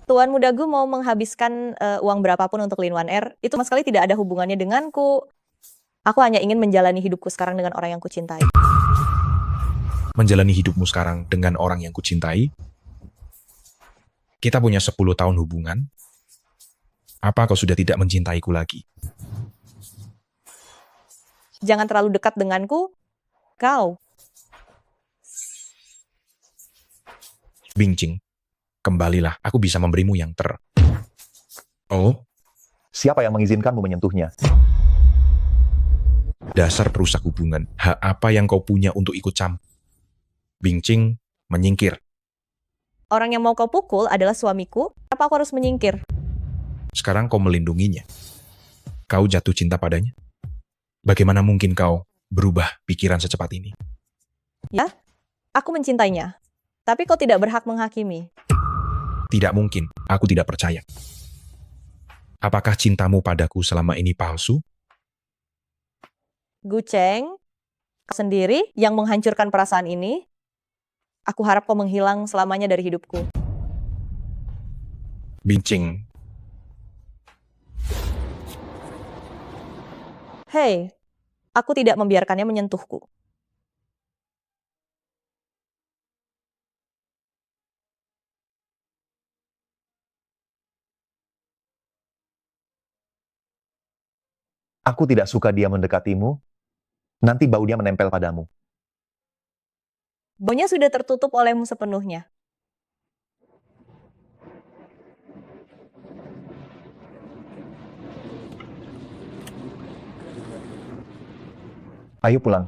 Tuan Muda Gu mau menghabiskan uang berapapun untuk Lin Wan Er, itu sama sekali tidak ada hubungannya denganku. Aku hanya ingin menjalani hidupku sekarang dengan orang yang kucintai. Menjalani hidupmu sekarang dengan orang yang kucintai? Kita punya 10 tahun hubungan. Apa kau sudah tidak mencintaiku lagi? Jangan terlalu dekat denganku, kau. Bing Ching, kembalilah, aku bisa memberimu yang Oh, Siapa yang mengizinkanmu menyentuhnya? dasar perusak hubungan. Hak apa yang kau punya untuk ikut campur? Bing Ching, menyingkir. Orang yang mau kau pukul adalah suamiku, apa aku harus menyingkir? Sekarang kau melindunginya. Kau jatuh cinta padanya? Bagaimana mungkin kau berubah pikiran secepat ini? Ya, aku mencintainya. Tapi kau tidak berhak menghakimi. Tidak mungkin, aku tidak percaya. Apakah cintamu padaku selama ini palsu? Gu Cheng, kau sendiri yang menghancurkan perasaan ini. Aku harap kau menghilang selamanya dari hidupku. Bing Ching, Hei, Aku tidak membiarkannya menyentuhku. Aku tidak suka dia mendekatimu, nanti bau dia menempel padamu. Baunya sudah tertutup olehmu sepenuhnya. Ayo pulang.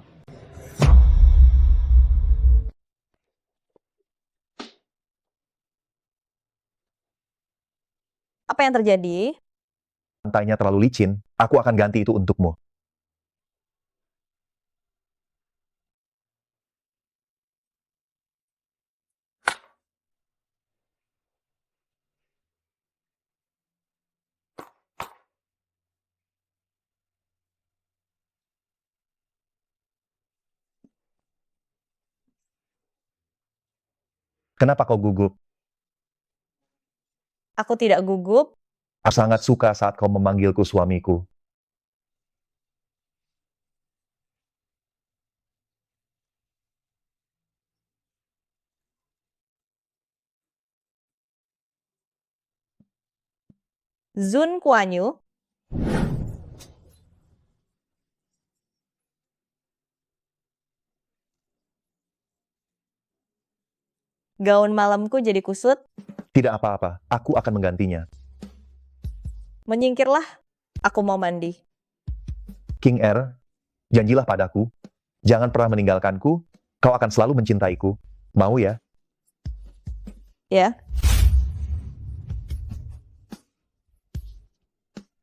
Apa yang terjadi? Lantainya terlalu licin, aku akan ganti itu untukmu. Kenapa kau gugup? Aku tidak gugup. Aku sangat suka saat kau memanggilku suamiku. Zun Kuan Yu. Gaun malamku jadi kusut. Tidak apa-apa, aku akan menggantinya. Menyingkirlah. Aku mau mandi. King Er, janjilah padaku, jangan pernah meninggalkanku, kau akan selalu mencintaiku. Mau ya? Ya.